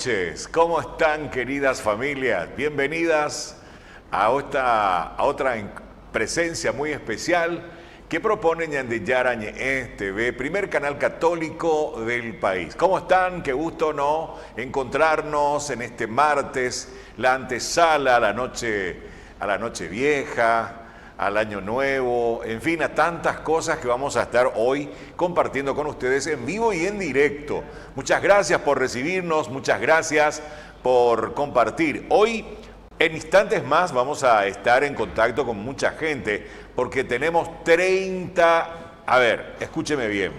noches. ¿Cómo están, queridas familias? Bienvenidas a otra presencia muy especial que propone Ñandillara Ñe'e TV, primer canal católico del país. ¿Cómo están? Qué gusto, ¿no? Encontrarnos en este martes, la antesala a la noche vieja, al año nuevo, en fin, a tantas cosas que vamos a estar hoy compartiendo con ustedes en vivo y en directo. Muchas gracias por recibirnos, muchas gracias por compartir. Hoy, en instantes más, vamos a estar en contacto con mucha gente porque tenemos 30, escúcheme bien,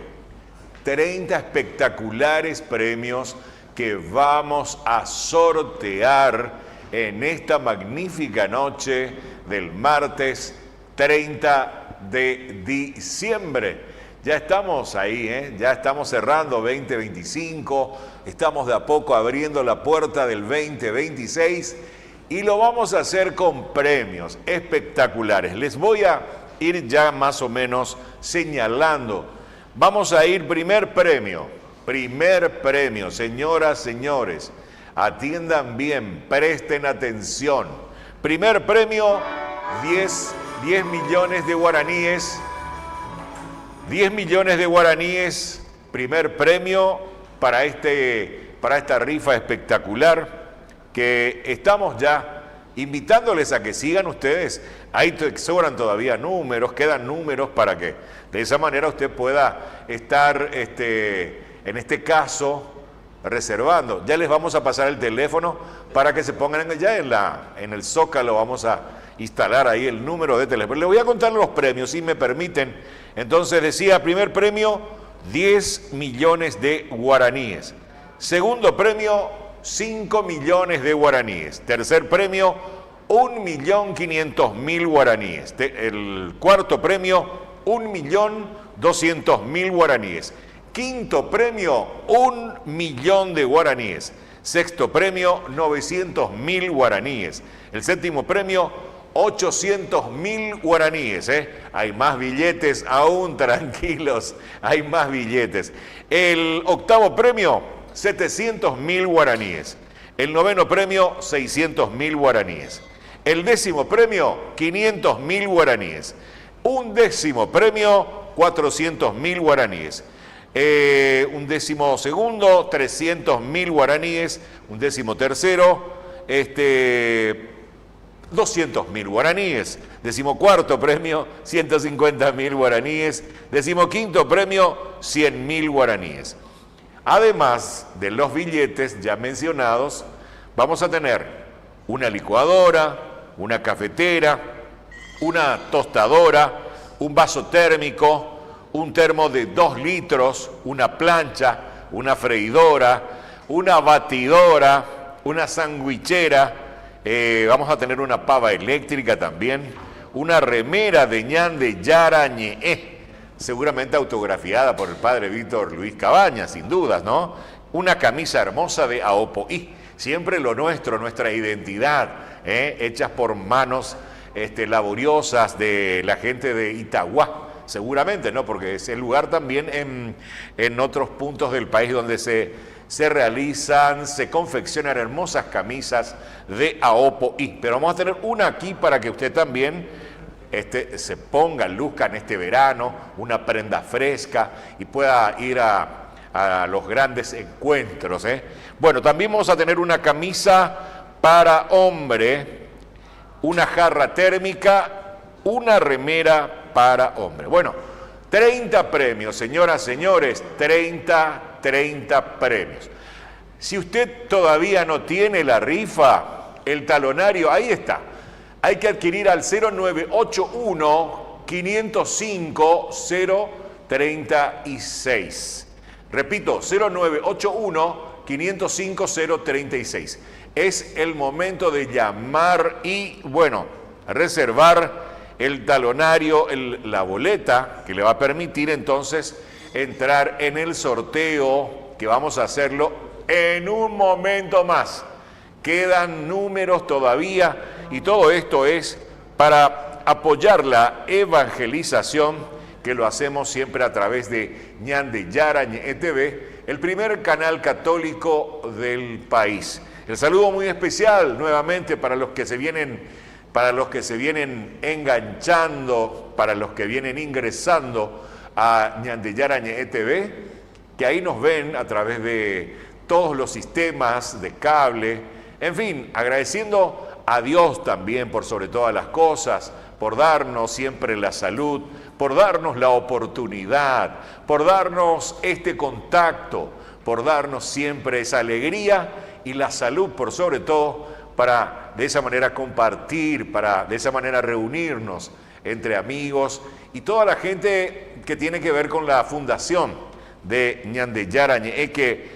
30 espectaculares premios que vamos a sortear en esta magnífica noche del martes 30 de diciembre. Ya estamos ahí, ya estamos cerrando 2025, estamos de a poco abriendo la puerta del 2026 y lo vamos a hacer con premios espectaculares. Les voy a ir ya más o menos señalando. Vamos a ir primer premio, señoras, señores, atiendan bien, presten atención. Primer premio, 10 millones de guaraníes, 10 millones de guaraníes, primer premio para esta rifa espectacular que estamos ya invitándoles a que sigan ustedes. Ahí sobran todavía números, quedan números para que de esa manera usted pueda estar, en este caso, reservando. Ya les vamos a pasar el teléfono para que se pongan ya en el Zócalo, vamos a instalar ahí el número de teléfono. Les voy a contar los premios, si me permiten. Entonces decía, primer premio, 10 millones de guaraníes. Segundo premio, 5 millones de guaraníes. Tercer premio, 1.500.000 guaraníes. El cuarto premio, 1.200.000 guaraníes. Quinto premio, 1 millón de guaraníes. Sexto premio, 900.000 guaraníes. El séptimo premio, 800.000 guaraníes. Hay más billetes aún, tranquilos, hay más billetes. El octavo premio, 700.000 guaraníes. El noveno premio, 600.000 guaraníes. El décimo premio, 500.000 guaraníes. Un décimo premio, 400.000 guaraníes. Un décimo segundo, 300.000 guaraníes. Un décimo tercero, 200.000 guaraníes. Décimo cuarto premio, 150.000 guaraníes. Décimo quinto premio, 100.000 guaraníes. Además de los billetes ya mencionados, vamos a tener una licuadora, una cafetera, una tostadora, un vaso térmico, un termo de 2 litros, una plancha, una freidora, una batidora, una sandwichera, vamos a tener una pava eléctrica también, una remera de Ñandillara Ñe'e, seguramente autografiada por el padre Víctor Luis Cabañas, sin dudas, ¿no? Una camisa hermosa de Aopoí, siempre lo nuestro, nuestra identidad, hechas por manos laboriosas de la gente de Itagua, seguramente, ¿no? Porque es el lugar también en otros puntos del país donde se realizan, se confeccionan hermosas camisas de Aopoí. Pero vamos a tener una aquí para que usted también se ponga, luzca en este verano, una prenda fresca y pueda ir a los grandes encuentros. Bueno, también vamos a tener una camisa para hombre, una jarra térmica, una remera para hombre. Bueno, 30 premios, señoras, señores, 30 premios. Si usted todavía no tiene la rifa, el talonario, ahí está. Hay que adquirir al 0981-505-036. Repito, 0981-505-036. Es el momento de llamar y, bueno, reservar el talonario, la boleta que le va a permitir entonces entrar en el sorteo que vamos a hacerlo en un momento más. Quedan números todavía y todo esto es para apoyar la evangelización que lo hacemos siempre a través de Ñandillara Ñe'e TV, el primer canal católico del país. El saludo muy especial nuevamente para los que se vienen enganchando, para los que vienen ingresando a Ñandeyara Ñe'e TV, que ahí nos ven a través de todos los sistemas de cable. En fin, agradeciendo a Dios también por sobre todas las cosas, por darnos siempre la salud, por darnos la oportunidad, por darnos este contacto, por darnos siempre esa alegría y la salud por sobre todo, para de esa manera compartir, para de esa manera reunirnos entre amigos y toda la gente que tiene que ver con la fundación de Ñandeyara Ñe'e, que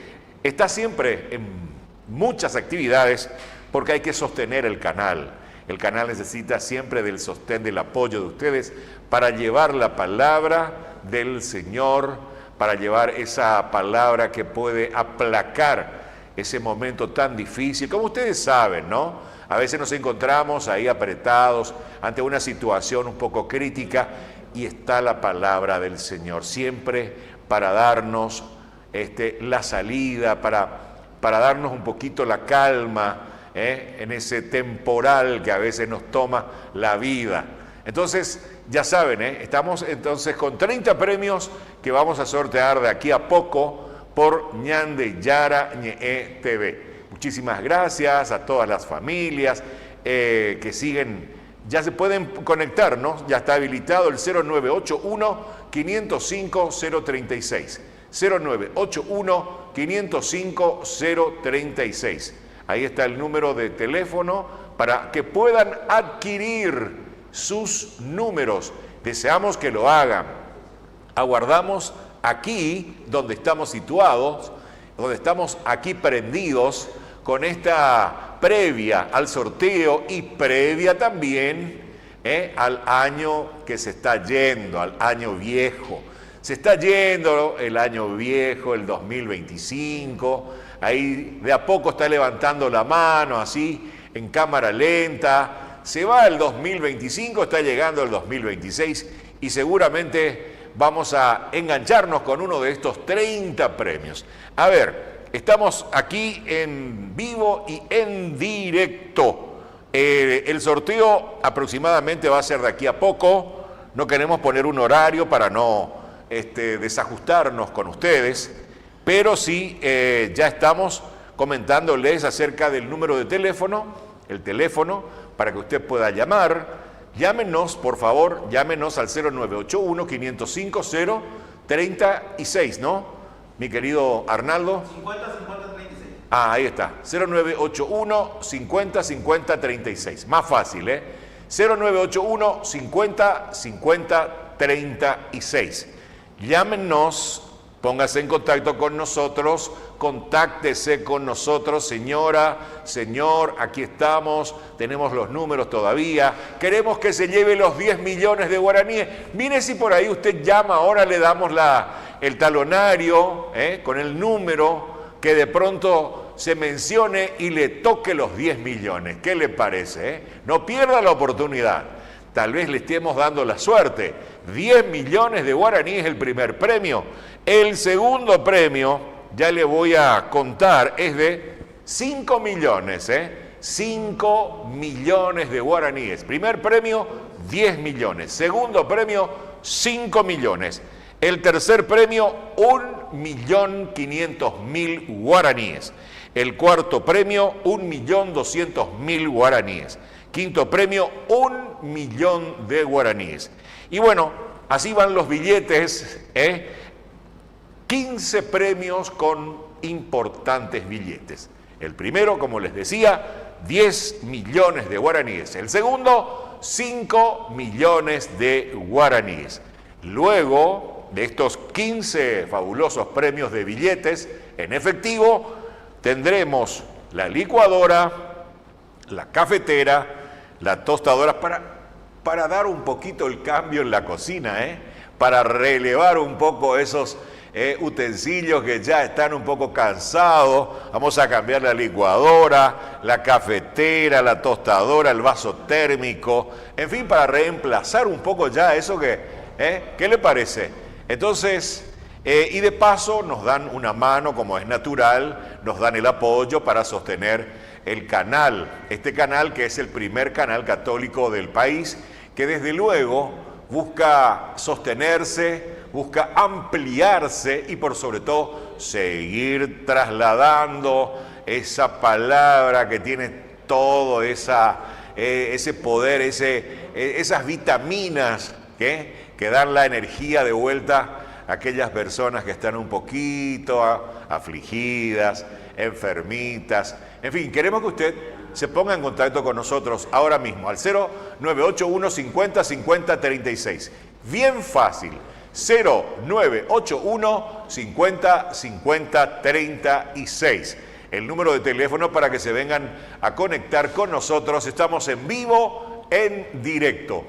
está siempre en muchas actividades porque hay que sostener el canal. El canal necesita siempre del sostén, del apoyo de ustedes para llevar la palabra del Señor, para llevar esa palabra que puede aplacar ese momento tan difícil. Como ustedes saben, ¿no? A veces nos encontramos ahí apretados ante una situación un poco crítica y está la palabra del Señor siempre para darnos la salida, para darnos un poquito la calma en ese temporal que a veces nos toma la vida. Entonces, ya saben, estamos entonces con 30 premios que vamos a sortear de aquí a poco por Ñandeyara Ñe'e TV. Muchísimas gracias a todas las familias que siguen, ya se pueden conectar, ¿no? Ya está habilitado el 0981-505-036. 0981-505-036. Ahí está el número de teléfono para que puedan adquirir sus números. Deseamos que lo hagan. Aguardamos aquí donde estamos situados, donde estamos aquí prendidos con esta previa al sorteo y previa también al año que se está yendo, al año viejo. Se está yendo el año viejo, el 2025, ahí de a poco está levantando la mano así en cámara lenta. Se va el 2025, está llegando el 2026 y seguramente vamos a engancharnos con uno de estos 30 premios. A ver, estamos aquí en vivo y en directo. El sorteo aproximadamente va a ser de aquí a poco. No queremos poner un horario para no desajustarnos con ustedes, pero sí ya estamos comentándoles acerca del número de teléfono, el teléfono para que usted pueda llamar. Llámenos, por favor, llámenos al 0981-505-036, ¿no? Mi querido Arnaldo. 50-50-36. Ah, ahí está. 0981-50-50-36. Más fácil, 0981-50-50-36. Llámenos, póngase en contacto con nosotros, contáctese con nosotros, señora, señor, aquí estamos, tenemos los números todavía, queremos que se lleve los 10 millones de guaraníes. Mire si por ahí usted llama, ahora le damos el talonario con el número, que de pronto se mencione y le toque los 10 millones. ¿Qué le parece? No pierda la oportunidad. Tal vez le estemos dando la suerte. 10 millones de guaraníes el primer premio. El segundo premio, ya le voy a contar, es de 5 millones. 5 millones de guaraníes. Primer premio, 10 millones. Segundo premio, 5 millones. El tercer premio, 1.500.000 guaraníes. El cuarto premio, 1.200.000 guaraníes. Quinto premio, 1 millón de guaraníes. Y bueno, así van los billetes, 15 premios con importantes billetes. El primero, como les decía, 10 millones de guaraníes. El segundo, 5 millones de guaraníes. Luego de estos 15 fabulosos premios de billetes en efectivo, tendremos la licuadora, la cafetera, la tostadora para dar un poquito el cambio en la cocina, para relevar un poco esos utensilios que ya están un poco cansados. Vamos a cambiar la licuadora, la cafetera, la tostadora, el vaso térmico, en fin, para reemplazar un poco ya eso que, ¿qué le parece? Entonces, Y de paso nos dan una mano, como es natural, nos dan el apoyo para sostener el canal. Este canal que es el primer canal católico del país, que desde luego busca sostenerse, busca ampliarse y por sobre todo seguir trasladando esa palabra que tiene todo ese poder, esas vitaminas que dan la energía de vuelta a aquellas personas que están un poquito afligidas, enfermitas. En fin, queremos que usted se ponga en contacto con nosotros ahora mismo al 0981 50 50 36. Bien fácil, 0981 50 50 36. El número de teléfono para que se vengan a conectar con nosotros. Estamos en vivo, en directo,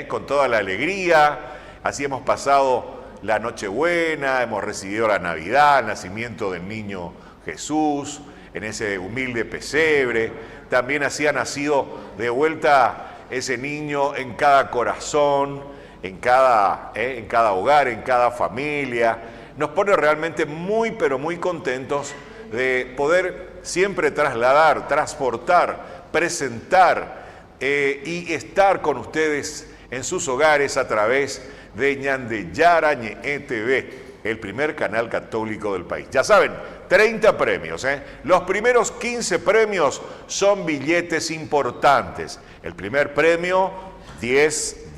con toda la alegría. Así hemos pasado la Nochebuena, hemos recibido la Navidad, el nacimiento del niño Jesús, en ese humilde pesebre. También así ha nacido de vuelta ese niño en cada corazón, en cada hogar, en cada familia. Nos pone realmente muy, pero muy contentos de poder siempre trasladar, transportar, presentar y estar con ustedes en sus hogares a través de Ñandeyara Ñe'e TV, el primer canal católico del país. Ya saben, 30 premios. Los primeros 15 premios son billetes importantes. El primer premio, 10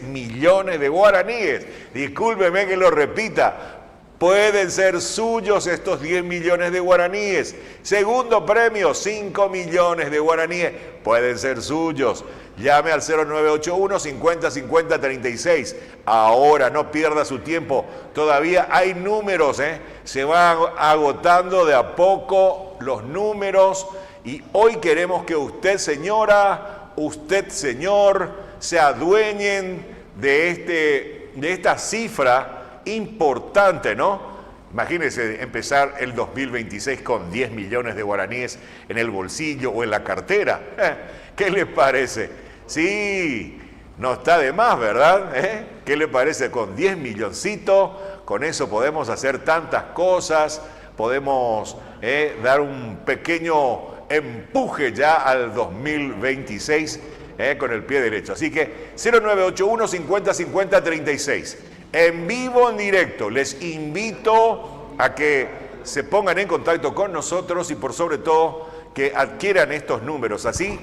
millones de guaraníes. Discúlpeme que lo repita. Pueden ser suyos estos 10 millones de guaraníes. Segundo premio, 5 millones de guaraníes. Pueden ser suyos. Llame al 0981 50 50 36. Ahora, no pierda su tiempo. Todavía hay números, Se van agotando de a poco los números. Y hoy queremos que usted, señora, usted, señor, se adueñen de esta cifra importante, ¿no? Imagínense empezar el 2026 con 10 millones de guaraníes en el bolsillo o en la cartera. ¿Qué les parece? Sí, no está de más, ¿verdad? ¿Qué le parece? Con 10 milloncitos, con eso podemos hacer tantas cosas, podemos dar un pequeño empuje ya al 2026 con el pie derecho. Así que 0981 50 50 36. En vivo, en directo, les invito a que se pongan en contacto con nosotros y por sobre todo que adquieran estos números. Así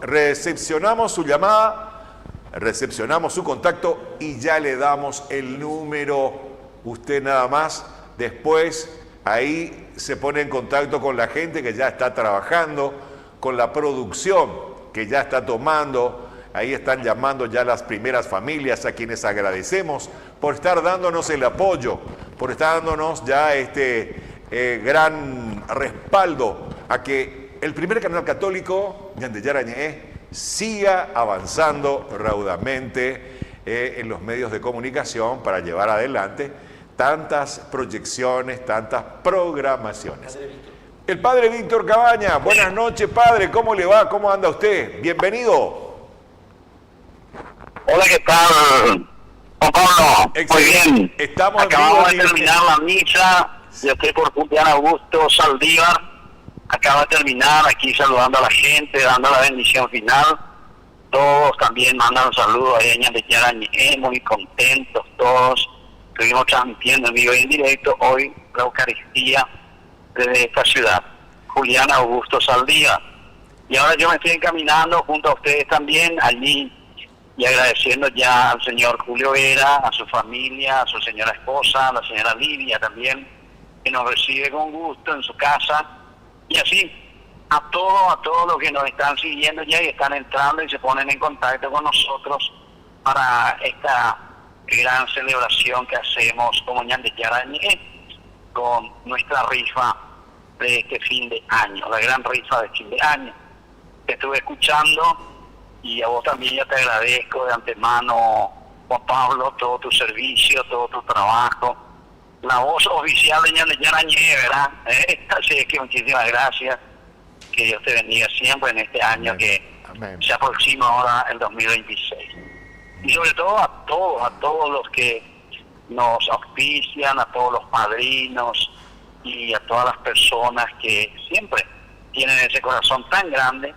recepcionamos su llamada, recepcionamos su contacto y ya le damos el número. Usted nada más después ahí se pone en contacto con la gente que ya está trabajando, con la producción que ya está tomando. Ahí están llamando ya las primeras familias a quienes agradecemos por estar dándonos el apoyo, por estar dándonos ya gran respaldo a que el primer canal católico, Ñandeyara Ñe'e, siga avanzando raudamente en los medios de comunicación para llevar adelante tantas proyecciones, tantas programaciones. El padre Víctor Cabaña, buenas noches, padre, ¿cómo le va? ¿Cómo anda usted? Bienvenido. Hola, ¿qué tal, Juan Pablo? Excelente. Muy bien. Estamos Acabamos de terminar la misa. Yo estoy por Julián Augusto Saldívar. Acaba de terminar aquí saludando a la gente, dando la bendición final. Todos también mandan un saludo a Ñandeyara Ñe'e, muy contentos todos. Estuvimos transmitiendo en vivo y en directo hoy la Eucaristía desde esta ciudad, Julián Augusto Saldívar. Y ahora yo me estoy encaminando junto a ustedes también allí y agradeciendo ya al señor Julio Vera, a su familia, a su señora esposa, a la señora Lidia también, que nos recibe con gusto en su casa, y así a todos los que nos están siguiendo ya y están entrando y se ponen en contacto con nosotros para esta gran celebración que hacemos como Ñandeyara Ñe'e con nuestra rifa de este fin de año, la gran rifa de fin de año. Te estuve escuchando y a vos también ya te agradezco de antemano, Juan Pablo, todo tu servicio, todo tu trabajo, la voz oficial de Ñandeyara Ñe'e, ¿verdad? Así es que muchísimas gracias, que Dios te bendiga siempre en este año. Amén. Que Amén. Se aproxima ahora el 2026. Y sobre todo a todos los que nos auspician, a todos los padrinos y a todas las personas que siempre tienen ese corazón tan grande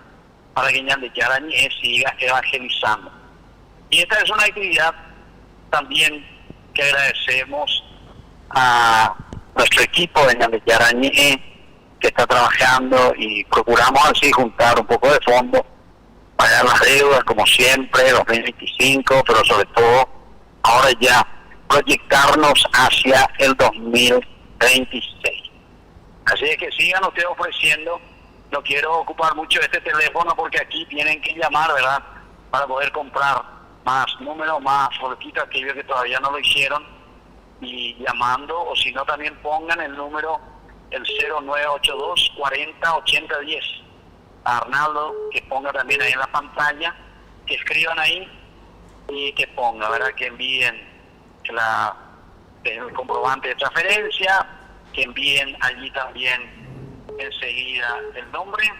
para que Ñande Yarañé siga evangelizando. Y esta es una actividad también que agradecemos a nuestro equipo de Ñande Yarañé, que está trabajando, y procuramos así juntar un poco de fondo, pagar las deudas como siempre, 2025, pero sobre todo ahora ya proyectarnos hacia el 2026. Así es que sigan ustedes ofreciendo. No quiero ocupar mucho este teléfono porque aquí tienen que llamar, ¿verdad?, para poder comprar más números, más folquitas, aquellos que todavía no lo hicieron, y llamando, o si no también pongan el número, el 0982 40 80 10. A Arnaldo, que ponga también ahí en la pantalla, que escriban ahí y que ponga, ¿verdad?, que envíen el comprobante de transferencia, que envíen allí también enseguida el nombre,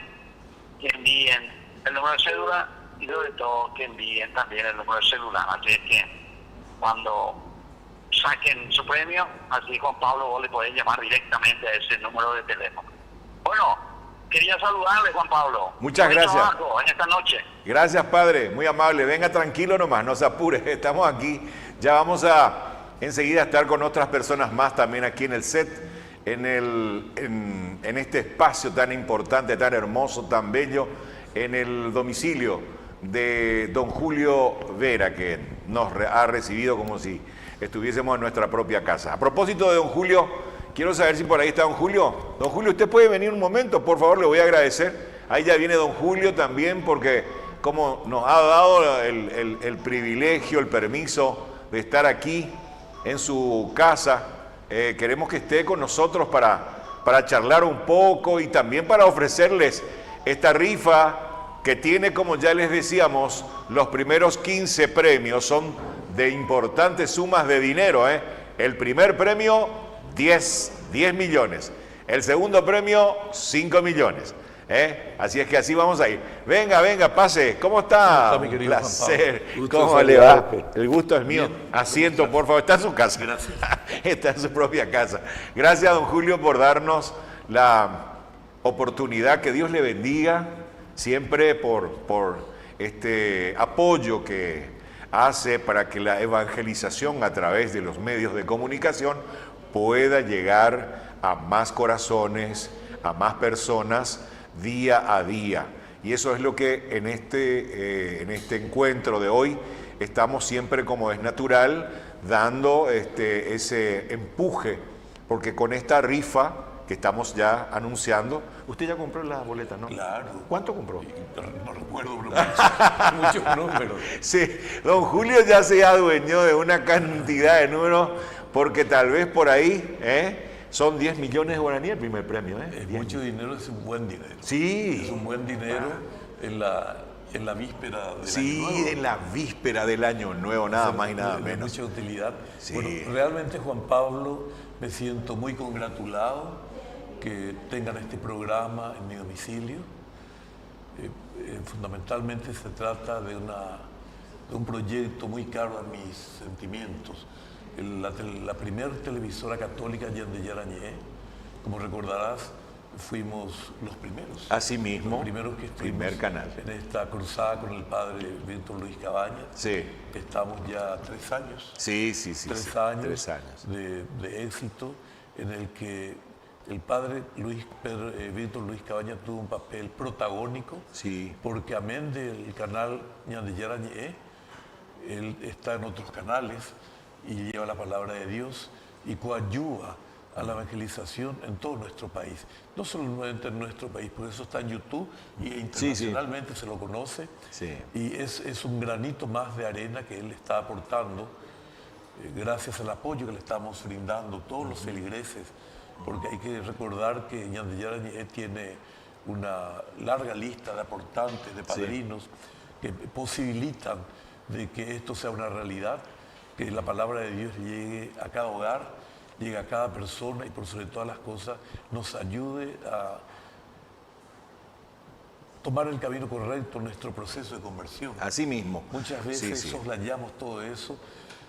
que envíen el número de cédula y sobre todo que envíen también el número de celular. Así es que cuando saquen su premio, así Juan Pablo, vos le podés llamar directamente a ese número de teléfono. Bueno, quería saludarle, Juan Pablo. Muchas gracias. Trabajo en esta noche. Gracias, padre, muy amable. Venga tranquilo nomás, no se apure, estamos aquí. Ya vamos a enseguida estar con otras personas más también aquí en el set, en este espacio tan importante, tan hermoso, tan bello, en el domicilio de don Julio Vera, que nos ha recibido como si estuviésemos en nuestra propia casa. A propósito de don Julio, quiero saber si por ahí está don Julio. Don Julio, ¿usted puede venir un momento? Por favor, le voy a agradecer. Ahí ya viene don Julio también, porque como nos ha dado el privilegio, el permiso de estar aquí en su casa, queremos que esté con nosotros para charlar un poco y también para ofrecerles esta rifa que tiene, como ya les decíamos, los primeros 15 premios son de importantes sumas de dinero. El primer premio, 10 millones. El segundo premio, 5 millones. Así es que así vamos a ir. Venga, pase. ¿Cómo está? ¿Cómo está, mi querido Placer. Juan Pablo? ¿Cómo le va? El gusto es mío. Bien. Asiento, por favor. Está en su casa. Gracias. Está en su propia casa. Gracias, don Julio, por darnos la oportunidad. Que Dios le bendiga siempre por este apoyo que hace para que la evangelización a través de los medios de comunicación pueda llegar a más corazones, a más personas día a día. Y eso es lo que en este encuentro de hoy estamos siempre, como es natural, dando ese empuje, porque con esta rifa que estamos ya anunciando, usted ya compró la boleta, ¿no? Claro. ¿Cuánto compró? No recuerdo, pero muchos números. Sí, don Julio ya se adueñó de una cantidad de números, porque tal vez por ahí son 10 millones de guaraní el primer premio. Es mucho dinero, es un buen dinero. Sí. Es un buen dinero en la víspera del Sí, año nuevo. en la víspera del año nuevo, nada más y nada De menos. mucha utilidad. Sí. Bueno, realmente, Juan Pablo, me siento muy congratulado que tengan este programa en mi domicilio. Fundamentalmente se trata de un proyecto muy caro a mis sentimientos. La primera televisora católica Ñande Yarañé, como recordarás, fuimos los primeros. Así mismo, Los primeros que estuvimos primer canal. en esta cruzada con el padre Víctor Luis Cabañas. Sí, Estamos ya 3 años. sí. 3 años, 3 años. de éxito en el que el padre Víctor Luis Cabañas tuvo un papel protagónico, Sí. porque amén del canal Ñande Yarañé, él está en otros canales y lleva la palabra de Dios y coadyuva a la evangelización en todo nuestro país. No solamente en nuestro país, por eso está en YouTube y internacionalmente se lo conoce. Sí. Y es un granito más de arena que él está aportando gracias al apoyo que le estamos brindando todos los feligreses, porque hay que recordar que Ñande Yarañé tiene una larga lista de aportantes, de padrinos, que posibilitan de que esto sea una realidad, que la palabra de Dios llegue a cada hogar, llegue a cada persona y por sobre todas las cosas nos ayude a tomar el camino correcto en nuestro proceso de conversión. Así mismo. Muchas veces Sí. soslayamos todo eso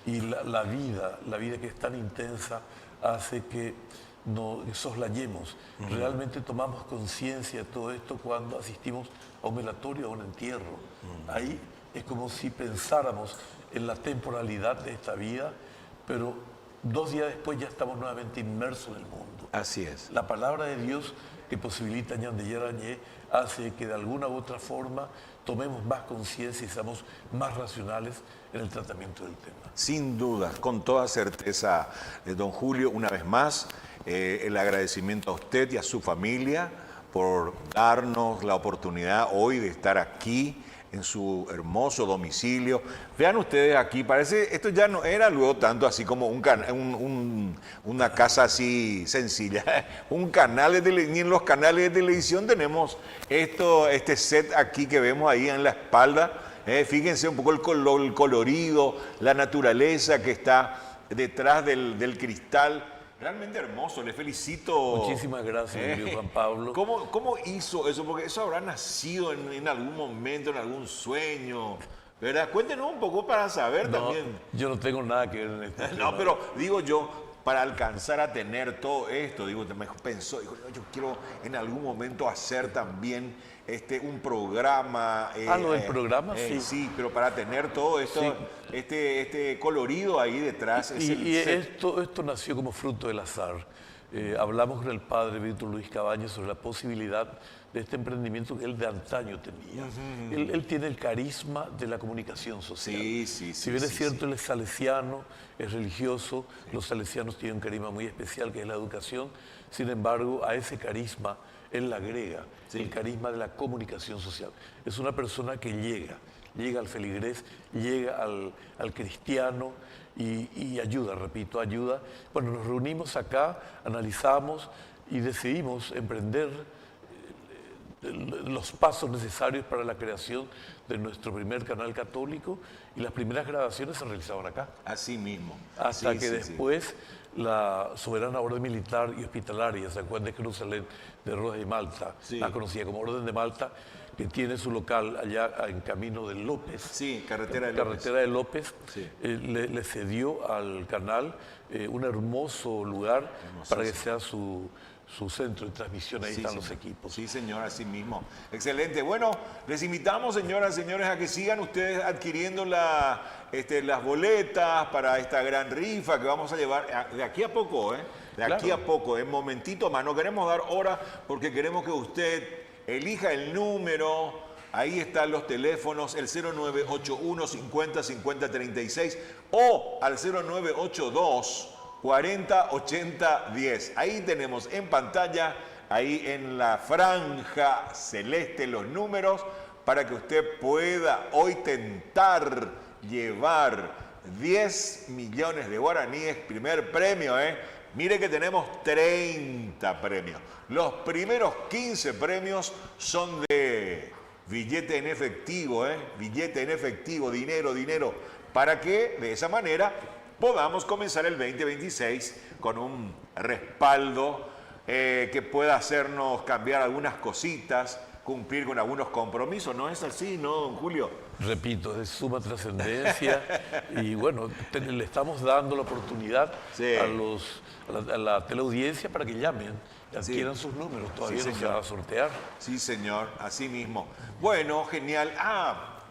Y la vida que es tan intensa hace que nos soslayemos. Realmente tomamos conciencia de todo esto cuando asistimos a un velatorio, a un entierro. Ahí es como si pensáramos en la temporalidad de esta vida, pero 2 días después ya estamos nuevamente inmersos en el mundo. Así es. La palabra de Dios que posibilita Ñandeyar Añé hace que de alguna u otra forma tomemos más conciencia y seamos más racionales en el tratamiento del tema. Sin duda, con toda certeza, don Julio, una vez más, el agradecimiento a usted y a su familia por darnos la oportunidad hoy de estar aquí en su hermoso domicilio. Vean ustedes aquí, parece, esto ya no era luego tanto así como una casa así sencilla, un canal de televisión, ni en los canales de televisión tenemos este set aquí que vemos ahí en la espalda. Fíjense un poco el colorido, la naturaleza que está detrás del cristal. Realmente hermoso, le felicito. Muchísimas gracias, querido Juan Pablo. ¿Cómo hizo eso? Porque eso habrá nacido en algún momento, en algún sueño, ¿verdad? Cuéntenos un poco para saber también. Yo no tengo nada que ver en esto. No, pero digo yo, para alcanzar a tener todo esto, digo, me pensó, dijo, yo quiero en algún momento hacer también un programa. Lo del programa, sí. Sí, pero para tener todo esto, Sí. este colorido ahí detrás. Esto nació como fruto del azar. Hablamos con el padre Víctor Luis Cabañas sobre la posibilidad de este emprendimiento que él de antaño tenía. Él tiene el carisma de la comunicación social. Si bien es cierto, él es salesiano, es religioso, los salesianos tienen un carisma muy especial que es la educación. Sin embargo, a ese carisma él le agrega el carisma de la comunicación social. Es una persona que llega al feligrés, llega al cristiano y ayuda, repito, ayuda. Bueno, nos reunimos acá, analizamos y decidimos emprender los pasos necesarios para la creación de nuestro primer canal católico y las primeras grabaciones se realizaban acá. Así mismo. Hasta que después la Soberana Orden Militar y Hospitalaria, San Juan de Jerusalén de Rodas de Malta, la conocida como Orden de Malta, que tiene su local allá en camino de López. Sí, carretera de López. Le cedió al canal un hermoso lugar para que sea su centro de transmisión. Ahí están los equipos. Sí, señor, así mismo. Excelente. Bueno, les invitamos, señoras y señores, a que sigan ustedes adquiriendo las boletas para esta gran rifa que vamos a llevar de aquí a poco, aquí a poco, en momentito más. No queremos dar hora porque queremos que usted elija el número. Ahí están los teléfonos, el 0981 50 50 36 o al 0982 40 80 10. Ahí tenemos en pantalla, ahí en la franja celeste, los números para que usted pueda hoy tentar llevar 10 millones de guaraníes, primer premio, Mire que tenemos 30 premios. Los primeros 15 premios son de billete en efectivo, billete en efectivo, dinero, para que de esa manera podamos comenzar el 2026 con un respaldo que pueda hacernos cambiar algunas cositas, cumplir con algunos compromisos. ¿No es así, no, don Julio? Repito, es de suma trascendencia y bueno, le estamos dando la oportunidad a la teleaudiencia para que llamen, adquieran sus números, todavía no se va a sortear. Sí, señor, así mismo. Bueno, genial.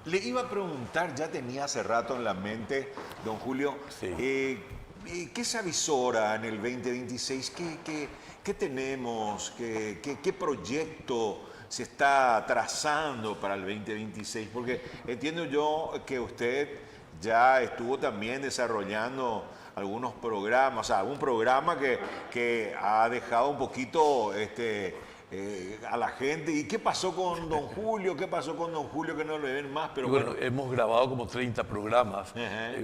Le iba a preguntar, ya tenía hace rato en la mente, don Julio, ¿qué se avisora en el 2026? ¿Qué tenemos? ¿Qué proyecto se está trazando para el 2026? Porque entiendo yo que usted ya estuvo también desarrollando algunos programas, o sea, un programa que ha dejado un poquito a la gente. ¿Y qué pasó con don Julio? ¿Qué pasó con don Julio que no le ven más? Pero bueno, hemos grabado como 30 programas,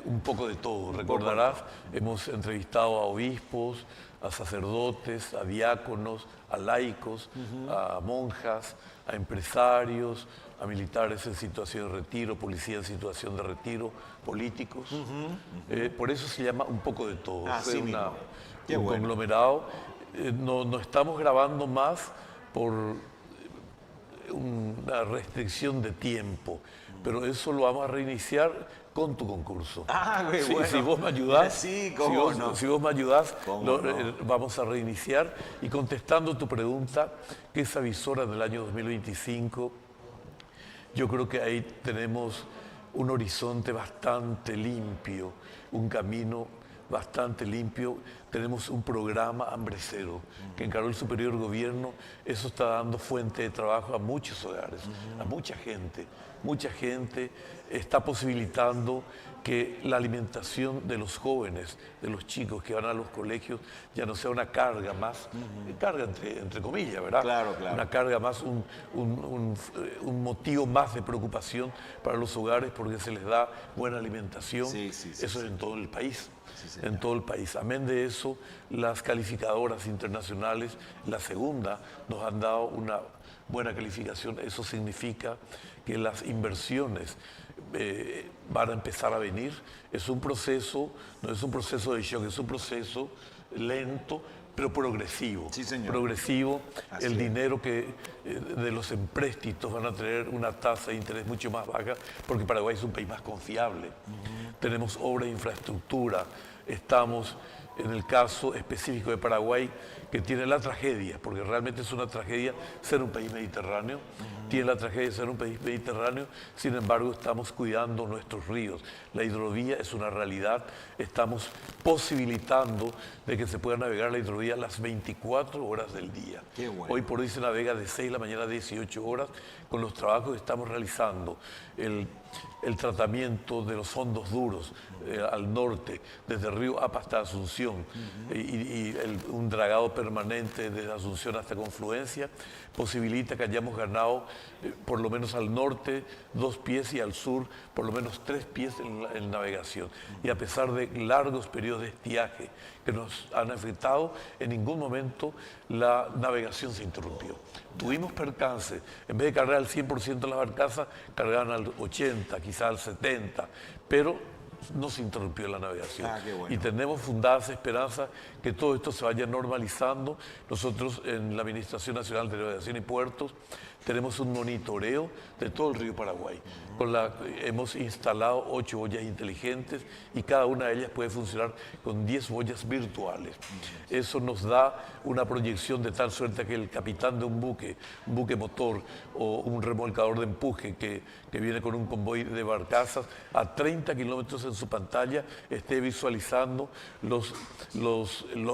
un poco de todo. Recordarás, hemos entrevistado a obispos, a sacerdotes, a diáconos, a laicos, a monjas, a empresarios, a militares en situación de retiro, policía en situación de retiro, políticos. Por eso se llama un poco de todo. Fue un conglomerado. No estamos grabando más por una restricción de tiempo, pero eso lo vamos a reiniciar con tu concurso. Ah, qué Sí, bueno. si vos me ayudás, Sí, cómo no. si vos me ayudás, ¿Cómo no? vamos a reiniciar. Y contestando tu pregunta, que es avisora del año 2025, yo creo que ahí tenemos un horizonte bastante limpio, un camino bastante limpio. Tenemos un programa Hambre Cero que encaró el Superior Gobierno. Eso está dando fuente de trabajo a muchos hogares, a mucha gente. Mucha gente está posibilitando que la alimentación de los jóvenes, de los chicos que van a los colegios, ya no sea una carga más, carga entre comillas, ¿verdad? Claro, claro. Una carga más, un motivo más de preocupación para los hogares porque se les da buena alimentación. Sí, sí, sí, Eso es en todo el país. Sí, En todo el país. Amén de eso, las calificadoras internacionales, la segunda, nos han dado una buena calificación. Eso significa que las inversiones van a empezar a venir. Es un proceso, no es un proceso de shock, es un proceso lento, pero progresivo. Sí, señor. Progresivo. Así El es. dinero que de los empréstitos van a tener una tasa de interés mucho más baja, porque Paraguay es un país más confiable. Tenemos obra de infraestructura. Estamos en el caso específico de Paraguay, que tiene la tragedia, porque realmente es una tragedia ser un país mediterráneo, tiene la tragedia de ser un país mediterráneo, sin embargo estamos cuidando nuestros ríos. La hidrovía es una realidad, estamos posibilitando de que se pueda navegar la hidrovía las 24 horas del día. Qué bueno. Hoy por hoy se navega de 6 de la mañana a 18 horas con los trabajos que estamos realizando. El tratamiento de los fondos duros al norte, desde Río Apa hasta Asunción, un dragado permanente desde Asunción hasta Confluencia, posibilita que hayamos ganado por lo menos al norte 2 pies y al sur por lo menos 3 pies en navegación. Y a pesar de largos periodos de estiaje que nos han afectado, en ningún momento la navegación se interrumpió. Tuvimos percance, en vez de cargar al 100% las barcazas, cargaban al 80%, quizás al 70%, pero no se interrumpió la navegación. Ah, qué bueno. Y tenemos fundadas esperanzas que todo esto se vaya normalizando. Nosotros en la Administración Nacional de Navegación y Puertos tenemos un monitoreo de todo el río Paraguay. Hemos instalado 8 boyas inteligentes y cada una de ellas puede funcionar con 10 boyas virtuales. Eso nos da una proyección de tal suerte que el capitán de un buque motor o un remolcador de empuje que viene con un convoy de barcazas a 30 kilómetros en su pantalla esté visualizando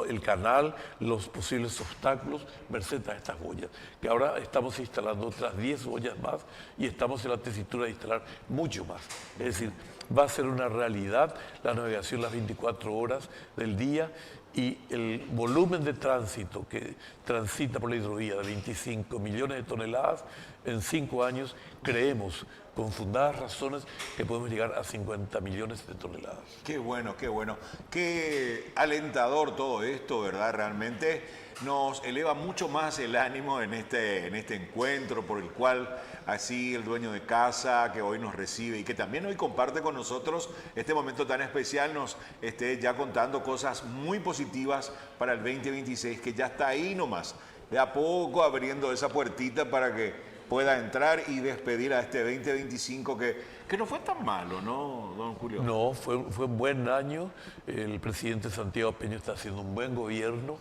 el canal, los posibles obstáculos, merced a estas boyas. Que ahora estamos instalando otras 10 boyas más y estamos en la tesitura de instalar mucho más. Es decir, va a ser una realidad la navegación las 24 horas del día y el volumen de tránsito que transita por la hidrovía de 25 millones de toneladas, en 5 años creemos, con fundadas razones, que podemos llegar a 50 millones de toneladas. Qué bueno, qué bueno. Qué alentador todo esto, ¿verdad? Realmente nos eleva mucho más el ánimo en este encuentro por el cual así el dueño de casa que hoy nos recibe y que también hoy comparte con nosotros este momento tan especial nos esté ya contando cosas muy positivas para el 2026 que ya está ahí nomás, de a poco abriendo esa puertita para que pueda entrar y despedir a este 2025 que no fue tan malo, ¿no, don Julio? No, fue un buen año. El presidente Santiago Peña está haciendo un buen gobierno.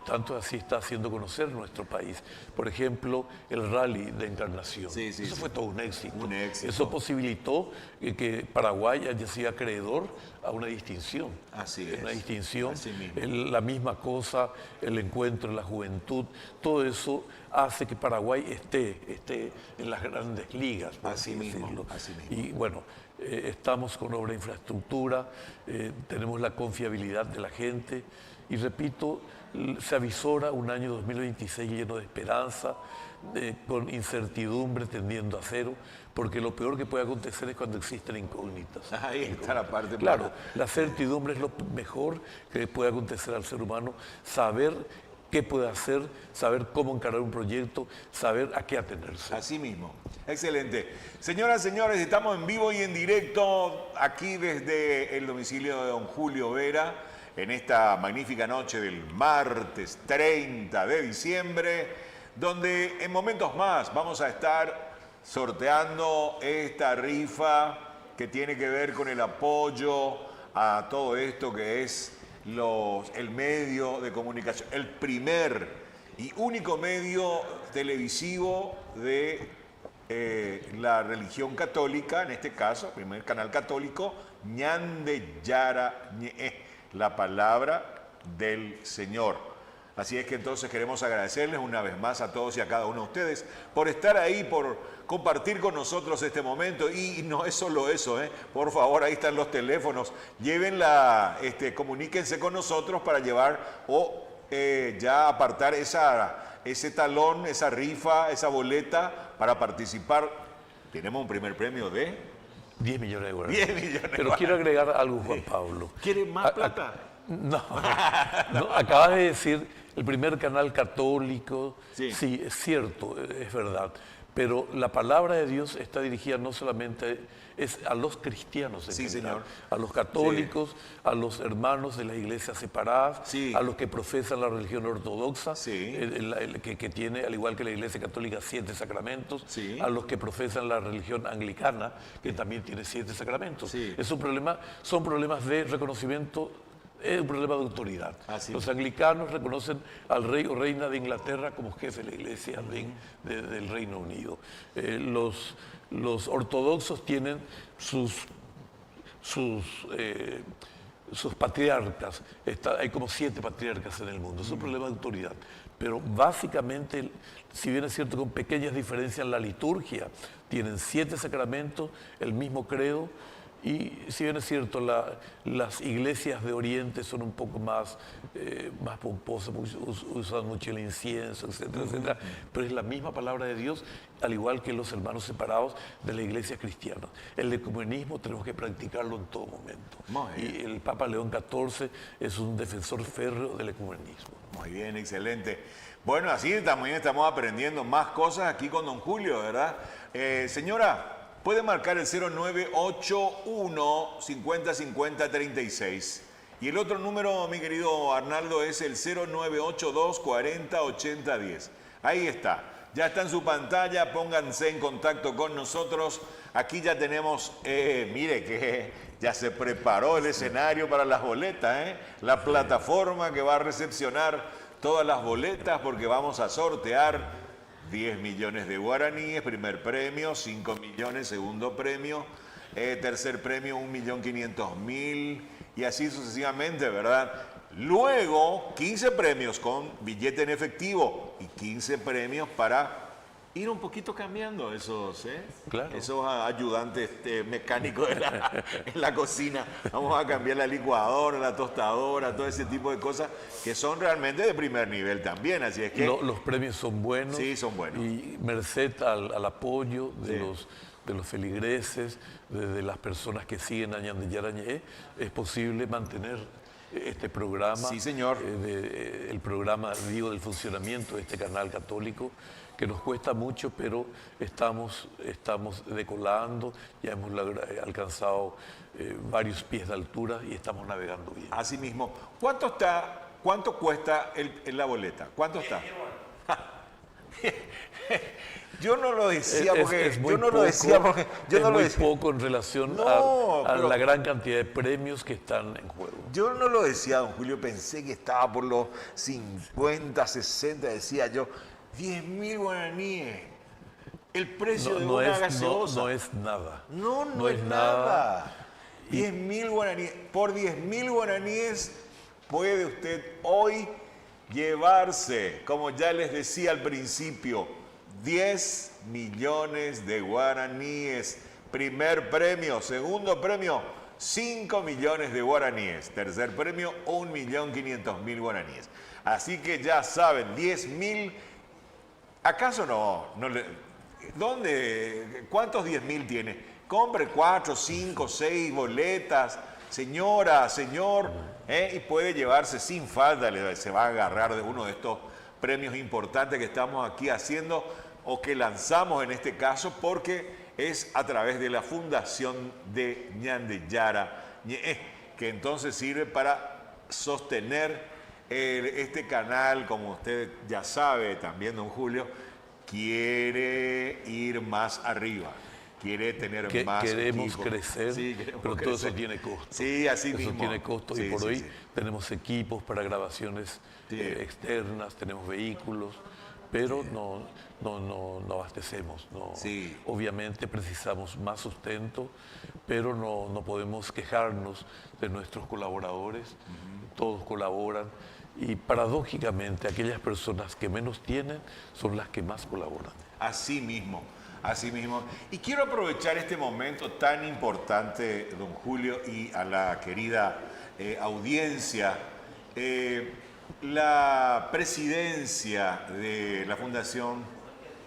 Tanto así está haciendo conocer nuestro país. Por ejemplo, el rally de Encarnación. Sí, sí, Eso sí. fue todo un éxito. Un éxito. Eso posibilitó que Paraguay haya sido acreedor a una distinción. Así es. Una distinción. Así mismo. La misma cosa, el encuentro en la juventud, todo eso hace que Paraguay esté en las grandes ligas, por Así mismo, decirlo. así mismo. Y bueno, estamos con obra de infraestructura, tenemos la confiabilidad de la gente y repito, se avisora un año 2026 lleno de esperanza, con incertidumbre tendiendo a cero, porque lo peor que puede acontecer es cuando existen incógnitas. Ahí está la parte Claro, mala. la certidumbre es lo mejor que puede acontecer al ser humano, saber qué puede hacer, saber cómo encarar un proyecto, saber a qué atenerse. Así mismo. Excelente. Señoras, señores, estamos en vivo y en directo aquí desde el domicilio de don Julio Vera en esta magnífica noche del martes 30 de diciembre donde en momentos más vamos a estar sorteando esta rifa que tiene que ver con el apoyo a todo esto que es el medio de comunicación, el primer y único medio televisivo de la religión católica, en este caso, primer canal católico, Ñande Yara Ñe, la palabra del Señor. Así es que entonces queremos agradecerles una vez más a todos y a cada uno de ustedes por estar ahí, por compartir con nosotros este momento. Y no es solo eso, por favor, ahí están los teléfonos. Llévenla, comuníquense con nosotros para llevar o ya apartar ese talón, esa rifa, esa boleta para participar. Tenemos un primer premio de 10 millones de euros. 10 millones de Pero euros. quiero agregar algo, Juan Pablo. ¿Quiere más plata? No, acabas de decir el primer canal católico. Sí, es cierto, es verdad. Pero la palabra de Dios está dirigida no solamente a los cristianos, sí, señor, a los católicos, a los hermanos de las iglesias separadas, a los que profesan la religión ortodoxa, que tiene, al igual que la iglesia católica, 7 sacramentos, a los que profesan la religión anglicana, que también tiene 7 sacramentos. Es un problema, son problemas de reconocimiento. Es un problema de autoridad. Los anglicanos reconocen al rey o reina de Inglaterra como jefe de la iglesia del Reino Unido. Los ortodoxos tienen sus patriarcas. Hay como 7 patriarcas en el mundo. Es un problema de autoridad. Pero básicamente, si bien es cierto con pequeñas diferencias en la liturgia, tienen 7 sacramentos, el mismo credo. Y si bien es cierto, las iglesias de Oriente son un poco más pomposas, usan mucho el incienso, etcétera, etcétera, pero es la misma palabra de Dios, al igual que los hermanos separados de la iglesia cristiana. El ecumenismo tenemos que practicarlo en todo momento. Y el Papa León XIV es un defensor férreo del ecumenismo. Muy bien, excelente. Bueno, así también estamos aprendiendo más cosas aquí con don Julio, ¿verdad? Señora, puede marcar el 0981 50 50 36. Y el otro número, mi querido Arnaldo, es el 0982 40 80 10. Ahí está. Ya está en su pantalla, pónganse en contacto con nosotros. Aquí ya tenemos, mire que ya se preparó el escenario para las boletas, la plataforma que va a recepcionar todas las boletas porque vamos a sortear 10 millones de guaraníes, primer premio, 5 millones, segundo premio, tercer premio, 1.500.000 y así sucesivamente, ¿verdad? Luego, 15 premios con billete en efectivo y 15 premios para ir un poquito cambiando esos ayudantes mecánicos en la cocina. Vamos a cambiar la licuadora, la tostadora, todo ese tipo de cosas que son realmente de primer nivel también. Así es que los premios son buenos. Sí, son buenos. Y merced al apoyo de los feligreses, de las personas que siguen a Ñande Yara Ñe, es posible mantener este programa. Sí, señor. El programa, digo, del funcionamiento de este canal católico, que nos cuesta mucho, pero estamos decolando, ya hemos alcanzado varios pies de altura y estamos navegando bien. Así mismo. ¿Cuánto cuesta la boleta? ¿Cuánto está? Yo no lo decía porque yo no lo decía poco en relación a la gran cantidad de premios que están en juego. Yo no lo decía, don Julio, pensé que estaba por los 50, 60, decía yo, 10.000 guaraníes. El precio de una gaseosa. No es nada. No es nada. 10.000 guaraníes. Por 10.000 guaraníes puede usted hoy llevarse, como ya les decía al principio, 10 millones de guaraníes. Primer premio. Segundo premio, 5 millones de guaraníes. Tercer premio, 1.500.000 guaraníes. Así que ya saben, 10.000. ¿Acaso no? ¿Dónde? ¿Cuántos 10.000 tiene? Compre 4, 5, 6 boletas. Señora, señor, y puede llevarse sin falta, se va a agarrar de uno de estos premios importantes que estamos aquí haciendo o que lanzamos en este caso, porque es a través de la Fundación de Ñande Yara Ñe, que entonces sirve para sostener Este canal, como usted ya sabe también, don Julio, quiere ir más arriba. Quiere tener más queremos equipo. crecer, Sí, queremos pero todo crecer. eso tiene costo. Sí, así eso mismo. tiene costo Sí, y por sí, hoy sí. tenemos equipos para grabaciones Sí. externas, tenemos vehículos, pero no abastecemos. No. Sí. Obviamente precisamos más sustento, pero no podemos quejarnos de nuestros colaboradores. Todos colaboran y paradójicamente aquellas personas que menos tienen son las que más colaboran. Así mismo, así mismo. Y quiero aprovechar este momento tan importante, don Julio, y a la querida audiencia. La presidencia de la Fundación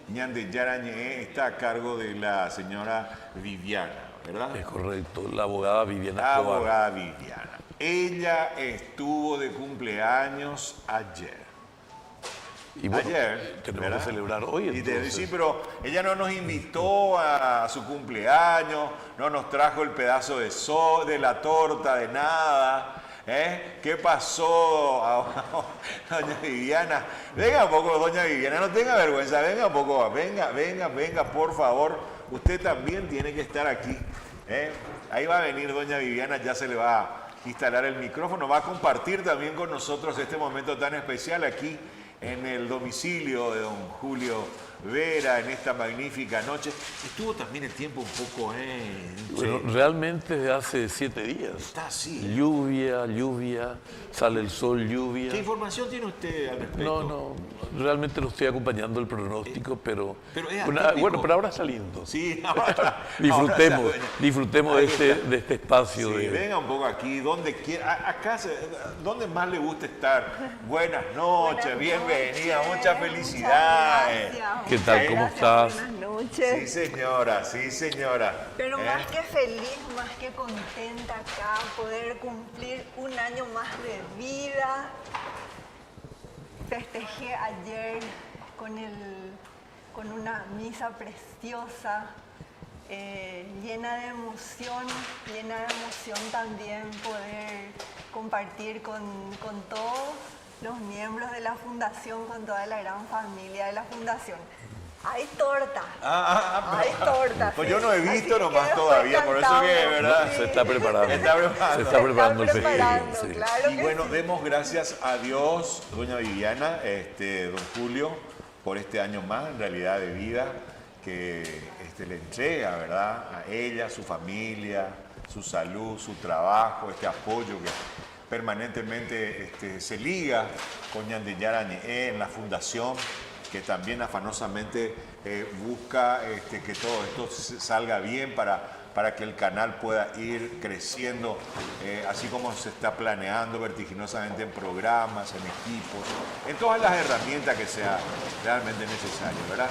Ñande Yarañé está a cargo de la señora Viviana, ¿verdad? Es correcto, la abogada Viviana La Escobar. abogada Viviana. Ella estuvo de cumpleaños ayer. Y bueno, Ayer, tenemos ¿verdad? que celebrar hoy. Y Entonces. sí, pero ella no nos invitó a su cumpleaños, no nos trajo el pedazo de la torta, de nada. ¿Qué pasó, doña Viviana? Venga un poco, doña Viviana, no tenga vergüenza, venga un poco, venga, por favor. Usted también tiene que estar aquí. Ahí va a venir doña Viviana, ya se le va a instalar el micrófono, va a compartir también con nosotros este momento tan especial aquí en el domicilio de don Julio Vera en esta magnífica noche. Estuvo también el tiempo un poco... Bueno, realmente desde hace 7 días. Está así. Lluvia, sale el sol, lluvia. ¿Qué información tiene usted al respecto? No, realmente lo estoy acompañando el pronóstico, pero es atípico. bueno, pero ahora está lindo. Sí, ahora Disfrutemos de este espacio. Sí, venga un poco aquí, donde quiera, acá, donde más le guste estar. Buenas noches, bienvenida, muchas felicidades. ¿Qué tal? ¿Cómo estás? Buenas noches. Sí, señora. Pero más que feliz, más que contenta acá, poder cumplir un año más de vida. Festejé ayer con una misa preciosa, llena de emoción también poder compartir con todos los miembros de la Fundación, con toda la gran familia de la Fundación. Hay torta. Hay torta. Pues sí. yo no he visto Así nomás que todavía, por eso que, ¿verdad? Se está preparando. Se está preparando. Se está preparando el preparando, festivo. Sí. claro Y que bueno, sí. demos gracias a Dios, doña Viviana, don Julio, por este año más en realidad de vida que le entrega, ¿verdad? A ella, a su familia, su salud, su trabajo, este apoyo que permanentemente se liga con Ñande Yarañé en la fundación, que también afanosamente busca que todo esto salga bien para que el canal pueda ir creciendo, así como se está planeando vertiginosamente en programas, en equipos, en todas las herramientas que sea realmente necesario, ¿verdad?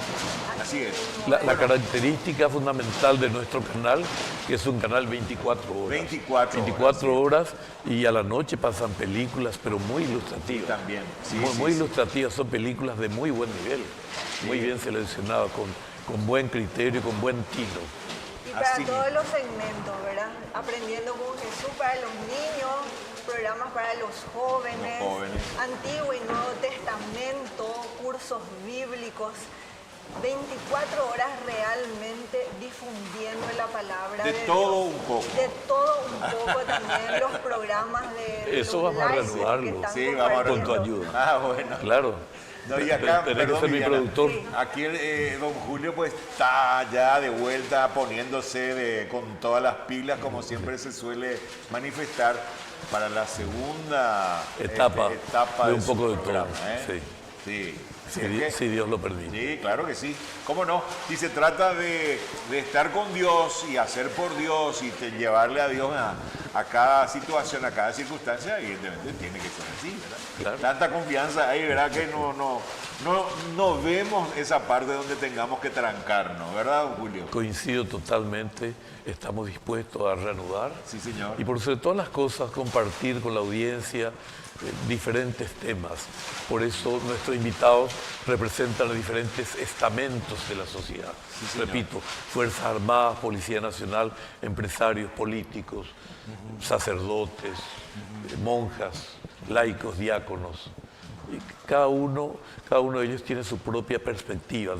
Así es. La característica fundamental de nuestro canal, que es un canal 24 horas. 24 horas y a la noche pasan películas, pero muy ilustrativas. También. Sí, muy sí. ilustrativas, son películas de muy buen nivel, muy bien seleccionadas, con buen criterio, con buen tino. Y para Así todos mismo. los segmentos, ¿verdad? Aprendiendo con Jesús para los niños, programas para los jóvenes, Antiguo y Nuevo Testamento, cursos bíblicos, 24 horas realmente difundiendo la palabra de todo Dios. un poco. De todo un poco también los programas de Eso los vamos a lives reanudarlo. que están Sí, vamos a Con tu compartiendo. ayuda. Bueno. Claro. No, y acá, Tenés que perdón, ser mi Viviana, productor. aquí don Julio pues está ya de vuelta poniéndose con todas las pilas como siempre se suele manifestar para la segunda Etapa de un su poco de programa, todo. Sí. Si Dios lo permite. Sí, claro que sí. ¿Cómo no? Si se trata de estar con Dios y hacer por Dios y llevarle a Dios a cada situación, a cada circunstancia, evidentemente tiene que ser así, ¿verdad? Claro. Tanta confianza ahí, ¿verdad? Que no vemos esa parte donde tengamos que trancarnos, ¿verdad, don Julio? Coincido totalmente, estamos dispuestos a reanudar. Sí, señor. Y por sobre todas las cosas, compartir con la audiencia diferentes temas. Por eso nuestros invitados representan diferentes estamentos de la sociedad. Sí, señor. Repito, Fuerzas Armadas, Policía Nacional, empresarios, políticos, sacerdotes, monjas, laicos, diáconos. Y cada uno de ellos tiene su propia perspectiva.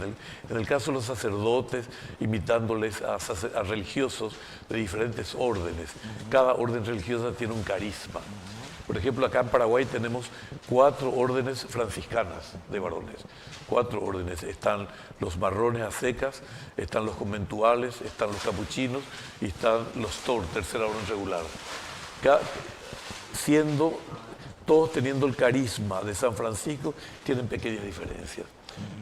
En el caso de los sacerdotes, invitándoles a religiosos de diferentes órdenes. Cada orden religiosa tiene un carisma. Por ejemplo, acá en Paraguay tenemos 4 órdenes franciscanas de varones. 4 órdenes. Están los marrones a secas, están los conventuales, están los capuchinos y están los TOR, tercera orden regular. Todos teniendo el carisma de San Francisco, tienen pequeñas diferencias.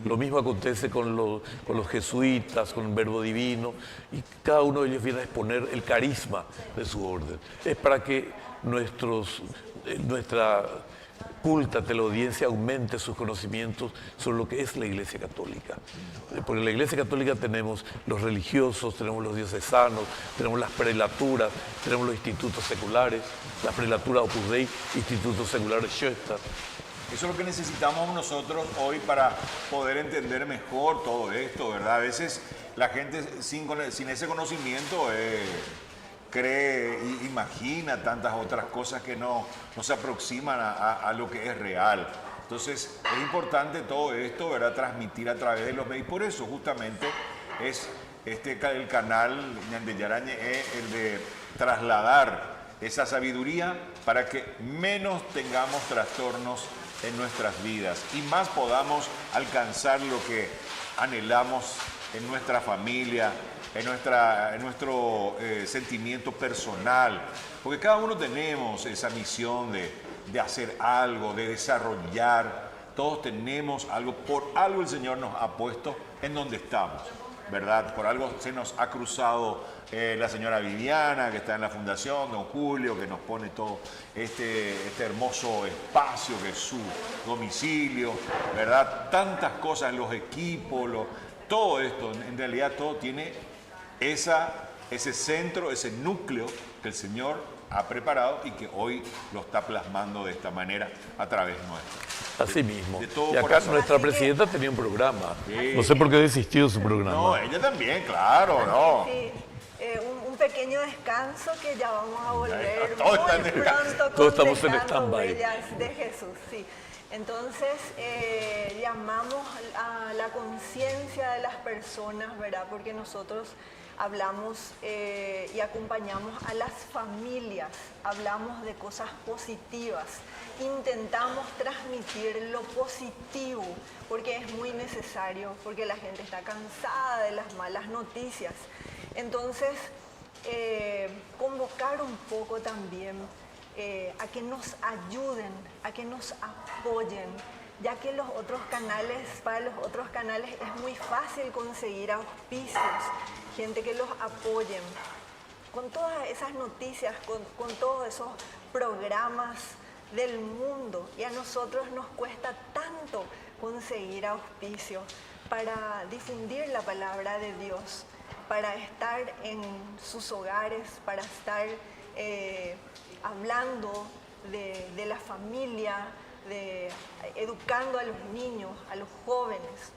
Lo mismo acontece con los jesuitas, con el Verbo Divino, y cada uno de ellos viene a exponer el carisma de su orden. Es para que nuestra culta teleaudiencia aumente sus conocimientos sobre lo que es la Iglesia Católica. Porque en la Iglesia Católica tenemos los religiosos, tenemos los diocesanos, tenemos las prelaturas, tenemos los institutos seculares, la prelatura Opus Dei, institutos seculares Schoenstatt. Eso es lo que necesitamos nosotros hoy para poder entender mejor todo esto, ¿verdad? A veces la gente sin ese conocimiento cree e imagina tantas otras cosas que no se aproximan a lo que es real. Entonces es importante todo esto, ¿verdad? Transmitir a través de los medios. Por eso justamente es el canal Ñande Yarañe, el de trasladar esa sabiduría para que menos tengamos trastornos en nuestras vidas y más podamos alcanzar lo que anhelamos en nuestra familia, en nuestro sentimiento personal, porque cada uno tenemos esa misión de hacer algo, de desarrollar. Todos tenemos algo, por algo el Señor nos ha puesto en donde estamos, ¿verdad? Por algo se nos ha cruzado la señora Viviana, que está en la fundación, don Julio, que nos pone todo este hermoso espacio que es su domicilio, ¿verdad? Tantas cosas, los equipos, todo esto, en realidad todo tiene ese centro, ese núcleo que el Señor ha preparado y que hoy lo está plasmando de esta manera a través nuestra. Así mismo. De todo y acá corazón. nuestra presidenta tenía un programa. Sí. No sé por qué ha desistido de su programa. No, ella también, claro, ¿no? Sí, un pequeño descanso que ya vamos a volver Todos muy están en pronto Todos estamos en Dejando stand-by. Huellas de Jesús, sí. Entonces llamamos a la conciencia de las personas, ¿verdad? Porque nosotros hablamos y acompañamos a las familias, hablamos de cosas positivas, intentamos transmitir lo positivo, porque es muy necesario, porque la gente está cansada de las malas noticias. Entonces, convocar un poco también a que nos ayuden, a que nos apoyen, ya que para los otros canales es muy fácil conseguir auspicios, gente que los apoyen. Con todas esas noticias, con todos esos programas del mundo, y a nosotros nos cuesta tanto conseguir auspicios para difundir la palabra de Dios, para estar en sus hogares, para estar hablando de la familia, educando a los niños, a los jóvenes.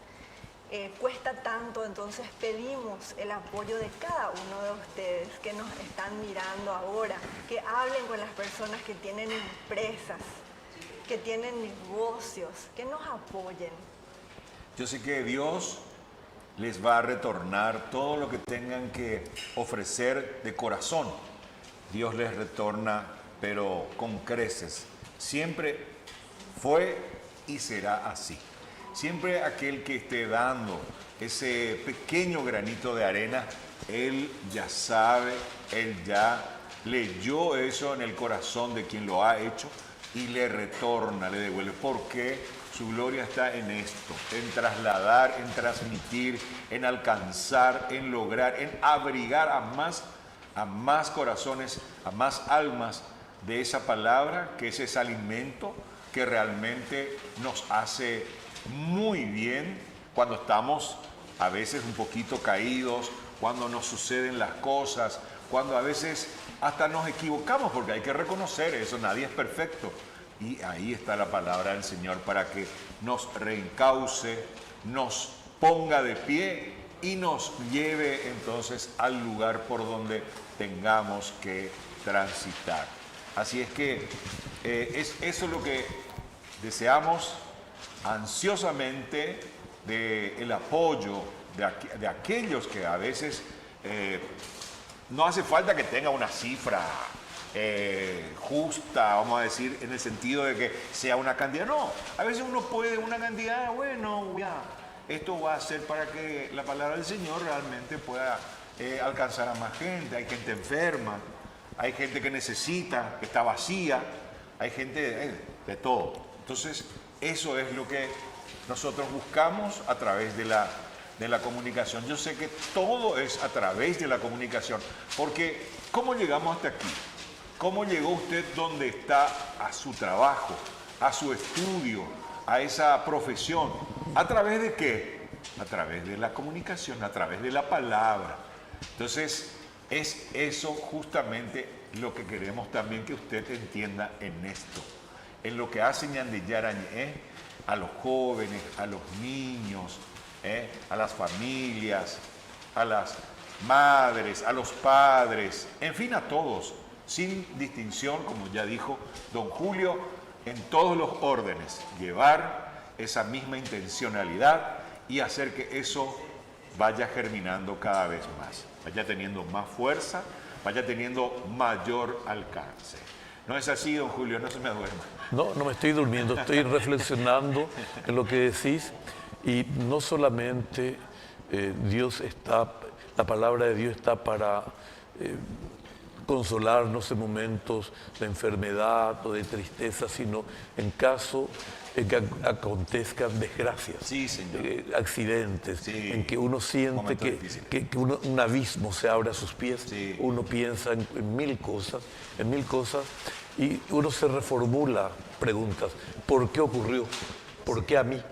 Cuesta tanto, entonces pedimos el apoyo de cada uno de ustedes que nos están mirando ahora, que hablen con las personas que tienen empresas, que tienen negocios, que nos apoyen. Yo sé que Dios les va a retornar todo lo que tengan que ofrecer de corazón. Dios les retorna, pero con creces. Siempre fue y será así. Siempre aquel que esté dando ese pequeño granito de arena, Él ya sabe, Él ya leyó eso en el corazón de quien lo ha hecho y le retorna, le devuelve. Porque su gloria está en esto, en trasladar, en transmitir, en alcanzar, en lograr, en abrigar a más corazones, a más almas de esa palabra, que es ese alimento que realmente nos hace muy bien cuando estamos a veces un poquito caídos, cuando nos suceden las cosas, cuando a veces hasta nos equivocamos, porque hay que reconocer eso, nadie es perfecto. Y ahí está la palabra del Señor para que nos reencauce, nos ponga de pie y nos lleve entonces al lugar por donde tengamos que transitar. Así es que eso es lo que deseamos ansiosamente, del apoyo de aquellos que a veces no hace falta que tenga una cifra justa, vamos a decir, en el sentido de que sea una cantidad. No, a veces uno puede una cantidad, bueno, ya, esto va a ser para que la palabra del Señor realmente pueda alcanzar a más gente. Hay gente enferma, hay gente que necesita, que está vacía, hay gente de todo. Entonces, eso es lo que nosotros buscamos a través de la comunicación. Yo sé que todo es a través de la comunicación, porque ¿cómo llegamos hasta aquí? ¿Cómo llegó usted donde está, a su trabajo, a su estudio, a esa profesión? ¿A través de qué? A través de la comunicación, a través de la palabra. Entonces, es eso justamente lo que queremos también que usted entienda en esto, en lo que hace Ñandillara Ñe'e a los jóvenes, a los niños, a las familias, a las madres, a los padres, en fin, a todos, sin distinción, como ya dijo don Julio, en todos los órdenes, llevar esa misma intencionalidad y hacer que eso vaya germinando cada vez más, vaya teniendo más fuerza, vaya teniendo mayor alcance. ¿No es así, don Julio? No se me duerma. No, no me estoy durmiendo, estoy reflexionando en lo que decís, y no solamente la palabra de Dios está para consolarnos en momentos de enfermedad o de tristeza, sino en caso en que acontezcan desgracias, sí, señor. Accidentes, sí, en que uno siente que un abismo se abre a sus pies, sí. Uno piensa en mil cosas, y uno se reformula preguntas. ¿Por qué ocurrió? ¿Por qué a mí?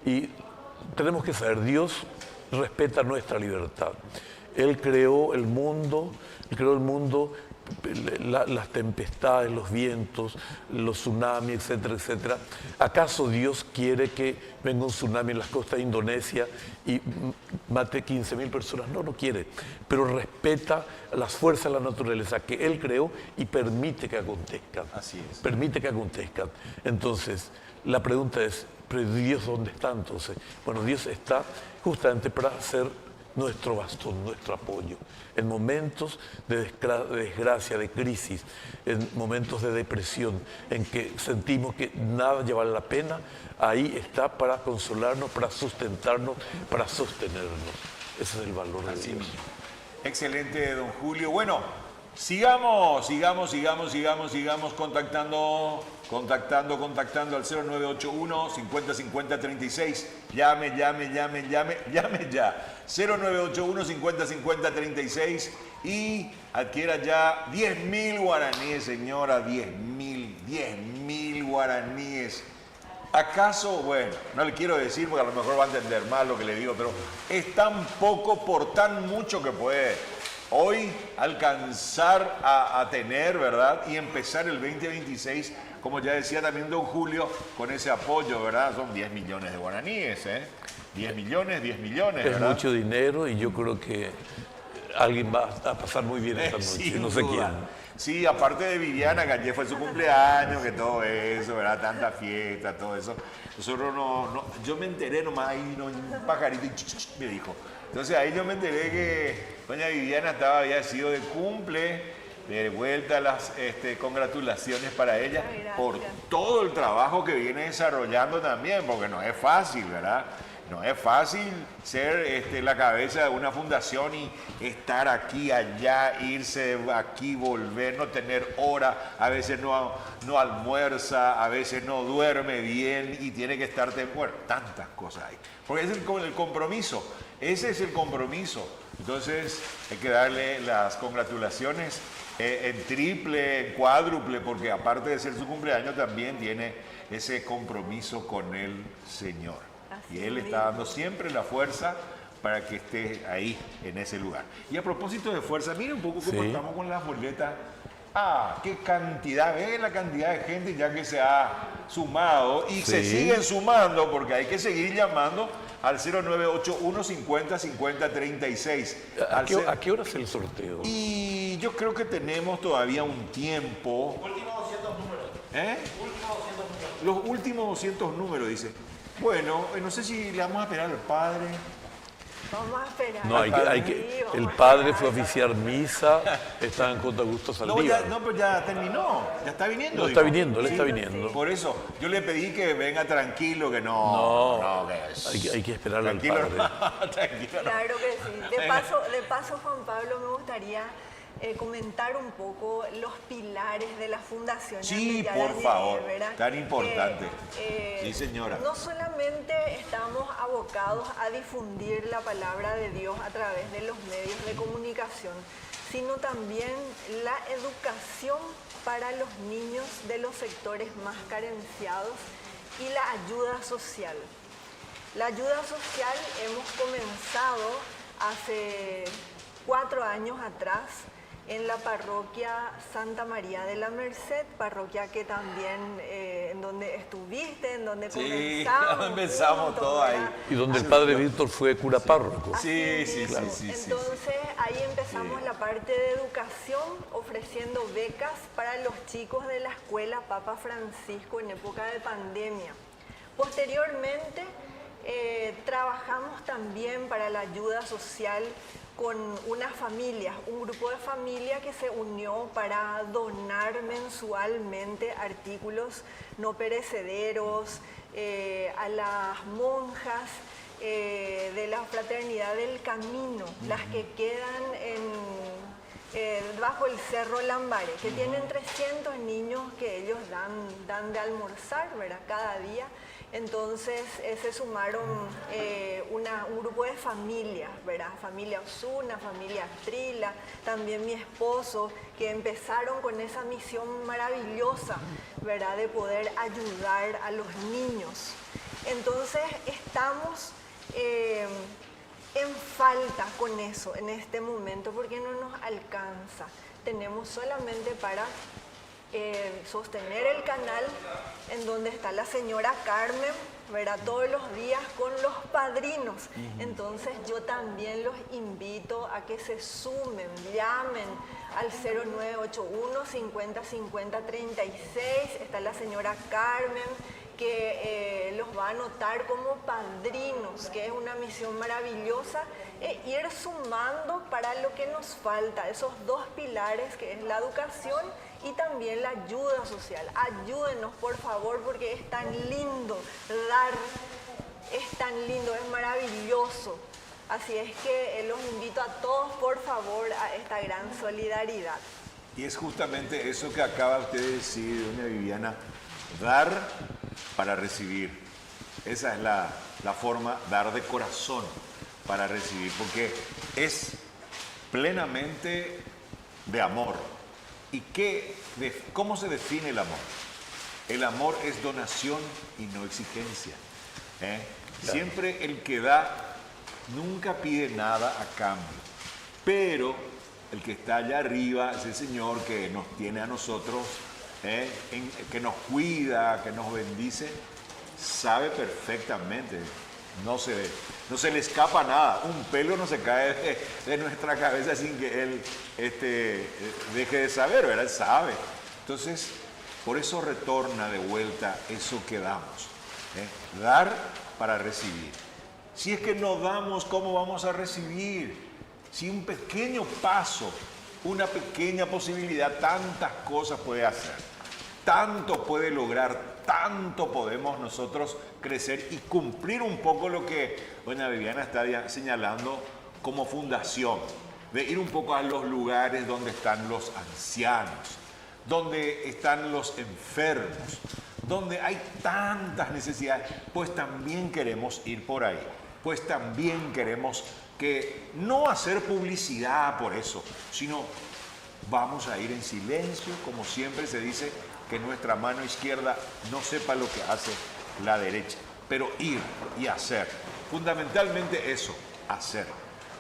Y tenemos que saber, Dios respeta nuestra libertad. Él creó el mundo, las tempestades, los vientos, los tsunamis, etcétera, etcétera. ¿Acaso Dios quiere que venga un tsunami en las costas de Indonesia y mate 15.000 personas? No, no quiere, pero respeta las fuerzas de la naturaleza que Él creó y permite que acontezcan. Así es. Permite que acontezcan. Entonces, la pregunta es, ¿pero Dios dónde está entonces? Bueno, Dios está justamente para ser nuestro bastón, nuestro apoyo. En momentos de desgracia, de crisis, en momentos de depresión, en que sentimos que nada ya vale la pena, ahí está para consolarnos, para sustentarnos, para sostenernos. Ese es el valor de Dios. Excelente, don Julio. Bueno, sigamos contactando al 0981 50 50 36. Llame ya. 0981 50 50 36 y adquiera ya 10.000 guaraníes, señora, 10.000 guaraníes. ¿Acaso? Bueno, no le quiero decir porque a lo mejor va a entender mal lo que le digo, pero es tan poco por tan mucho que puede hoy alcanzar a tener, ¿verdad? Y empezar el 2026, como ya decía también don Julio, con ese apoyo, ¿verdad? Son 10 millones de guaraníes, 10 millones, ¿verdad? Es mucho dinero y yo creo que alguien va a pasar muy bien esta noche, no sé quién. Sí, aparte de Viviana, que ayer fue su cumpleaños, que todo eso, ¿verdad? Tanta fiesta, todo eso. Nosotros yo me enteré nomás ahí, un pajarito me dijo. Entonces ahí yo me enteré que doña Viviana había sido de cumple, de vuelta las congratulaciones para ella por todo el trabajo que viene desarrollando también, porque no es fácil, ¿verdad? No es fácil ser la cabeza de una fundación y estar aquí, allá, irse aquí, volver, no tener hora, a veces no almuerza, a veces no duerme bien y tiene que estar, bueno, tantas cosas hay. Porque es el compromiso, ese es el compromiso. Entonces hay que darle las congratulaciones en triple, en cuádruple, porque aparte de ser su cumpleaños también tiene ese compromiso con el Señor. Y Él está dando siempre la fuerza para que esté ahí, en ese lugar. Y a propósito de fuerza, miren un poco cómo estamos con las boletas. Qué cantidad, la cantidad de gente ya que se ha sumado y se siguen sumando porque hay que seguir llamando al 0981 50 50 36. ¿A qué hora es el sorteo? Y yo creo que tenemos todavía un tiempo. Últimos 200 números. ¿Eh? Últimos 200 números. Los últimos 200 números, dice. Bueno, no sé si le vamos a esperar al padre. Vamos a esperar. No, el padre fue a oficiar misa, estaba en Conta Augusto Saldívar. Pero ya terminó, ya está viniendo. No, dijo. está viniendo, él Sí, está viniendo. Por eso, yo le pedí que venga tranquilo, que no. Hay que esperar al Tranquilo, padre. tranquilo. no. Claro que sí. De paso, Juan Pablo, me gustaría comentar un poco los pilares de la Fundación. Sí, Yara por Yeye, favor, ¿verdad? tan importante. Que, Sí, señora. No solamente estamos abocados a difundir la palabra de Dios a través de los medios de comunicación, sino también la educación para los niños de los sectores más carenciados y la ayuda social. La ayuda social hemos comenzado hace 4 años atrás en la parroquia Santa María de la Merced, parroquia que también, en donde estuviste, en donde empezamos juntos, todo ahí. ¿verdad? Y donde el padre Víctor fue cura párroco. Sí. Entonces ahí empezamos la parte de educación, ofreciendo becas para los chicos de la escuela Papa Francisco en época de pandemia. Posteriormente trabajamos también para la ayuda social con unas familias, un grupo de familias que se unió para donar mensualmente artículos no perecederos a las monjas de la Fraternidad del Camino, las que quedan bajo el Cerro Lambaré, que tienen 300 niños que ellos dan de almorzar, ¿verdad? Cada día. Entonces se sumaron un grupo de familias, ¿verdad? Familia Osuna, familia Trila, también mi esposo, que empezaron con esa misión maravillosa, ¿verdad? De poder ayudar a los niños. Entonces estamos en falta con eso en este momento porque no nos alcanza. Tenemos solamente para sostener el canal en donde está la señora Carmen, ¿verdad? Todos los días con los padrinos. Entonces yo también los invito a que se sumen, llamen al 0981 50 50 36. Está la señora Carmen que los va a anotar como padrinos, que es una misión maravillosa, ir sumando para lo que nos falta, esos 2 pilares que es la educación y también la ayuda social. Ayúdenos, por favor, porque es tan lindo dar, es tan lindo, es maravilloso. Así es que los invito a todos, por favor, a esta gran solidaridad. Y es justamente eso que acaba usted de decir, doña Viviana, dar para recibir. Esa es la forma, dar de corazón para recibir, porque es plenamente de amor. ¿Y cómo se define el amor? El amor es donación y no exigencia. Claro. Siempre el que da nunca pide nada a cambio, pero el que está allá arriba es el Señor que nos tiene a nosotros, que nos cuida, que nos bendice, sabe perfectamente. No se le escapa nada, un pelo no se cae de nuestra cabeza sin que Él deje de saber, ¿verdad? Él sabe. Entonces, por eso retorna de vuelta eso que damos. Dar para recibir. Si es que no damos, ¿cómo vamos a recibir? Si un pequeño paso, una pequeña posibilidad, tantas cosas puede hacer, tanto puede lograr, tanto podemos nosotros crecer y cumplir un poco lo que doña Viviana está señalando como fundación, de ir un poco a los lugares donde están los ancianos, donde están los enfermos, donde hay tantas necesidades, pues también queremos ir por ahí, pues también queremos que no hacer publicidad por eso, sino vamos a ir en silencio, como siempre se dice, que nuestra mano izquierda no sepa lo que hace la derecha, pero ir y hacer. Fundamentalmente eso, hacer.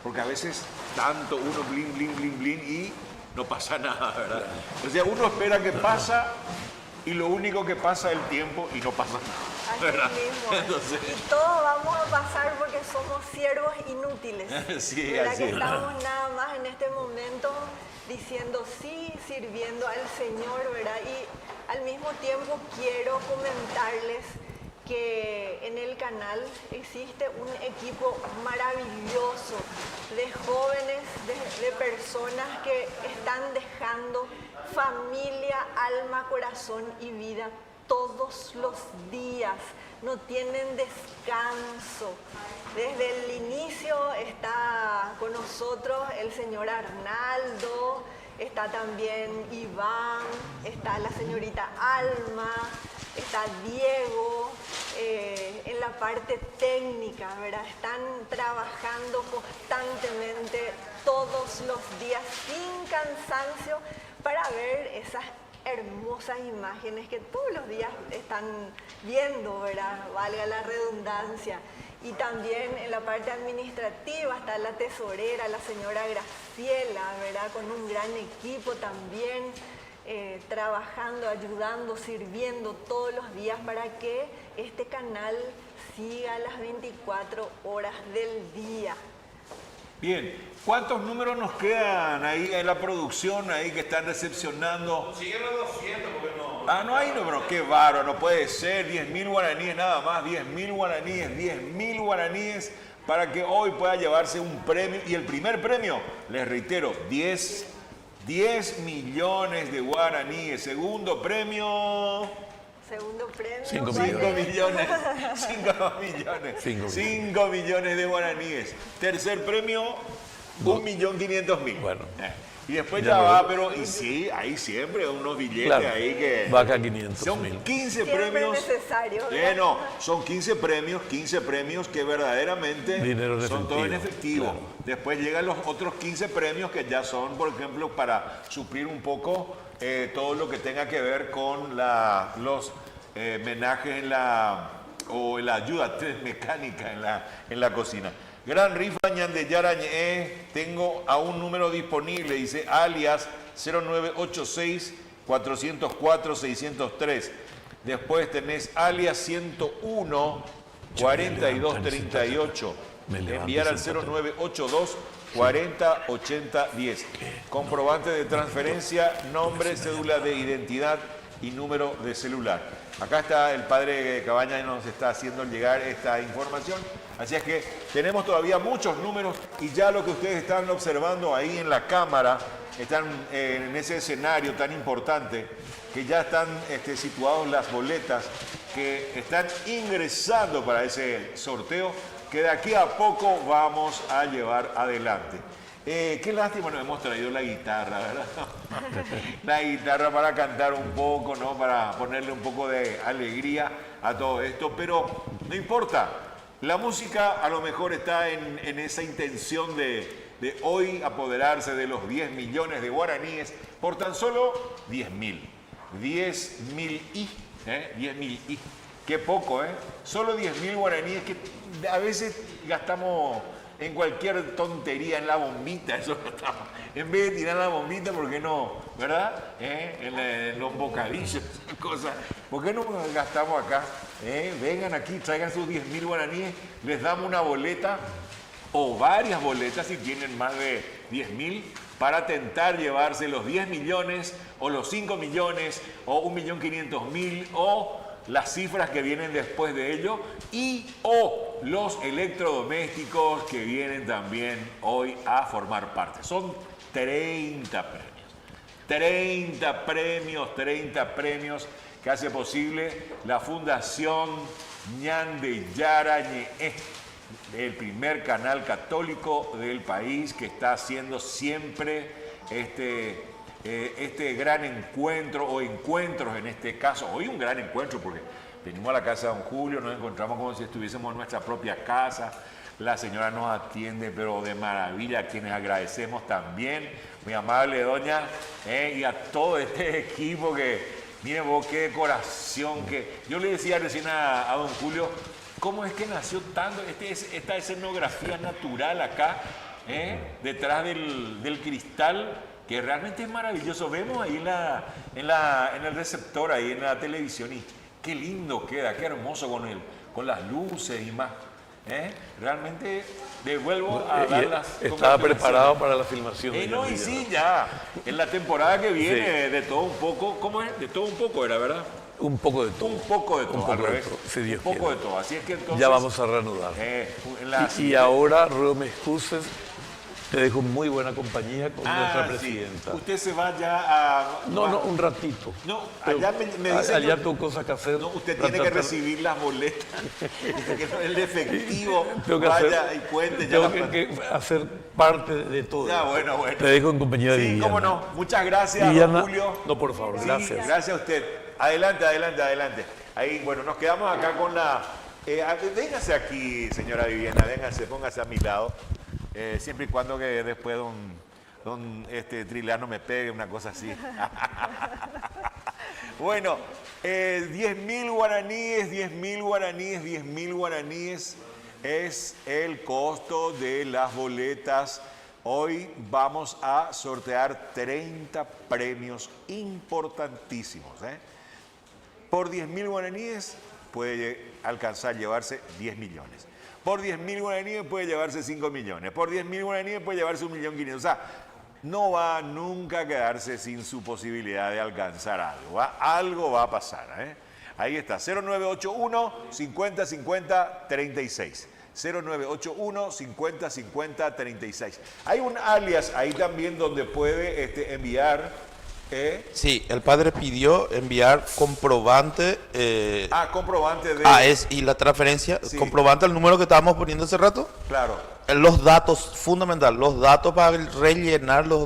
Porque a veces tanto uno blin, blin, blin, blin y no pasa nada, ¿verdad? O sea, uno espera que pasa y lo único que pasa es el tiempo y no pasa nada. Así ¿verdad? mismo. Entonces, Y todos vamos a pasar porque somos siervos inútiles. sí, ¿Verdad? así Que es. estamos nada más en este momento diciendo sí, sirviendo al Señor, ¿verdad? Y al mismo tiempo quiero comentarles que en el canal existe un equipo maravilloso de jóvenes, de personas que están dejando familia, alma, corazón y vida todos los días. No tienen descanso. Desde el inicio está con nosotros el señor Arnaldo, está también Iván, está la señorita Alma, está Diego, en la parte técnica, ¿verdad? Están trabajando constantemente todos los días sin cansancio para ver esas hermosas imágenes que todos los días están viendo, ¿verdad? Valga la redundancia. Y también en la parte administrativa está la tesorera, la señora Graciela, ¿verdad? Con un gran equipo también, trabajando, ayudando, sirviendo todos los días para que este canal siga las 24 horas del día. Bien, ¿cuántos números nos quedan ahí en la producción, ahí que están recepcionando? Siguen los 200 porque no. Ah, no hay números, qué bárbaro, no puede ser, 10.000 guaraníes nada más, 10.000 guaraníes, 10.000 guaraníes para que hoy pueda llevarse un premio. Y el primer premio, les reitero, 10 millones de guaraníes. Segundo premio, Segundo premio. 5 ¿cuál 5 es? millones, 5 millones, 5 millones de guaraníes. Tercer premio, 1.500.000. Bueno. Y después Ya ya luego. va, pero y sí, hay siempre unos billetes Claro, ahí que... vaca 500.000. Son 15 Siempre premios. necesario, ¿verdad? No, son 15 premios que verdaderamente Dinero en son todo en efectivo, efectivo. claro. Después llegan los otros 15 premios que ya son, por ejemplo, para suplir un poco todo lo que tenga que ver con los menajes o la ayuda mecánica en la cocina. Gran rifa ñande Yarañé, tengo a un número disponible, dice alias 0986 404 603. Después tenés alias 101 4238. Enviar al 0982 40 80 10. Comprobante de transferencia, nombre, cédula de identidad y número de celular. Acá está el padre Cabaña y nos está haciendo llegar esta información. Así es que tenemos todavía muchos números y ya lo que ustedes están observando ahí en la cámara, están en ese escenario tan importante, que ya están situados las boletas que están ingresando para ese sorteo, que de aquí a poco vamos a llevar adelante. Qué lástima no hemos traído la guitarra, ¿verdad? La guitarra para cantar un poco, ¿no? Para ponerle un poco de alegría a todo esto, pero no importa. La música a lo mejor está en esa intención de hoy apoderarse de los 10 millones de guaraníes por tan solo 10.000. 10.000 y, 10.000 y. Qué poco, ¿eh? Solo 10.000 guaraníes que a veces gastamos en cualquier tontería, en la bombita, eso gastamos. En vez de tirar la bombita, ¿por qué no? ¿Verdad? En los bocadillos, cosas. ¿Por qué no gastamos acá? Vengan aquí, traigan sus 10.000 guaraníes, les damos una boleta o varias boletas si tienen más de 10.000 para tentar llevarse los 10 millones o los 5 millones o 1.500.000 o las cifras que vienen después de ello y o los electrodomésticos que vienen también hoy a formar parte. Son 30 premios. 30 premios que hace posible la Fundación Ñande Yarañé, el primer canal católico del país que está haciendo siempre este gran encuentro o encuentros en este caso. Hoy un gran encuentro porque venimos a la casa de don Julio, nos encontramos como si estuviésemos en nuestra propia casa. La señora nos atiende pero de maravilla, a quienes agradecemos también, muy amable doña, y a todo este equipo que, miren vos qué decoración, que yo le decía recién a don Julio, ¿cómo es que nació tanto esta escenografía natural acá, detrás del cristal? Que realmente es maravilloso. Vemos ahí en el receptor, ahí en la televisión, y Qué lindo queda, qué hermoso con las luces y más. Realmente devuelvo a dar las Estaba congratulaciones. preparado para la filmación. de No, y Ñandillana. sí, ya. En la temporada que viene, Sí. de todo un poco. ¿Cómo es? De todo un poco era, ¿verdad? Un poco de todo. Un poco de todo, Un poco al de revés. todo, si Dios un poco quiere. de todo. Así es que entonces. Ya vamos a reanudar. en la Y siguiente- ahora, ruego me excuses, te dejo muy buena compañía con nuestra sí. presidenta. Usted se va ya a. No, un ratito. No, Pero allá me dicen. allá tengo cosas que hacer. No, usted tiene que recibir las boletas. Que no, el efectivo. Tengo que vaya hacer, y cuente ya. tengo las que hacer parte de todo. Ya, bueno. Te dejo en compañía de Sí, Viviana. cómo no. Muchas gracias, Viviana, don Julio. no, por favor, Sí, gracias. Gracias a usted. Adelante. Ahí, bueno, nos quedamos acá con la... véngase aquí, señora Viviana, póngase a mi lado. Siempre y cuando que después don Trilano me pegue, una cosa así. Bueno, 10.000 guaraníes, 10.000 guaraníes, 10.000 guaraníes es el costo de las boletas. Hoy vamos a sortear 30 premios importantísimos. Por 10.000 guaraníes puede alcanzar llevarse 10 millones. Por 10.000 guaraníes puede llevarse 5 millones. Por 10.000 guaraníes puede llevarse 1.500.000. O sea, no va nunca a quedarse sin su posibilidad de alcanzar algo. Algo va a pasar. Ahí está, 0981 50 50 36. 0981 50 50 36. Hay un alias ahí también donde puede enviar. Sí, el padre pidió enviar comprobante. Comprobante de. Y la transferencia, Sí. comprobante al número que estábamos poniendo hace rato. Claro. Los datos, fundamental, los datos para rellenar las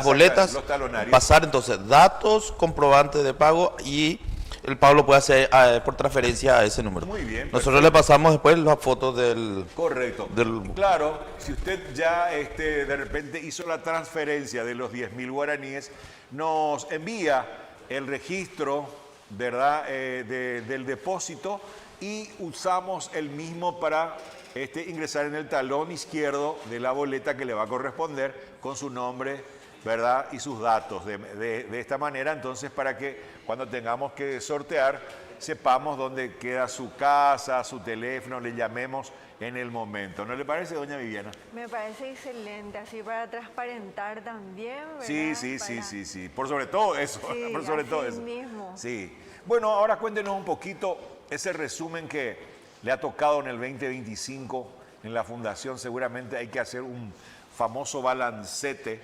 boletas, los talonarios. pasar entonces datos, comprobante de pago y el pago lo puede hacer por transferencia a ese número. Muy bien, Nosotros perfecto. le pasamos después las fotos del... Correcto. Claro, si usted ya de repente hizo la transferencia de los 10.000 guaraníes, nos envía el registro, ¿verdad? Del depósito y usamos el mismo para ingresar en el talón izquierdo de la boleta que le va a corresponder con su nombre, ¿verdad? Y sus datos. De esta manera, entonces, para que cuando tengamos que sortear, sepamos dónde queda su casa, su teléfono, le llamemos en el momento. ¿No le parece, doña Viviana? Me parece excelente, así para transparentar también, ¿verdad? Sí. Por sobre todo eso. Sí, por sobre todo así eso. mismo. Sí. Bueno, ahora cuéntenos un poquito ese resumen que le ha tocado en el 2025 en la Fundación. Seguramente hay que hacer un famoso balancete,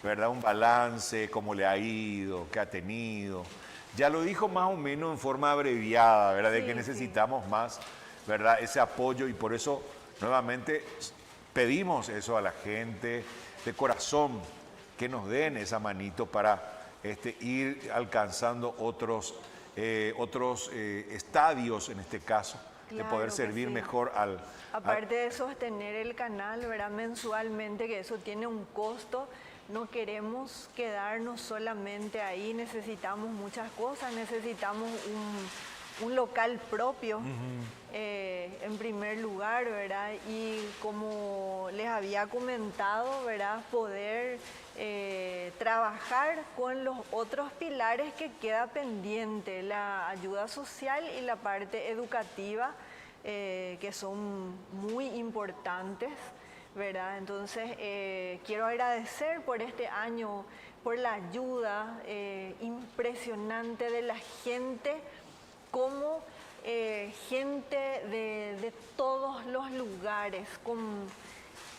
¿verdad? Un balance, cómo le ha ido, qué ha tenido. Ya lo dijo más o menos en forma abreviada, ¿verdad? De Sí, que sí. necesitamos más, ¿verdad? Ese apoyo y por eso nuevamente pedimos eso a la gente de corazón, que nos den esa manito para ir alcanzando otros estadios, en este caso, de Claro poder que servir sí. mejor al... Aparte de sostener el canal, ¿verdad? Mensualmente, que eso tiene un costo, no queremos quedarnos solamente ahí, necesitamos muchas cosas, necesitamos un local propio, en primer lugar, ¿verdad? Y como les había comentado, ¿verdad? Poder trabajar con los otros pilares que queda pendiente, la ayuda social y la parte educativa, que son muy importantes, ¿verdad? Entonces, quiero agradecer por este año, por la ayuda impresionante de la gente, como gente de todos los lugares,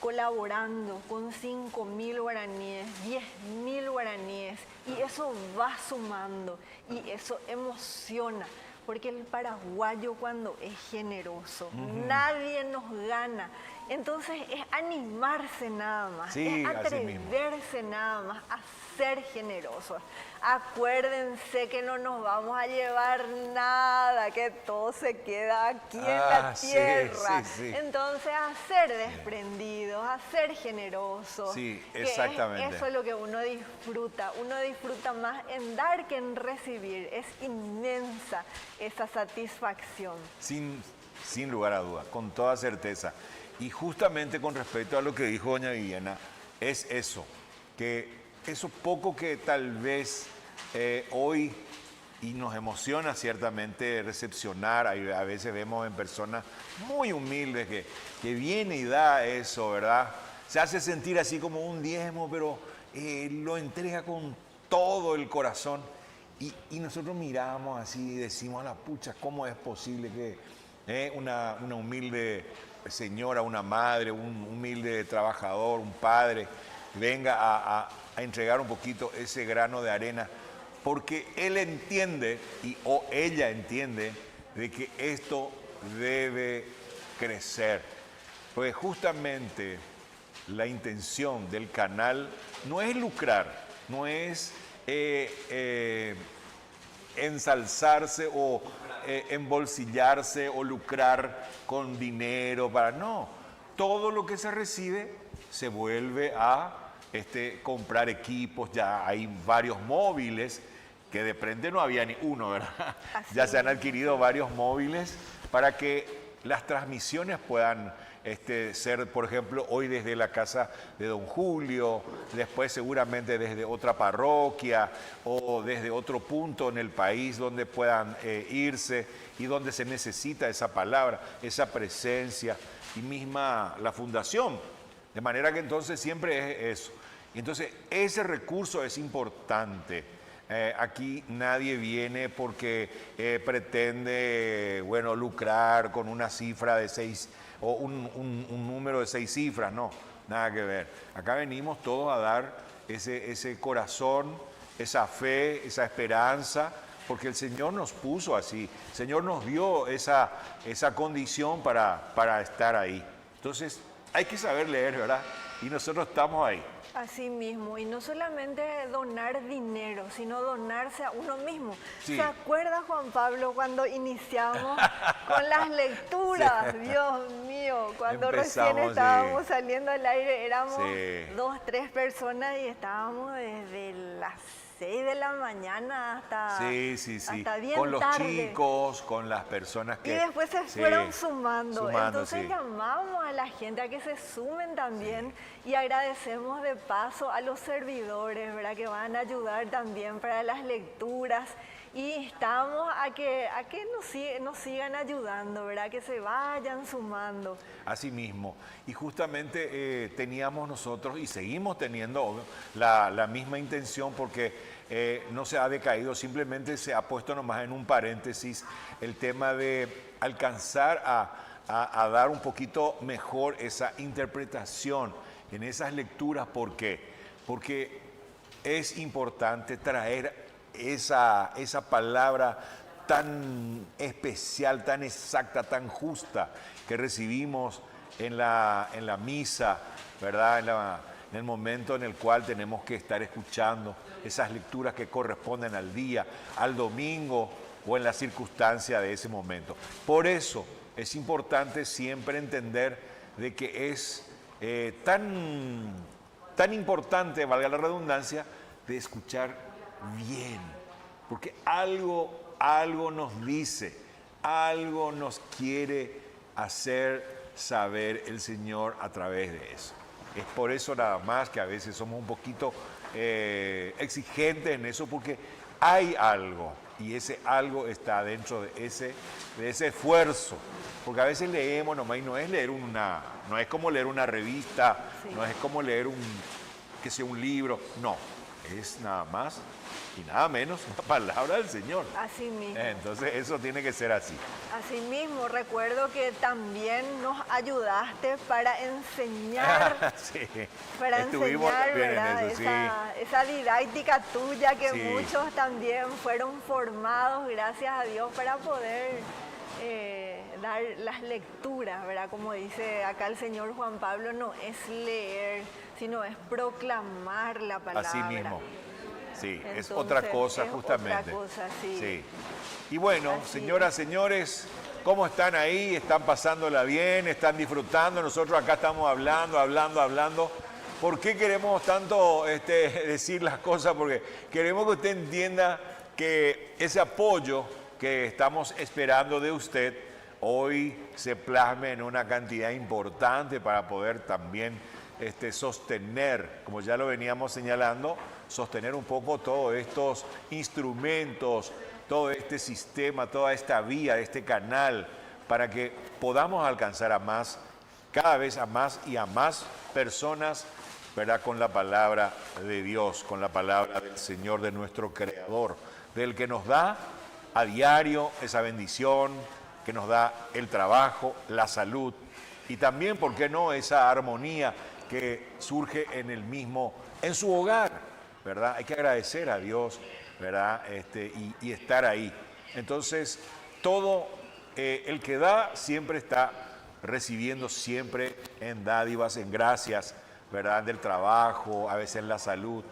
colaborando con 5.000 guaraníes, 10.000 guaraníes, y eso va sumando y eso emociona. Porque el paraguayo cuando es generoso, nadie nos gana. Entonces es animarse nada más, Sí, es así mismo. atreverse nada más a ser generosos. Acuérdense que no nos vamos a llevar nada, que todo se queda aquí en la sí, tierra. sí. Entonces a ser desprendidos, a ser generosos. Sí, que exactamente. eso es lo que uno disfruta más en dar que en recibir. Es inmensa esa satisfacción. Sin lugar a dudas, con toda certeza. Y justamente con respecto a lo que dijo doña Viviana, es eso, que eso poco que tal vez hoy y nos emociona ciertamente recepcionar. A veces vemos en personas muy humildes que viene y da eso, ¿verdad? Se hace sentir así como un diezmo, pero lo entrega con todo el corazón. Y nosotros miramos así y decimos, a la pucha, ¿cómo es posible que una humilde señora, una madre, un humilde trabajador, un padre, venga a entregar un poquito ese grano de arena? Porque él entiende o ella entiende de que esto debe crecer. Porque justamente la intención del canal no es lucrar, no es ensalzarse o embolsillarse o lucrar con dinero. No, todo lo que se recibe se vuelve a comprar equipos. Ya hay varios móviles que de frente no había ni uno, ¿verdad? Ya se han adquirido varios móviles para que las transmisiones puedan ser, por ejemplo, hoy desde la casa de don Julio, después seguramente desde otra parroquia o desde otro punto en el país donde puedan irse y donde se necesita esa palabra, esa presencia y misma la fundación. De manera que entonces siempre es eso. Entonces ese recurso es importante. Aquí nadie viene porque pretende, bueno, lucrar con una cifra de 6 o un número de 6 cifras, no, nada que ver. Acá venimos todos a dar ese corazón, esa fe, esa esperanza, porque el Señor nos puso así, el Señor nos dio esa condición para estar ahí. Entonces hay que saber leer, ¿verdad? Y nosotros estamos ahí. Así mismo, y no solamente donar dinero, sino donarse a uno mismo. Sí. ¿Se acuerda, Juan Pablo, cuando iniciamos con las lecturas? Sí. Dios mío, cuando recién estábamos saliendo al aire, éramos 2, 3 personas y estábamos desde las 6 de la mañana hasta bien con los tarde. Chicos, con las personas que... Y después se fueron sumando. Entonces llamamos a la gente a que se sumen también y agradecemos de paso a los servidores, ¿verdad? Que van a ayudar también para las lecturas. Y estamos a que nos sigan ayudando, ¿verdad? Que se vayan sumando. Así mismo. Y justamente teníamos nosotros, y seguimos teniendo la misma intención, porque no se ha decaído, simplemente se ha puesto nomás en un paréntesis el tema de alcanzar a dar un poquito mejor esa interpretación en esas lecturas. ¿Por qué? Porque es importante traer esa palabra tan especial, tan exacta, tan justa que recibimos en la misa, ¿verdad? En el momento en el cual tenemos que estar escuchando esas lecturas que corresponden al día, al domingo o en la circunstancia de ese momento. Por eso es importante siempre entender de que es tan importante, valga la redundancia, de escuchar bien, porque algo nos dice, algo nos quiere hacer saber el Señor a través de eso. Es por eso nada más que a veces somos un poquito exigentes en eso, porque hay algo, y ese algo está dentro de ese esfuerzo. Porque a veces leemos nomás y no es como leer una revista, no es como leer un libro, no, es nada más y nada menos la palabra del Señor. Así mismo. Entonces eso tiene que ser así. Así mismo, recuerdo que también nos ayudaste para enseñar, ¿verdad? Esa didáctica tuya que muchos también fueron formados, gracias a Dios, para poder dar las lecturas, ¿verdad? Como dice acá el señor Juan Pablo, no es leer, sino es proclamar la palabra. Así mismo. Sí, entonces, es otra cosa justamente. Otra cosa, sí. Y bueno, así señoras, señores, ¿cómo están ahí? ¿Están pasándola bien? ¿Están disfrutando? Nosotros acá estamos hablando. ¿Por qué queremos tanto decir las cosas? Porque queremos que usted entienda que ese apoyo que estamos esperando de usted hoy se plasme en una cantidad importante para poder también sostener, como ya lo veníamos señalando, sostener un poco todos estos instrumentos todo este sistema, toda esta vía, este canal, para que podamos alcanzar a más, cada vez a más y a más personas, ¿verdad? Con la palabra de Dios, con la palabra del Señor, de nuestro Creador, del que nos da a diario esa bendición, que nos da el trabajo, la salud y también, ¿por qué no?, esa armonía que surge en el mismo, en su hogar, ¿verdad? Hay que agradecer a Dios, ¿verdad? Y estar ahí. Entonces, todo el que da siempre está recibiendo siempre en dádivas, en gracias, ¿verdad? Del trabajo, a veces la salud.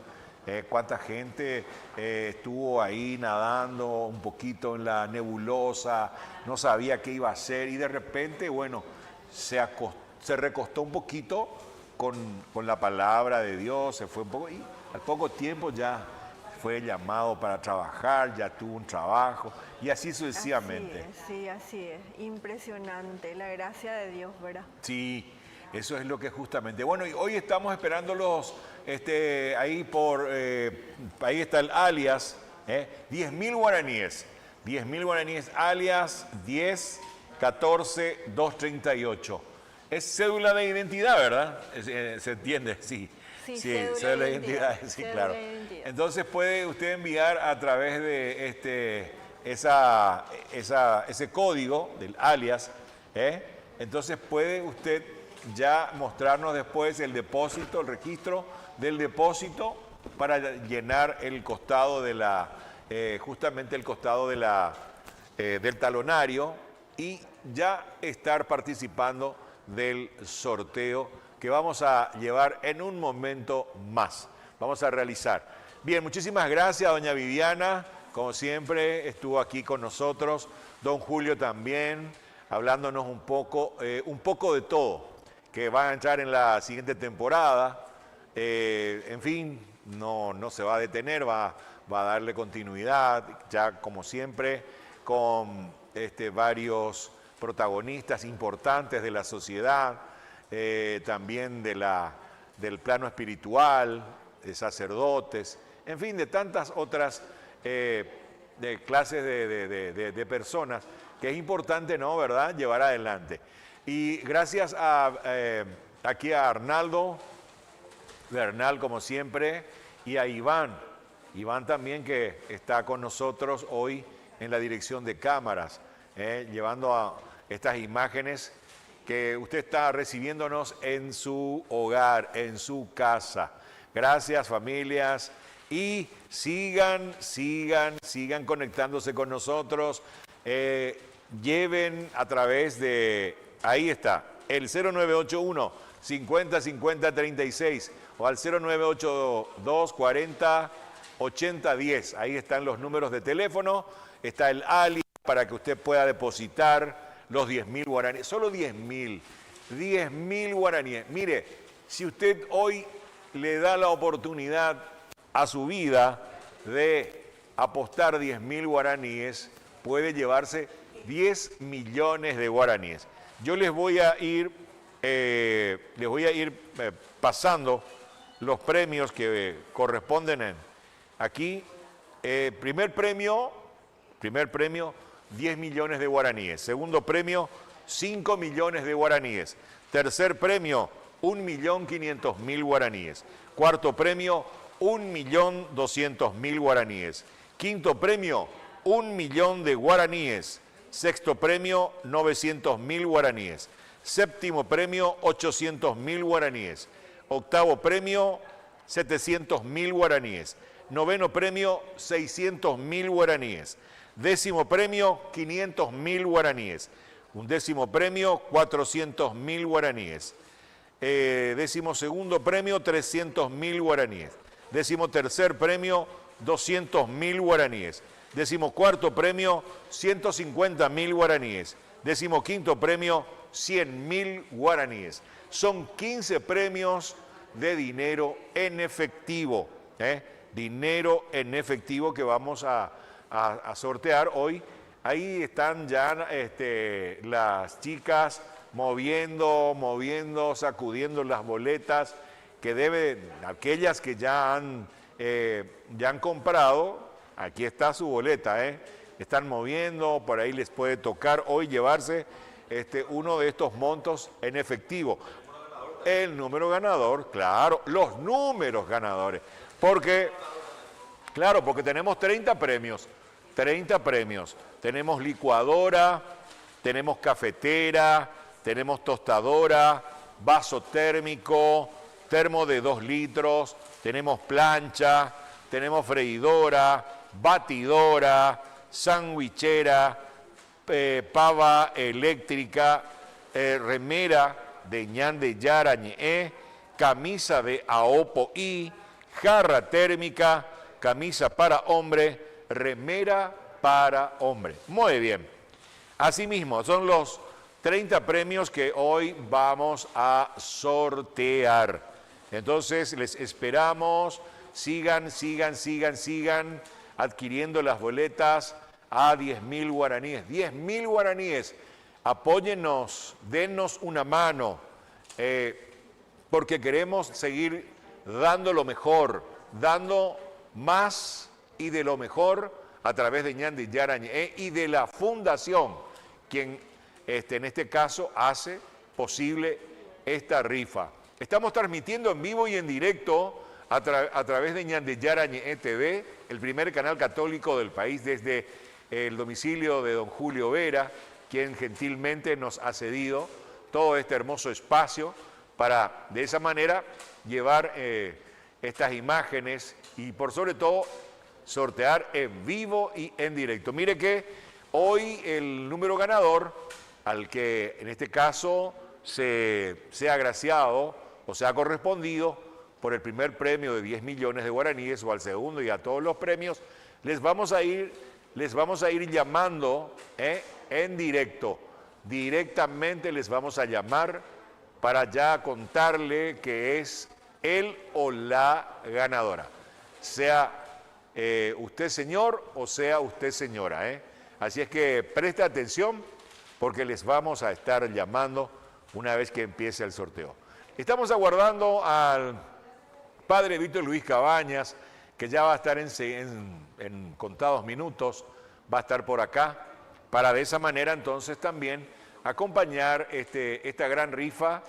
Cuánta gente estuvo ahí nadando un poquito en la nebulosa, no sabía qué iba a hacer y de repente, bueno, se recostó un poquito con la palabra de Dios, se fue un poco y al poco tiempo ya fue llamado para trabajar, ya tuvo un trabajo y así sucesivamente. Así es, sí, así es. Impresionante, la gracia de Dios, ¿verdad? Sí, eso es lo que justamente. Bueno, y hoy estamos esperándolos, ahí está el alias, 10.000 guaraníes. 10.000 guaraníes, alias 10 14 238. Es cédula de identidad, ¿verdad? Se entiende, sí. Sí, cédula de identidad, sí, cédula claro. de identidad. Entonces puede usted enviar a través de ese código del alias, entonces puede usted ya mostrarnos después el depósito, el registro del depósito para llenar el costado de justamente el costado del talonario y ya estar participando del sorteo que vamos a llevar en un momento más. Vamos a realizar. Bien, muchísimas gracias, doña Viviana. Como siempre, estuvo aquí con nosotros. Don Julio también, hablándonos un poco de todo, que va a entrar en la siguiente temporada. En fin, no se va a detener, va a darle continuidad, ya como siempre, con varios protagonistas importantes de la sociedad, también del plano espiritual, de sacerdotes, en fin, de tantas otras de clases de personas que es importante, ¿no?, ¿verdad?, llevar adelante. Y gracias aquí a Arnaldo Bernal, como siempre, y a Iván también, que está con nosotros hoy en la dirección de cámaras, llevando a estas imágenes que usted está recibiéndonos en su hogar, en su casa. Gracias, familias, y sigan conectándose con nosotros. Lleven a través de, ahí está, el 0981 50 50 36 o al 0982 40 80 10. Ahí están los números de teléfono, está el alias para que usted pueda depositar los 10.000 guaraníes, solo 10.000 guaraníes. Mire, si usted hoy le da la oportunidad a su vida de apostar 10.000 guaraníes, puede llevarse 10 millones de guaraníes. Yo les voy a ir pasando los premios que corresponden aquí. Primer premio, 10 millones de guaraníes. Segundo premio, 5 millones de guaraníes. Tercer premio, 1.500.000 guaraníes. Cuarto premio, 1.200.000 guaraníes. Quinto premio, 1 millón de guaraníes. Sexto premio, 900.000 guaraníes. Séptimo premio, 800.000 guaraníes. Octavo premio, 700.000 guaraníes. Noveno premio, 600.000 guaraníes. Décimo premio, 500.000 guaraníes. Undécimo premio, 400.000 guaraníes. Décimo segundo premio, 300.000 guaraníes. Décimo tercer premio, 200.000 guaraníes. Décimo cuarto premio, 150.000 guaraníes. Décimo quinto premio, 100.000 guaraníes. Son 15 premios de dinero en efectivo. Dinero en efectivo que vamos a sortear hoy. Ahí están ya las chicas moviendo, sacudiendo las boletas que aquellas que ya han comprado. Aquí está su boleta, están moviendo, por ahí les puede tocar hoy llevarse uno de estos montos en efectivo. El número ganador, claro, los números ganadores. Porque, claro, porque tenemos 30 premios. 30 premios. Tenemos licuadora, tenemos cafetera, tenemos tostadora, vaso térmico, termo de 2 litros, tenemos plancha, tenemos freidora, batidora, sandwichera, pava eléctrica, remera de ñan de Yara ñe, camisa de Aopo y, jarra térmica, camisa para hombre, remera para hombre. Muy bien. Asimismo, son los 30 premios que hoy vamos a sortear. Entonces, les esperamos. Sigan adquiriendo las boletas a 10.000 guaraníes. 10.000 guaraníes. Apóyennos, dennos una mano, porque queremos seguir dando lo mejor, dando más y de lo mejor a través de ñan de Yara ñe y de la Fundación, quien en este caso hace posible esta rifa. Estamos transmitiendo en vivo y en directo a través de ñan de Yara ñe TV, el primer canal católico del país, desde el domicilio de don Julio Vera, quien gentilmente nos ha cedido todo este hermoso espacio para de esa manera llevar estas imágenes y por sobre todo sortear en vivo y en directo. Mire que hoy el número ganador, al que en este caso se ha agraciado o se ha correspondido por el primer premio de 10 millones de guaraníes o al segundo y a todos los premios, les vamos a ir llamando en directo. Directamente les vamos a llamar para ya contarle que es él o la ganadora. Sea usted señor o sea usted señora. Así es que preste atención porque les vamos a estar llamando una vez que empiece el sorteo. Estamos aguardando al padre Víctor Luis Cabañas, que ya va a estar en contados minutos, va a estar por acá, para de esa manera entonces también acompañar esta gran rifa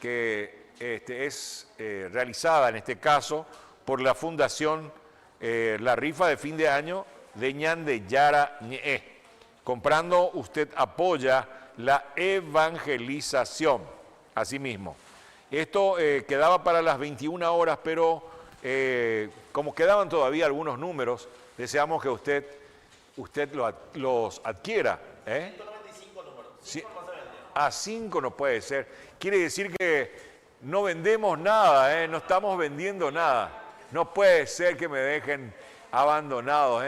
que es realizada en este caso por la Fundación, la rifa de fin de año de ñan de Yara ñe. Comprando usted apoya la evangelización, así mismo. Esto quedaba para las 21 horas, pero como quedaban todavía algunos números, deseamos que usted los adquiera. 195 números. 5 no se vendieron. A 5 no puede ser. Quiere decir que no vendemos nada, no estamos vendiendo nada. No puede ser que me dejen abandonados.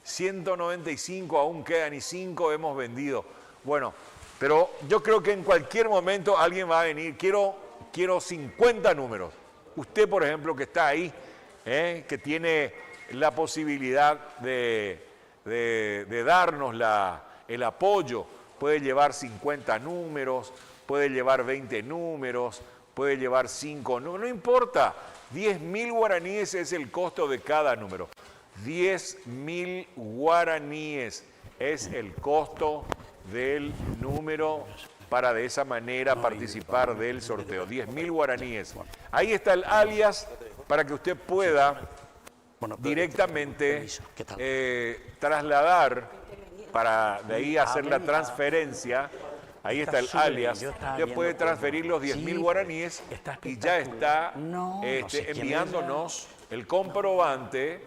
195 aún quedan y 5 hemos vendido. Bueno, pero yo creo que en cualquier momento alguien va a venir. Quiero 50 números. Usted, por ejemplo, que está ahí, que tiene la posibilidad de darnos el apoyo, puede llevar 50 números, puede llevar 20 números, puede llevar 5 números, no importa. 10.000 guaraníes es el costo de cada número. 10.000 guaraníes es el costo del número para de esa manera participar del sorteo. 10.000 guaraníes. Ahí está el alias para que usted pueda directamente trasladar, para de ahí hacer la transferencia. Ahí está el alias. Usted puede transferir los 10.000 guaraníes y ya está enviándonos el comprobante,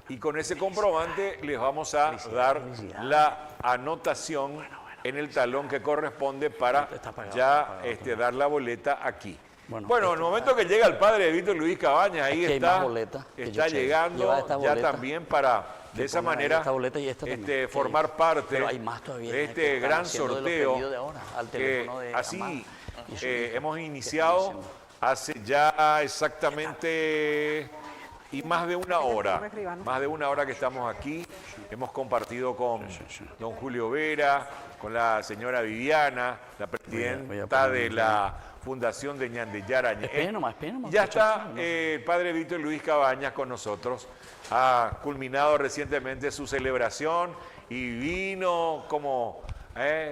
y con ese comprobante les vamos a dar la anotación en el talón que corresponde para ya dar la boleta aquí. Bueno, en el momento que llega el padre de Víctor Luis Cabañas, ahí está llegando ya también para de esa manera formar parte de este gran sorteo que así hemos iniciado hace ya exactamente y más de una hora que estamos aquí. Hemos compartido con don Julio Vera, con la señora Viviana, la presidenta de la Fundación de Ñandeyara Ñe'e. Esperen nomás, Ya está muchachos, ¿no? el padre Víctor Luis Cabañas con nosotros. Ha culminado recientemente su celebración y vino como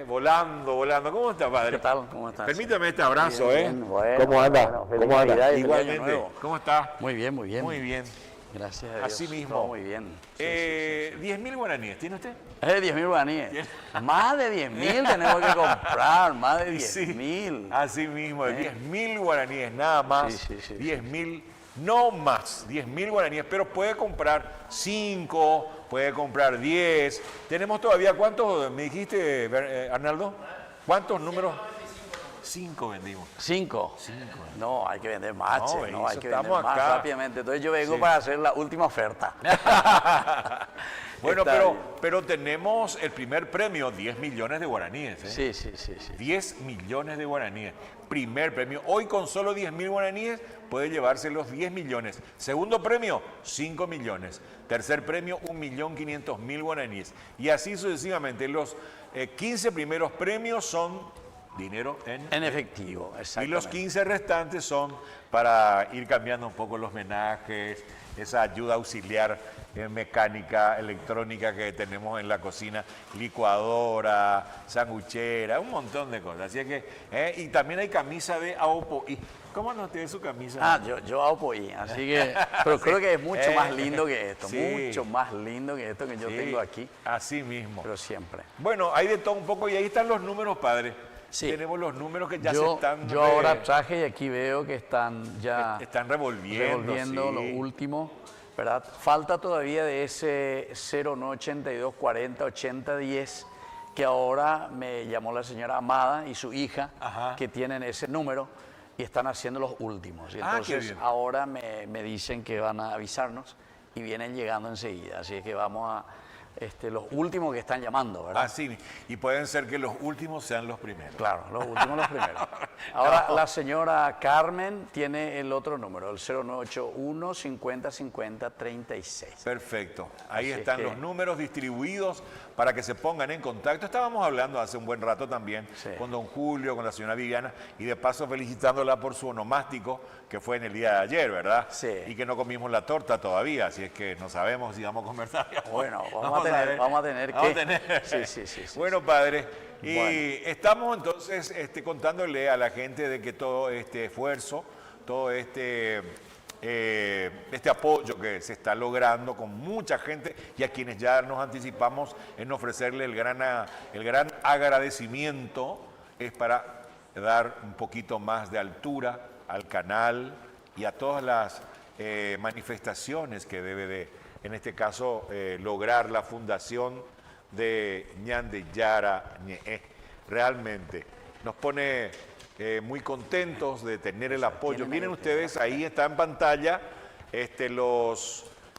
volando. ¿Cómo está, padre? ¿Qué tal? ¿Cómo estás? Permítame este abrazo, Bien, bueno, ¿Cómo anda? bueno, feliz ¿Cómo anda? Navidad y feliz Año Igualmente. Nuevo. ¿Cómo está? Muy bien, muy bien. Muy bien. Gracias a Dios. Así mismo. Todo muy bien. Sí, 10.000 guaraníes, ¿tiene usted? 10.000 guaraníes. Más de 10.000 tenemos que comprar, más de Sí, 10.000. así mismo, 10.000 guaraníes, nada más. Sí, sí, sí. 10.000, no más, 10.000 guaraníes, pero puede comprar 5, puede comprar 10. Tenemos todavía, ¿cuántos me dijiste, Arnaldo? ¿Cuántos números? 5 vendimos. 5. No, hay que vender más, No, che, no, hay eso que vender estamos más acá. rápidamente. Entonces yo vengo Sí. para hacer la última oferta. Bueno, Está bien. pero tenemos el primer premio, 10 millones de guaraníes. Sí, sí, sí, sí. 10 millones de guaraníes. Primer premio. Hoy con solo 10.000 guaraníes puede llevarse los 10 millones. Segundo premio, 5 millones. Tercer premio, 1.500.000 guaraníes. Y así sucesivamente. Los 15 primeros premios son dinero En efectivo, y exactamente. los 15 restantes son para ir cambiando un poco los menajes, esa ayuda auxiliar mecánica, electrónica que tenemos en la cocina, licuadora, sanguchera, un montón de cosas. Así es que, y también hay camisa de Aopoí. ¿Cómo no tiene su camisa? Ah, yo apoyé, así que, pero creo que es mucho más lindo que esto, Sí. mucho más lindo que esto que yo Sí, tengo aquí, así mismo. pero siempre. Bueno, hay de todo un poco y ahí están los números, padre. Sí. Tenemos los números que ya se Yo están... ahora traje y aquí veo que están ya están revolviendo, lo sí. último, ¿verdad? Falta todavía de ese 0982 40 80 10 que ahora me llamó la señora Amada y su hija, Ajá. que tienen ese número y están haciendo los últimos. Y Ah, qué entonces bien. ahora me dicen que van a avisarnos y vienen llegando enseguida. Así es que vamos a los últimos que están llamando, ¿verdad? Ah, sí. Y pueden ser que los últimos sean los primeros. Claro, los últimos los primeros. Ahora la señora Carmen tiene el otro número, el 0981 50 50 36. Perfecto. Ahí Así es están que- los números distribuidos para que se pongan en contacto. Estábamos hablando hace un buen rato también Sí. con don Julio, con la señora Viviana, y de paso felicitándola por su onomástico que fue en el día de ayer, ¿verdad? Sí. Y que no comimos la torta todavía, así es que no sabemos si vamos a conversar. Bueno, vamos a tener Vamos a que... tener. Sí. Bueno, padre, y Bueno. estamos entonces contándole a la gente de que todo este esfuerzo, todo este apoyo que se está logrando con mucha gente y a quienes ya nos anticipamos en ofrecerle el gran agradecimiento, es para dar un poquito más de altura al canal y a todas las manifestaciones que debe de, en este caso, lograr la fundación de Ñandeyara Ñe'e. Realmente nos pone muy contentos de tener el apoyo. Miren ustedes, ahí está en pantalla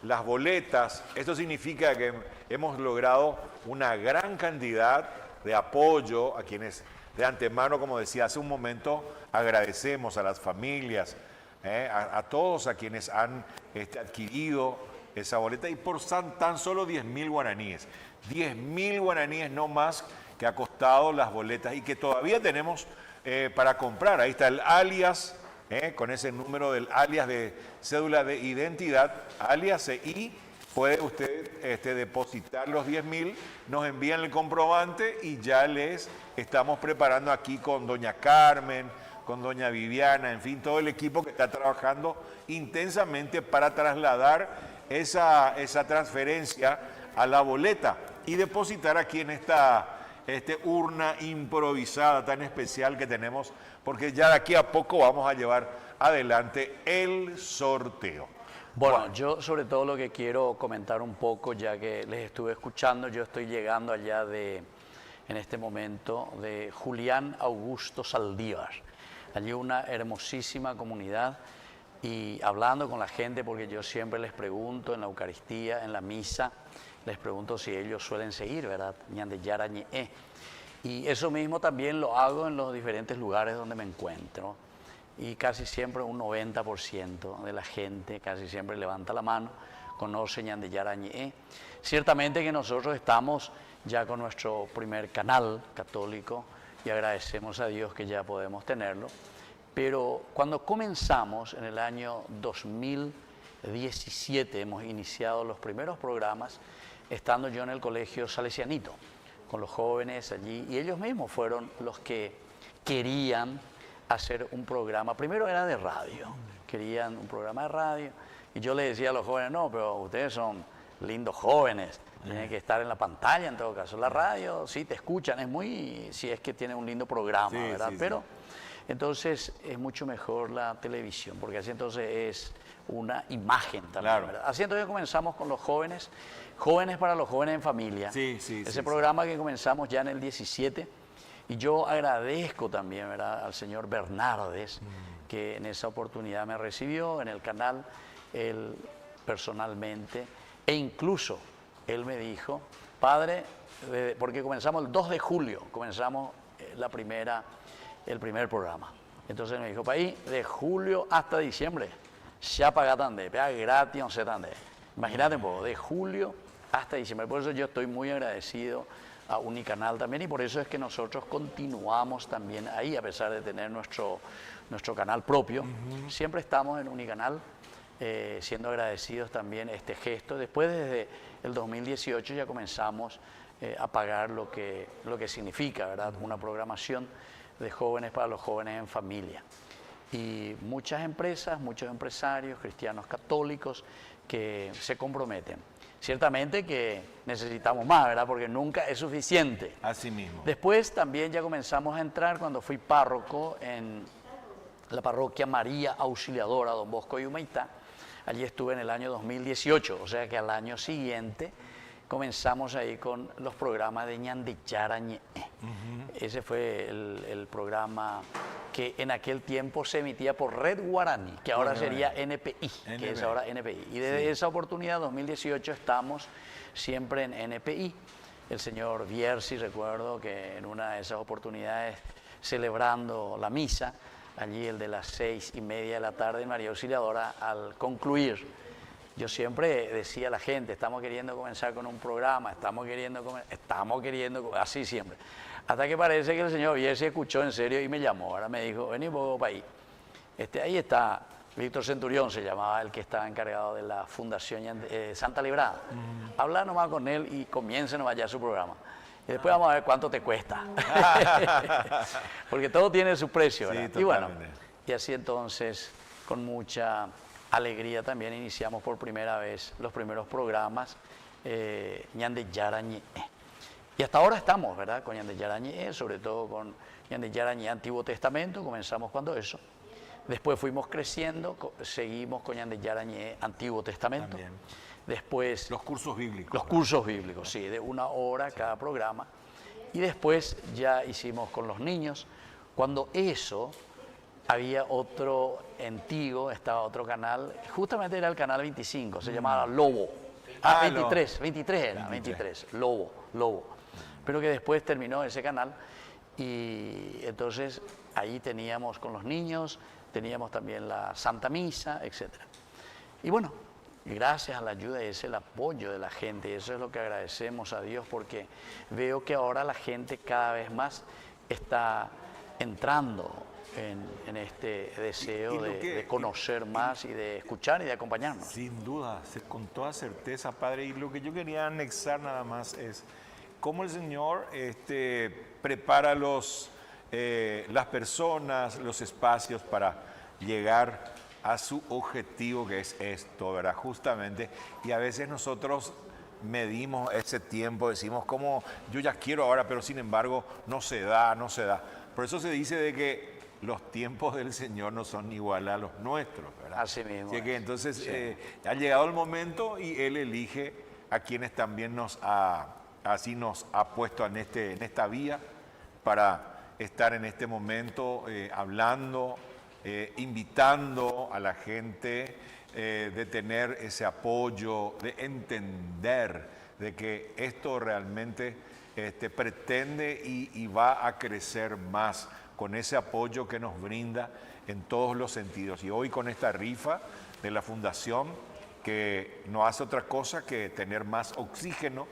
las boletas. Esto significa que hemos logrado una gran cantidad de apoyo a quienes de antemano, como decía hace un momento, agradecemos a las familias, a todos a quienes han adquirido esa boleta y por tan solo 10.000 guaraníes. 10.000 guaraníes no más que ha costado las boletas y que todavía tenemos para comprar. Ahí está el alias, con ese número del alias de cédula de identidad, alias y puede usted depositar los 10.000, nos envían el comprobante y ya les estamos preparando aquí con doña Carmen, con doña Viviana, en fin, todo el equipo que está trabajando intensamente para trasladar esa transferencia a la boleta y depositar aquí en esta urna improvisada tan especial que tenemos, porque ya de aquí a poco vamos a llevar adelante el sorteo. Bueno, yo sobre todo lo que quiero comentar un poco, ya que les estuve escuchando, yo estoy llegando allá en este momento, de Julián Augusto Saldívar. Allí una hermosísima comunidad y hablando con la gente, porque yo siempre les pregunto en la Eucaristía, en la misa, les pregunto si ellos suelen seguir, ¿verdad? Ñandeyara Ñe'e. Y eso mismo también lo hago en los diferentes lugares donde me encuentro. Y casi siempre un 90% de la gente, casi siempre levanta la mano, conoce Ñandeyara Ñe'e. Ciertamente que nosotros estamos ya con nuestro primer canal católico y agradecemos a Dios que ya podemos tenerlo. Pero cuando comenzamos en el año 2017, hemos iniciado los primeros programas, estando yo en el colegio Salesianito, con los jóvenes allí, y ellos mismos fueron los que querían hacer un programa. Primero era de radio, querían un programa de radio, y yo les decía a los jóvenes, no, pero ustedes son lindos jóvenes, tienen que estar en la pantalla en todo caso. La radio, sí, te escuchan, es muy, si es que tiene un lindo programa, Sí, ¿verdad? sí, Pero entonces es mucho mejor la televisión, porque así entonces es una imagen también, Claro. ¿verdad? Así entonces comenzamos con los jóvenes, Jóvenes para los Jóvenes en Familia. Sí, sí, Ese sí, programa que comenzamos ya en el 17. Y yo agradezco también, ¿verdad?, al señor Bernardes, que en esa oportunidad me recibió en el canal, él personalmente, e incluso él me dijo, padre, porque comenzamos el 2 de julio, comenzamos el primer programa. Entonces me dijo, país, de julio hasta diciembre, ya paga tande, pega gratis, no sé tande. Imagínate un poco, de julio hasta diciembre. Por eso yo estoy muy agradecido a Unicanal también, y por eso es que nosotros continuamos también ahí, a pesar de tener nuestro canal propio. Siempre estamos en Unicanal, siendo agradecidos también este gesto. Después, desde el 2018, ya comenzamos a pagar lo que significa, ¿verdad?, una programación de jóvenes para los jóvenes en familia. Y muchas empresas, muchos empresarios, cristianos católicos, que se comprometen. Ciertamente que necesitamos más, ¿verdad?, porque nunca es suficiente. Así mismo. Después también ya comenzamos a entrar cuando fui párroco en la parroquia María Auxiliadora, Don Bosco y Humaitá. Allí estuve en el año 2018, o sea que al año siguiente comenzamos ahí con los programas de Ñandillara Ñe'e. Ese fue el programa que en aquel tiempo se emitía por Red Guaraní, que ahora sería NPI, que es ahora NPI. Y desde esa oportunidad, 2018, estamos siempre en NPI. El señor Bierzi, recuerdo que en una de esas oportunidades, celebrando la misa, allí el de las 6:30 de la tarde en María Auxiliadora, al concluir, yo siempre decía a la gente, estamos queriendo comenzar con un programa, estamos queriendo, así siempre. Hasta que parece que el señor Bierzi escuchó en serio y me llamó. Ahora me dijo, vení poco para ahí. Ahí está Víctor Centurión, se llamaba el que estaba encargado de la Fundación Santa Librada. Habla nomás con él y comience nomás ya su programa. Y después vamos a ver cuánto te cuesta. Porque todo tiene su precio, ¿verdad? Sí, Y bueno, totalmente. y así entonces, con mucha alegría también iniciamos por primera vez los primeros programas Ñandillara Ñe'e. Y hasta ahora estamos, ¿verdad?, con Ñandillara Ñe'e, sobre todo con Ñandillara Ñe'e Antiguo Testamento, comenzamos cuando eso. Después fuimos creciendo, seguimos con Ñandillara Ñe'e Antiguo Testamento. También. Después Los cursos bíblicos. los cursos bíblicos, sí, de 1 hora cada programa. Y después ya hicimos con los niños. Cuando eso, había otro antiguo, estaba otro canal, justamente era el canal 25, se llamaba Lobo. Ah, 23 era, 23, Lobo. Pero que después terminó ese canal y entonces ahí teníamos con los niños, teníamos también la Santa Misa, etc. Y bueno, gracias a la ayuda y ese el apoyo de la gente, y eso es lo que agradecemos a Dios, porque veo que ahora la gente cada vez más está entrando en este deseo Y lo de conocer más y de escuchar y de acompañarnos. Sin duda, con toda certeza, Padre. Y lo que yo quería anexar nada más es cómo el Señor prepara las personas, los espacios para llegar a su objetivo, que es esto, ¿verdad? Justamente. Y a veces nosotros medimos ese tiempo, decimos como yo ya quiero ahora, pero sin embargo no se da. Por eso se dice de que los tiempos del Señor no son iguales a los nuestros, ¿verdad? Así mismo Así que es. entonces Sí. ha llegado el momento y Él elige a quienes también nos ha puesto en esta vía para estar en este momento hablando, invitando a la gente, de tener ese apoyo, de entender de que esto realmente pretende y va a crecer más con ese apoyo que nos brinda en todos los sentidos. Y hoy con esta rifa de la Fundación, que no hace otra cosa que tener más oxígeno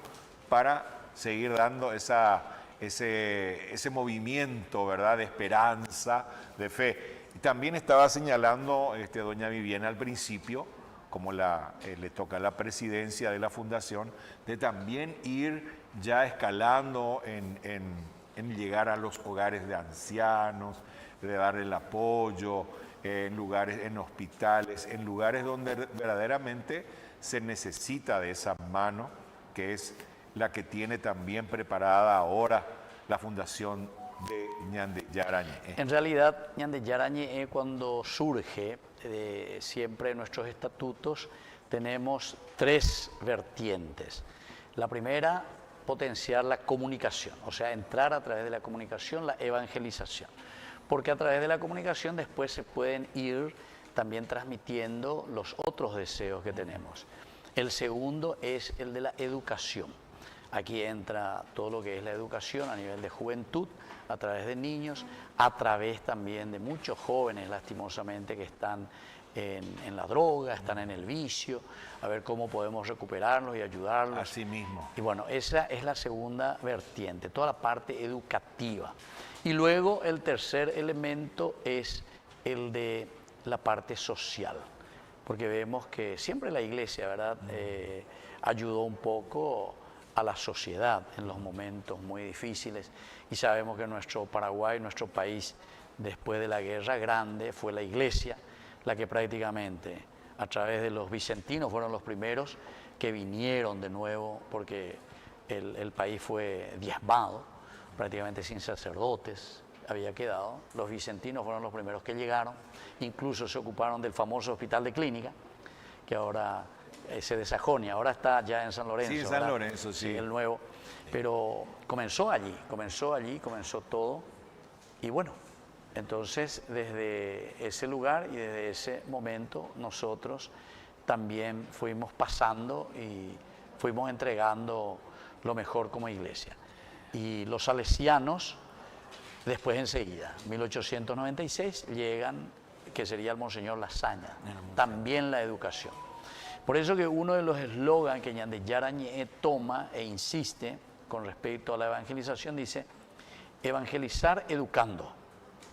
para seguir dando ese movimiento, ¿verdad?, de esperanza, de fe. también estaba señalando doña Viviana al principio, como le toca la presidencia de la fundación, de también ir ya escalando en llegar a los hogares de ancianos, de dar el apoyo, en lugares, en hospitales, en lugares donde verdaderamente se necesita de esa mano, que es la que tiene también preparada ahora la Fundación de Ñande Yarañe. En realidad, Ñande Yarañe, cuando surge, siempre en nuestros estatutos tenemos 3 vertientes. La primera, potenciar la comunicación, o sea, entrar a través de la comunicación, la evangelización. Porque a través de la comunicación después se pueden ir también transmitiendo los otros deseos que tenemos. El segundo es el de la educación. Aquí entra todo lo que es la educación a nivel de juventud, a través de niños, a través también de muchos jóvenes, lastimosamente, que están en la droga, están en el vicio, a ver cómo podemos recuperarlos y ayudarlos. Así mismo. Y bueno, esa es la segunda vertiente, toda la parte educativa. Y luego el tercer elemento es el de la parte social, porque vemos que siempre la iglesia, ¿verdad?, ayudó un poco a la sociedad en los momentos muy difíciles, y sabemos que nuestro Paraguay, nuestro país, después de la Guerra Grande, fue la iglesia la que prácticamente a través de los vicentinos fueron los primeros que vinieron de nuevo, porque el país fue diezmado, prácticamente sin sacerdotes había quedado. Los vicentinos fueron los primeros que llegaron, incluso se ocuparon del famoso hospital de clínica, que ahora se desajonia, ahora está ya en San Lorenzo. Sí, en San Lorenzo, sí. El nuevo. Pero comenzó allí, comenzó todo. Y bueno, entonces desde ese lugar y desde ese momento nosotros también fuimos pasando y fuimos entregando lo mejor como iglesia. Y los salesianos, después enseguida, 1896, llegan, que sería el Monseñor Lasaña, también la educación. Por eso que uno de los eslogans que Ñande Yarañe toma e insiste con respecto a la evangelización dice: evangelizar educando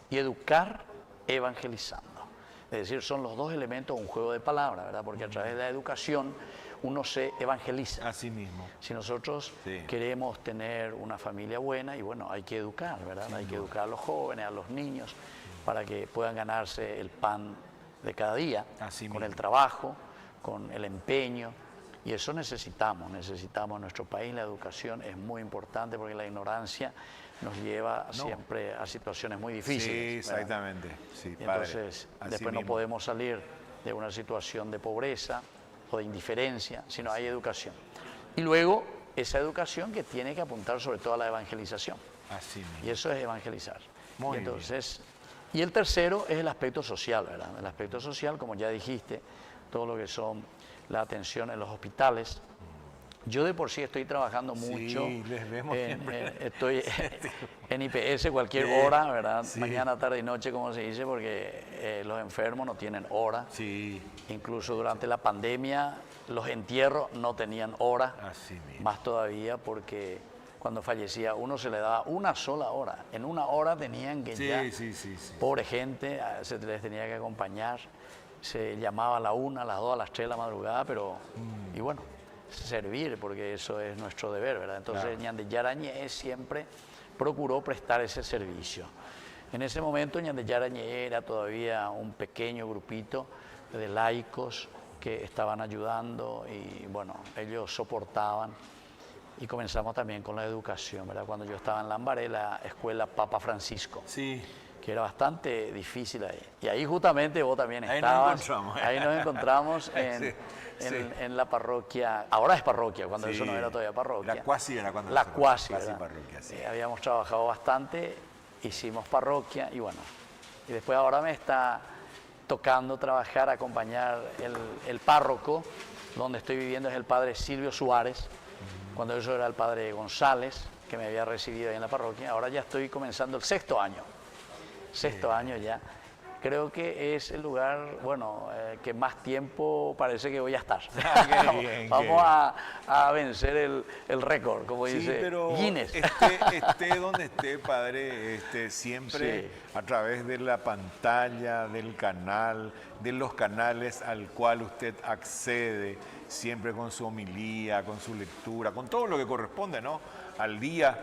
y educar evangelizando. Es decir, son los dos elementos, un juego de palabras, ¿verdad? Porque a través de la educación uno se evangeliza. Así mismo. Si nosotros queremos tener una familia buena, y bueno, hay que educar, ¿verdad? Hay que educar a los jóvenes, a los niños, para que puedan ganarse el pan de cada día, con el trabajo, con el empeño. Y eso necesitamos en nuestro país. La educación es muy importante porque la ignorancia nos lleva siempre a situaciones muy difíciles. Sí, exactamente. Sí, y entonces, después no podemos salir de una situación de pobreza o de indiferencia, si no hay educación. Y luego, esa educación que tiene que apuntar sobre todo a la evangelización. Así mismo. Y eso es evangelizar. Muy entonces, y el tercero es el aspecto social, ¿verdad? El aspecto social, como ya dijiste, todo lo que son la atención en los hospitales. Yo de por sí estoy trabajando mucho. Sí, les vemos siempre. Estoy en IPS cualquier hora, ¿verdad? Mañana, tarde y noche, como se dice, porque los enfermos no tienen hora. Sí. Incluso durante la pandemia, los entierros no tenían hora. Así mismo. Más todavía porque cuando fallecía uno se le daba una sola hora. En una hora tenían que pobre gente, se les tenía que acompañar. Se llamaba a la 1, a las 2, a las 3 de la madrugada, pero, y bueno, servir, porque eso es nuestro deber, ¿verdad? Entonces, Ñande Yarañe siempre procuró prestar ese servicio. En ese momento, Ñande Yarañe era todavía un pequeño grupito de laicos que estaban ayudando y, bueno, ellos soportaban. Y comenzamos también con la educación, ¿verdad? Cuando yo estaba en Lambaré, la escuela Papa Francisco. Sí. Que era bastante difícil ahí. Y ahí justamente vos también estabas. Ahí nos encontramos en la parroquia. Ahora es parroquia, cuando eso no era todavía parroquia. La cuasi era cuando la cuasi parroquia, sí. Habíamos trabajado bastante, hicimos parroquia y bueno. Y después ahora me está tocando trabajar, acompañar el párroco, donde estoy viviendo es el padre Silvio Suárez, cuando eso era el padre González, que me había recibido ahí en la parroquia. Ahora ya estoy comenzando el 6º año. 6º año ya, creo que es el lugar, bueno, que más tiempo parece que voy a estar. Qué bien, Vamos a vencer el récord, como Sí, dice pero Guinness. esté donde esté, padre, siempre Sí. a través de la pantalla, del canal, de los canales al cual usted accede, siempre con su homilía, con su lectura, con todo lo que corresponde, ¿no?, al día.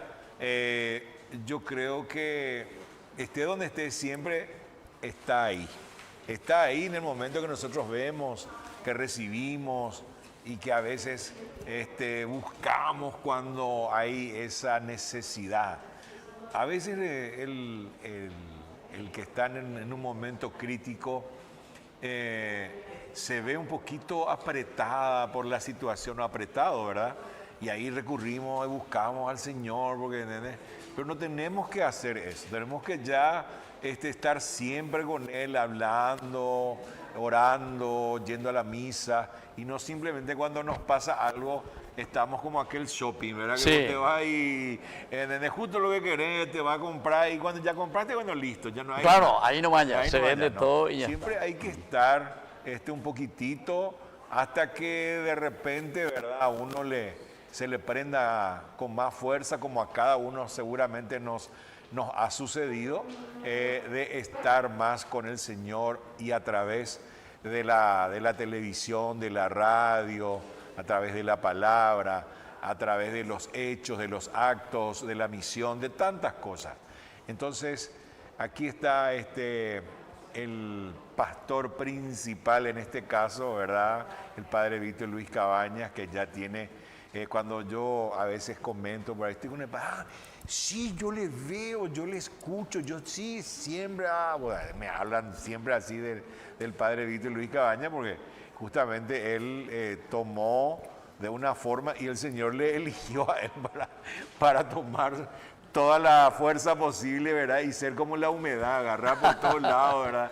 Yo creo que esté donde esté, siempre está ahí. Está ahí en el momento que nosotros vemos, que recibimos y que a veces buscamos cuando hay esa necesidad. A veces el que está en un momento crítico se ve un poquito apretada por la situación, o apretado, ¿verdad? Y ahí recurrimos y buscamos al Señor, porque, ¿entendés? Pero no tenemos que hacer eso, tenemos que ya estar siempre con Él, hablando, orando, yendo a la misa, y no simplemente cuando nos pasa algo estamos como aquel shopping, ¿verdad? Que Sí. vos te vas y ¿entendés? Justo lo que querés, te vas a comprar, y cuando ya compraste, bueno, listo, ya no hay Claro, nada. ahí nomás ya, Ahí se nomás vende ya, ¿no? todo y ya Siempre hay que estar un poquitito hasta que de repente, ¿verdad?, a uno se le prenda con más fuerza, como a cada uno seguramente nos ha sucedido, de estar más con el Señor, y a través de la televisión, de la radio, a través de la palabra, a través de los hechos, de los actos, de la misión, de tantas cosas. Entonces, aquí está el pastor principal en este caso, ¿verdad?, el padre Víctor Luis Cabañas, que ya tiene, cuando yo a veces comento por ahí, estoy con el sí, yo le veo, yo le escucho, yo sí, siempre, bueno, me hablan siempre así del padre Víctor Luis Cabañas, porque justamente él tomó de una forma, y el Señor le eligió a él para tomar toda la fuerza posible, ¿verdad?, y ser como la humedad, agarrar por todos lados, ¿verdad?,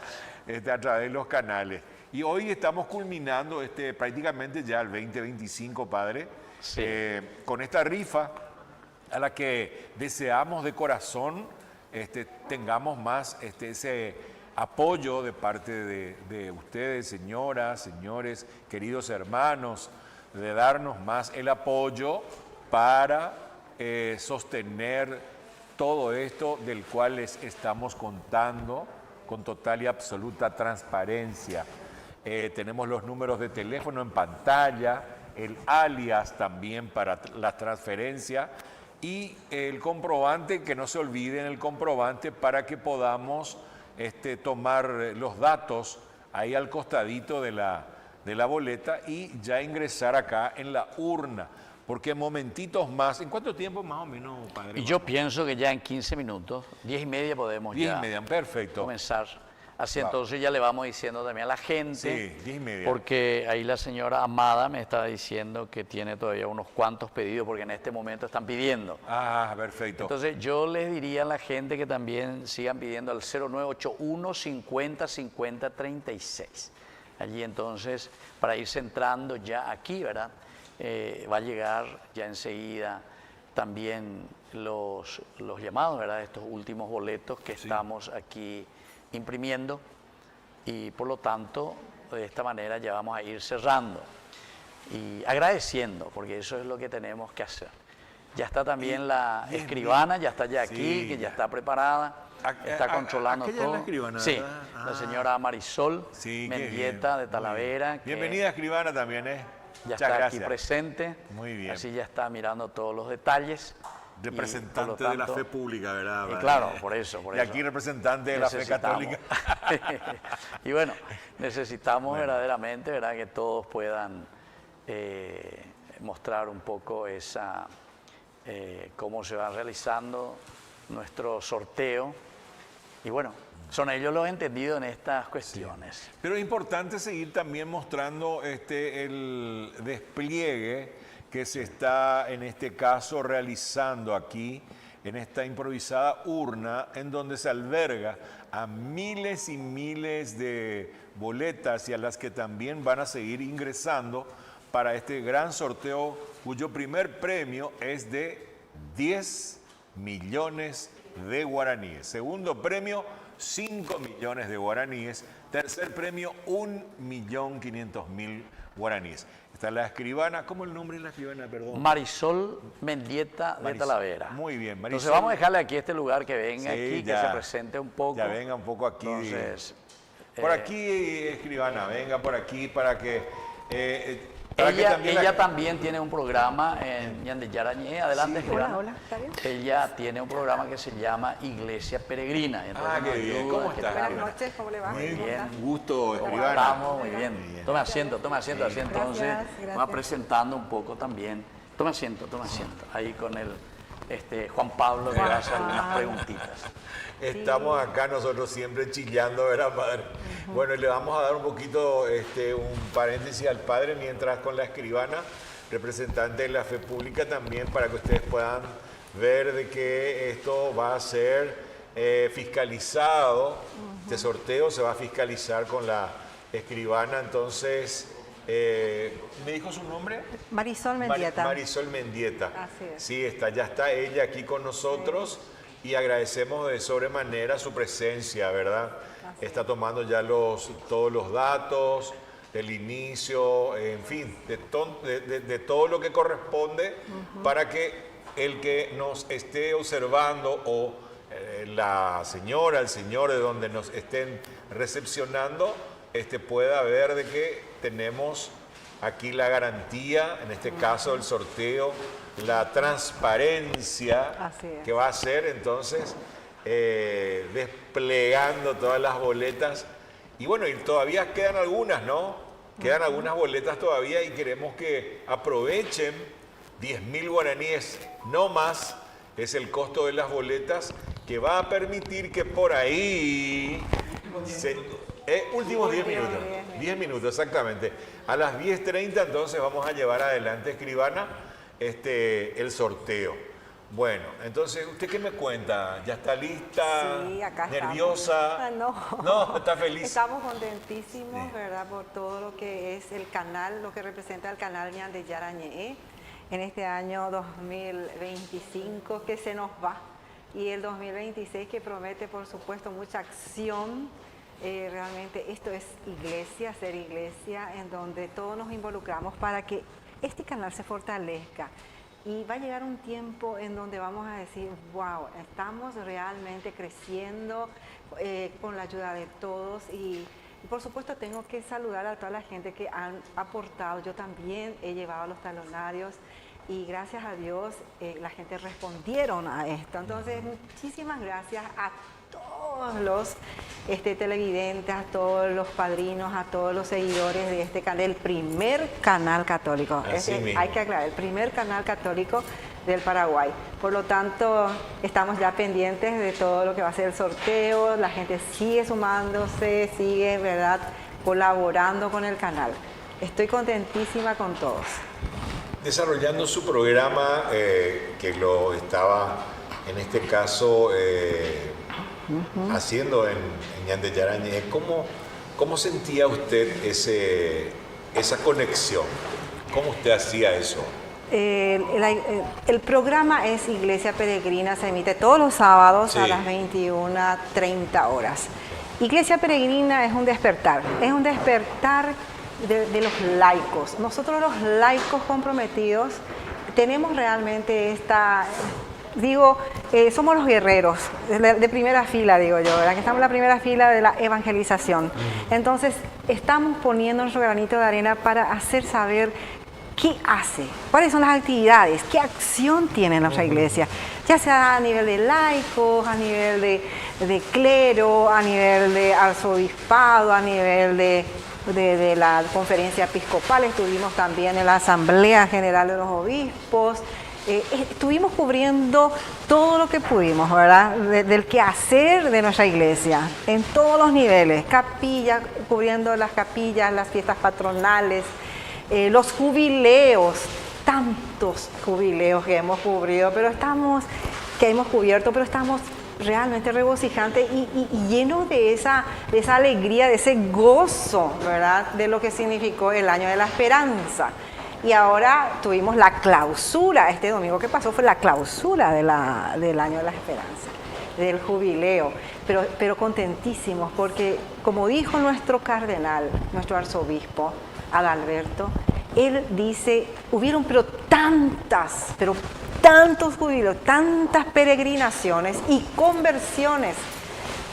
a través de los canales. Y hoy estamos culminando prácticamente ya el 2025, padre, Sí. con esta rifa a la que deseamos de corazón tengamos más ese apoyo de parte de ustedes, señoras, señores, queridos hermanos, de darnos más el apoyo para sostener todo esto del cual les estamos contando con total y absoluta transparencia. Tenemos los números de teléfono en pantalla, el alias también para la transferencia, y el comprobante, que no se olviden el comprobante para que podamos tomar los datos ahí al costadito de la boleta y ya ingresar acá en la urna. Porque en momentitos más, ¿en cuánto tiempo más o menos, padre? Y yo pienso que ya en 15 minutos, 10:30 podemos 10:30, perfecto. comenzar. Así Wow. entonces ya le vamos diciendo también a la gente, Sí, 10:30. porque ahí la señora Amada me estaba diciendo que tiene todavía unos cuantos pedidos, porque en este momento están pidiendo. Ah, perfecto. Entonces yo les diría a la gente que también sigan pidiendo al 0981 50 50 36. Allí entonces, para irse entrando ya aquí, ¿verdad? Va a llegar ya enseguida también los llamados, ¿verdad? Estos últimos boletos que estamos aquí imprimiendo, y por lo tanto de esta manera ya vamos a ir cerrando y agradeciendo, porque eso es lo que tenemos que hacer. Ya está también la escribana, ya está ya aquí, Sí, que ya ya. está preparada, está controlando aquella es todo. la escribana, Sí, ¿verdad? la señora Marisol Sí, qué Mendieta bien, de Talavera. muy bien. que Bienvenida, escribana, también, Ya Muchas está gracias. aquí presente. Muy bien. Así ya está mirando todos los detalles. y, Representante por lo de la tanto, fe pública, ¿verdad? y padre? claro, por eso. Y aquí representante de la fe necesitamos. católica. Y bueno, necesitamos verdaderamente, ¿verdad?, que todos puedan mostrar un poco esa cómo se va realizando nuestro sorteo. Y bueno, son ellos los entendidos en estas cuestiones. Pero es importante seguir también mostrando el despliegue que se está, en este caso, realizando aquí, en esta improvisada urna, en donde se alberga a miles y miles de boletas, y a las que también van a seguir ingresando para este gran sorteo, cuyo primer premio es de 10 millones de guaraníes. Segundo premio, 5 millones de guaraníes. Tercer premio, 1.500.000 guaraníes. Está la escribana. ¿Cómo el nombre de la escribana, perdón? Marisol Mendieta de Marisol. Talavera. Muy bien, Marisol. Entonces vamos a dejarle aquí este lugar, que venga Sí, aquí, ya. que se presente un poco. Ya venga un poco aquí. Entonces, Por aquí, escribana, venga por aquí para que ella también tiene un programa en Ñande Yarañé. Adelante, escribana. Hola, ¿está bien? Ella tiene un programa que se llama Iglesia Peregrina. Entonces, qué nos bien. ayuda, ¿Cómo ¿qué estás? tal? Buenas noches, ¿cómo le va? Muy ¿Cómo bien, está? un gusto, ¿Cómo escribana. estamos? Muy bien. Tome asiento, así Gracias, entonces gracias. va presentando un poco también. Tome asiento, ahí con el Juan Pablo que va a hacer algunas preguntitas. Estamos acá nosotros siempre chillando, ¿verdad, padre? Bueno, y le vamos a dar un poquito, un paréntesis al padre, mientras con la escribana, representante de la fe pública también, para que ustedes puedan ver de que esto va a ser fiscalizado. Este sorteo se va a fiscalizar con la escribana. Entonces, ¿me dijo su nombre? Marisol Mendieta. Marisol Mendieta. Así es. Sí, ya está ella aquí con nosotros y agradecemos de sobremanera su presencia, ¿verdad? Está tomando ya todos los datos del inicio, en fin, de todo lo que corresponde para que el que nos esté observando o la señora, el señor de donde nos estén recepcionando, pueda ver de que tenemos aquí la garantía, en este caso el sorteo, la transparencia Así es. que va a ser entonces desplegando todas las boletas. Y bueno, y todavía quedan algunas, ¿no? Quedan algunas boletas todavía y queremos que aprovechen 10.000 guaraníes, no más, es el costo de las boletas, que va a permitir que por ahí... últimos 10 minutos. 10 minutos, exactamente. A las 10:30 entonces vamos a llevar adelante, escribana, el sorteo. Bueno, entonces, ¿usted qué me cuenta? ¿Ya está lista? Sí, acá ¿Nerviosa? estamos. No, ¿está feliz? Estamos contentísimos, ¿verdad? Por todo lo que es el canal, lo que representa el canal Ñande Yarañé en este año 2025 que se nos va. Y el 2026 que promete, por supuesto, mucha acción. Realmente esto es iglesia, ser iglesia, en donde todos nos involucramos para que este canal se fortalezca. Y va a llegar un tiempo en donde vamos a decir, wow, estamos realmente creciendo con la ayuda de todos. Y por supuesto tengo que saludar a toda la gente que han aportado. Yo también he llevado los talonarios y gracias a Dios la gente respondieron a esto. Entonces, muchísimas gracias a todos los televidentes, a todos los padrinos, a todos los seguidores de este canal, el primer canal católico. Hay que aclarar, el primer canal católico del Paraguay. Por lo tanto, estamos ya pendientes de todo lo que va a ser el sorteo. La gente sigue sumándose, sigue, ¿verdad?, colaborando con el canal. Estoy contentísima con todos. Desarrollando su programa, que lo estaba, en este caso, haciendo en Ñande Yarañé, ¿cómo sentía usted esa conexión? ¿Cómo usted hacía eso? El programa es Iglesia Peregrina, se emite todos los sábados a las 21:30 horas. Iglesia Peregrina es un despertar de los laicos. Nosotros los laicos comprometidos tenemos realmente somos los guerreros de primera fila, digo yo, ¿verdad? Que estamos en la primera fila de la evangelización. Entonces, estamos poniendo nuestro granito de arena para hacer saber qué hace, cuáles son las actividades, qué acción tiene nuestra iglesia, ya sea a nivel de laicos, a nivel de clero, a nivel de arzobispado, a nivel de la conferencia episcopal. Estuvimos también en la Asamblea General de los Obispos. Estuvimos cubriendo todo lo que pudimos, ¿verdad? Del quehacer de nuestra iglesia, en todos los niveles, cubriendo las capillas, las fiestas patronales, los jubileos, tantos jubileos que hemos cubierto, pero estamos realmente regocijantes y llenos de esa alegría, de ese gozo, ¿verdad?, de lo que significó el Año de la Esperanza. Y ahora tuvimos la clausura, este domingo que pasó fue la clausura del Año de la Esperanza. del jubileo, pero contentísimos porque, como dijo nuestro cardenal, nuestro arzobispo Adalberto, él dice, hubieron pero tantos jubileos, tantas peregrinaciones y conversiones.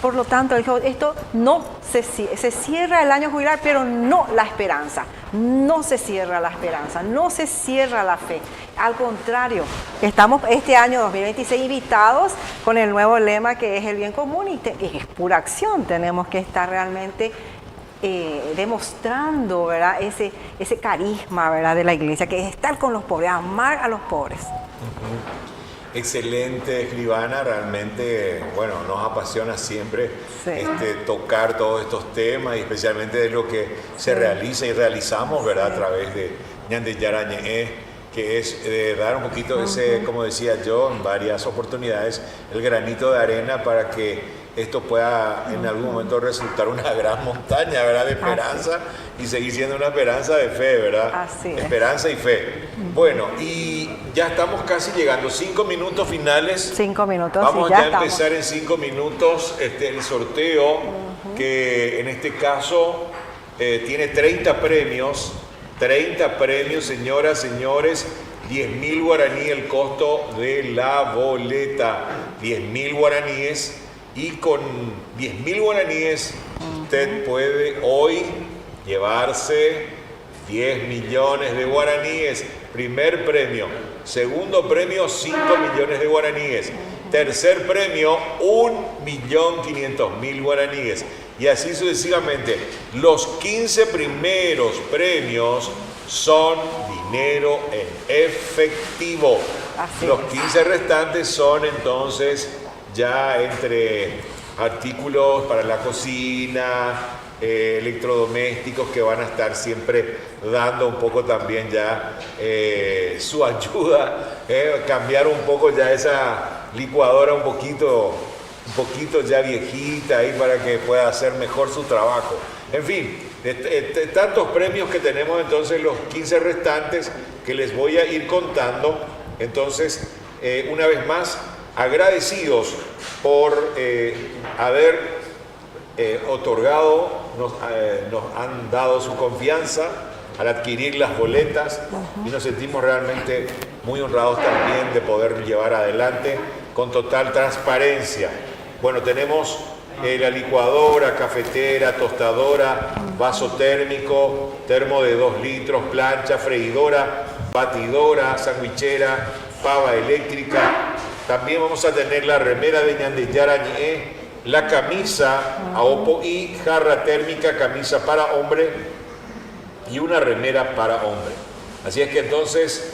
Por lo tanto, dijo, esto no se cierra el año jubilar, pero no la esperanza. No se cierra la esperanza, no se cierra la fe. Al contrario, estamos este año 2026 invitados con el nuevo lema que es el bien común y es pura acción. Tenemos que estar realmente demostrando, ¿verdad? Ese carisma, ¿verdad?, de la iglesia, que es estar con los pobres, amar a los pobres. Excelente, escribana, realmente, bueno, nos apasiona siempre tocar todos estos temas y especialmente de lo que se realiza y realizamos, ¿verdad?, a través de Ñande Yara Ñe'e, que es dar un poquito ese, como decía yo en varias oportunidades, el granito de arena para que esto pueda en algún momento resultar una gran montaña, ¿verdad?, de esperanza y seguir siendo una esperanza de fe, ¿verdad? Así es. Esperanza y fe. Bueno, y ya estamos casi llegando, 5 minutos finales. 5 minutos, Vamos y ya ya a estamos. empezar en 5 minutos el sorteo, que en este caso tiene 30 premios. 30 premios, señoras, señores. 10.000 guaraníes el costo de la boleta. 10.000 guaraníes. Y con 10.000 guaraníes usted puede hoy llevarse 10 millones de guaraníes. Primer premio. Segundo premio, 5 millones de guaraníes. Tercer premio, 1.500.000 guaraníes. Y así sucesivamente. Los 15 primeros premios son dinero en efectivo. Así Los es. 15 restantes son entonces ya entre artículos para la cocina, electrodomésticos que van a estar siempre dando un poco también ya su ayuda, cambiar un poco ya esa licuadora un poquito ya viejita ahí para que pueda hacer mejor su trabajo. En fin, tantos premios que tenemos entonces los 15 restantes que les voy a ir contando. Entonces, una vez más, agradecidos por haber otorgado, nos han dado su confianza al adquirir las boletas y nos sentimos realmente muy honrados también de poder llevar adelante con total transparencia. Bueno, tenemos la licuadora, cafetera, tostadora, vaso térmico, termo de 2 litros, plancha, freidora, batidora, sandwichera, pava eléctrica. También vamos a tener la remera de Ñande Yara Ñe'e, la camisa Aopo y jarra térmica, camisa para hombre y una remera para hombre. Así es que entonces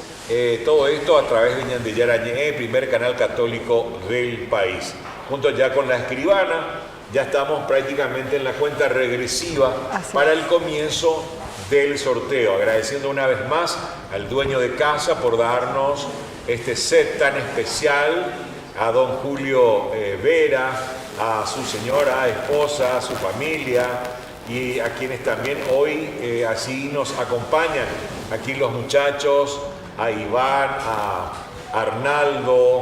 todo esto a través de Ñande Yara Ñe'e, primer canal católico del país. Junto ya con la escribana, ya estamos prácticamente en la cuenta regresiva para el comienzo del sorteo. Agradeciendo una vez más al dueño de casa por darnos este set tan especial, a don Julio Vera, a su señora esposa, a su familia y a quienes también hoy así nos acompañan. Aquí los muchachos, a Iván, a Arnaldo,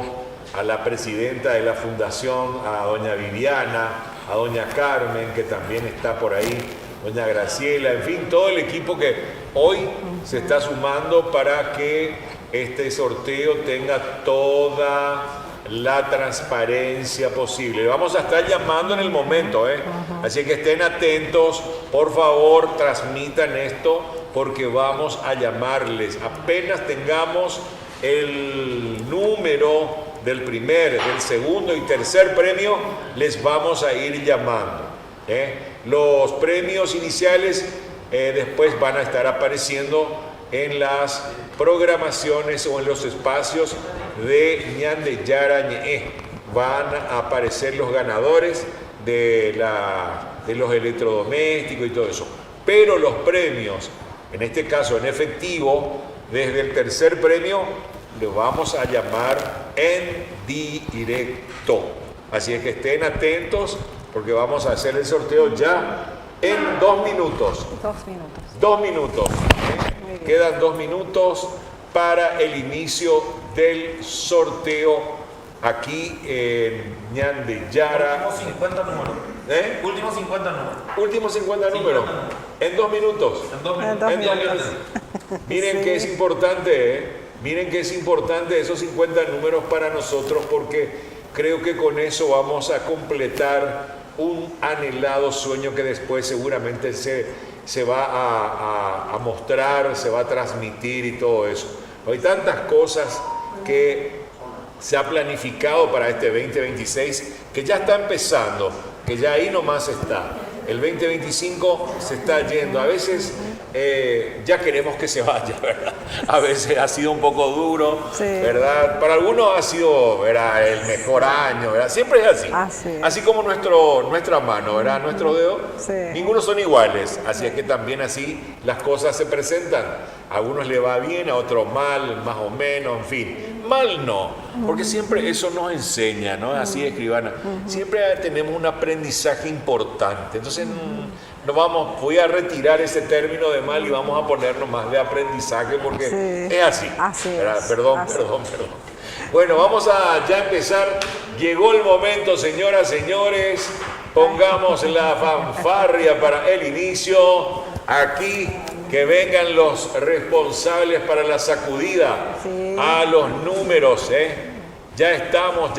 a la presidenta de la fundación, a doña Viviana, a doña Carmen, que también está por ahí, doña Graciela, en fin, todo el equipo que hoy se está sumando para que este sorteo tenga toda la transparencia posible. Vamos a estar llamando en el momento, así que estén atentos, por favor, transmitan esto porque vamos a llamarles. Apenas tengamos el número del primer, del segundo y tercer premio, les vamos a ir llamando. Los premios iniciales después van a estar apareciendo en las programaciones o en los espacios de Ñande Yara Ñe'e. Van a aparecer los ganadores de los electrodomésticos y todo eso. Pero los premios, en este caso en efectivo, desde el tercer premio, lo vamos a llamar en directo. Así es que estén atentos porque vamos a hacer el sorteo ya en 2 minutos. 2 minutos. 2 minutos. Quedan 2 minutos para el inicio del sorteo aquí en Ñan de Yara. Últimos 50 números. ¿Eh? Últimos 50 números. Últimos 50 números. En 2 minutos. En 2 En minutos. 2 minutos. Miren que es importante, ¿eh? Miren que es importante esos 50 números para nosotros porque creo que con eso vamos a completar un anhelado sueño que después seguramente se va a mostrar, se va a transmitir y todo eso. Hay tantas cosas que se ha planificado para este 2026 que ya está empezando, que ya ahí nomás está. El 2025 se está yendo. A veces ya queremos que se vaya, ¿verdad? A veces ha sido un poco duro, Sí. ¿verdad? Para algunos ha sido, ¿verdad?, el mejor año, ¿verdad? Siempre es así. Así es. Así como nuestra mano, ¿verdad? Nuestro dedo. Sí. Ninguno son iguales. Así es que también así las cosas se presentan. A algunos le va bien, a otros mal, más o menos, en fin. Mal no, porque siempre eso nos enseña, ¿no? Así, escribana. Siempre tenemos un aprendizaje importante. Entonces, voy a retirar ese término de mal y vamos a ponernos más de aprendizaje porque Sí. es así. Así ¿verdad? es, Perdón. Bueno, vamos a ya empezar. Llegó el momento, señoras, señores. Pongamos la fanfarria para el inicio. Aquí que vengan los responsables para la sacudida Sí. a los números, ¿eh? Ya estamos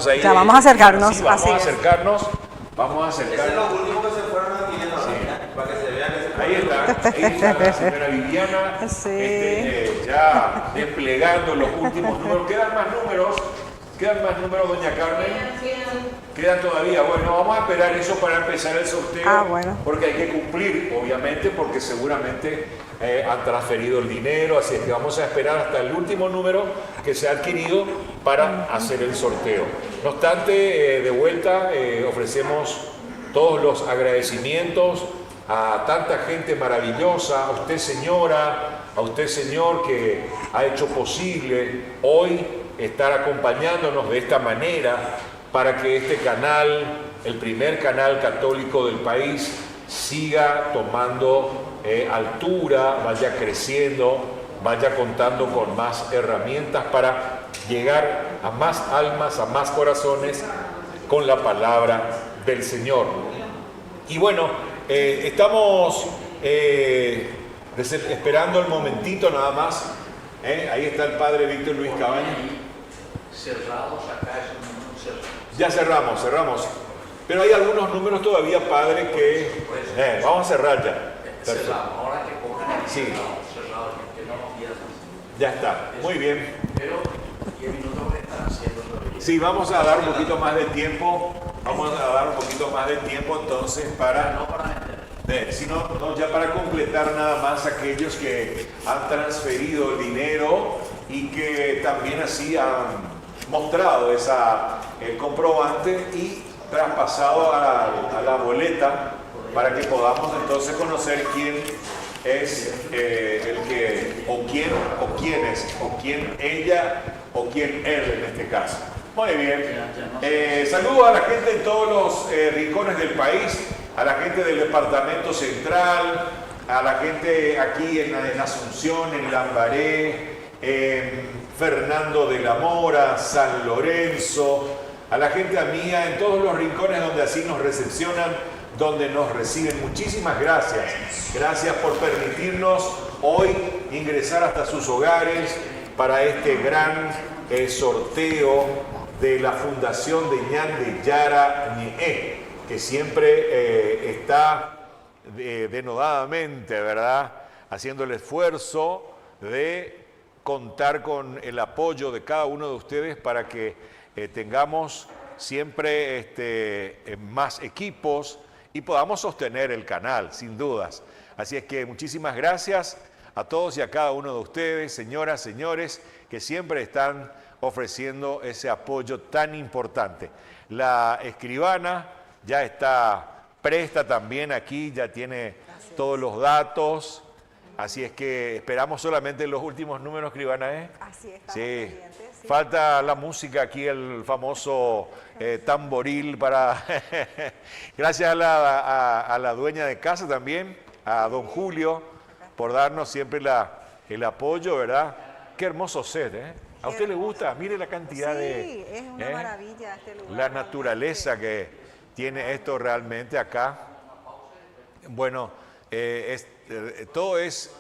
ahí. Ya vamos a acercarnos, Sí, vamos así a es. acercarnos. Ese es lo último que se fueron adquiriendo, ¿no? Para que se vean ese Ahí está la señora Viviana, Sí. ya desplegando los últimos números. ¿Quedan más números? Doña Carmen? Quedan todavía. Bueno, vamos a esperar eso para empezar el sorteo. Ah, bueno. Porque hay que cumplir, obviamente, porque seguramente han transferido el dinero, así es que vamos a esperar hasta el último número que se ha adquirido para hacer el sorteo. No obstante, de vuelta ofrecemos todos los agradecimientos a tanta gente maravillosa, a usted señora, a usted señor que ha hecho posible hoy estar acompañándonos de esta manera para que este canal, el primer canal católico del país, siga tomando altura, vaya creciendo, vaya contando con más herramientas para llegar a más almas, a más corazones con la palabra del Señor. Y bueno, estamos esperando el momentito nada más. Ahí está el padre Víctor Luis Cabañas. Cerrados acá, esos números cerrados. Ya cerramos. Pero hay algunos números todavía, padre, que vamos a cerrar ya. Perfecto. Cerrado, ahora que pongan aquí Sí. cerrado, que no nos pierdan. Ya está, muy bien. Pero 10 minutos que están haciendo todavía. Sí, vamos a dar un poquito más de tiempo. Entonces para No para vender. sino ya para completar nada más aquellos que han transferido el dinero y que también así han mostrado el comprobante y traspasado a la boleta para que podamos entonces conocer quién es el que, o quién ella, o quién él en este caso. Muy bien. Saludo a la gente en todos los rincones del país, a la gente del departamento central, a la gente aquí en Asunción, en Lambaré, en Fernando de la Mora, San Lorenzo, a la gente amiga en todos los rincones donde así nos recepcionan, donde nos reciben. Muchísimas gracias. Gracias por permitirnos hoy ingresar hasta sus hogares para este gran sorteo de la Fundación de Ñan de Yara Ñe, que siempre está denodadamente, ¿verdad?, haciendo el esfuerzo de contar con el apoyo de cada uno de ustedes para que tengamos siempre más equipos y podamos sostener el canal, sin dudas. Así es que muchísimas gracias a todos y a cada uno de ustedes, señoras, señores, que siempre están ofreciendo ese apoyo tan importante. La escribana ya está presta también aquí, ya tiene todos los datos. Así es que esperamos solamente los últimos números, escribana, ¿eh? Así es, Sí. Falta la música aquí, el famoso tamboril para... Gracias a la dueña de casa también, a don Julio, por darnos siempre el apoyo, ¿verdad? Qué hermoso set, ¿eh? ¿A usted le gusta? Mire la cantidad de... Sí, es una maravilla este lugar. La naturaleza que tiene esto realmente acá. Bueno, todo es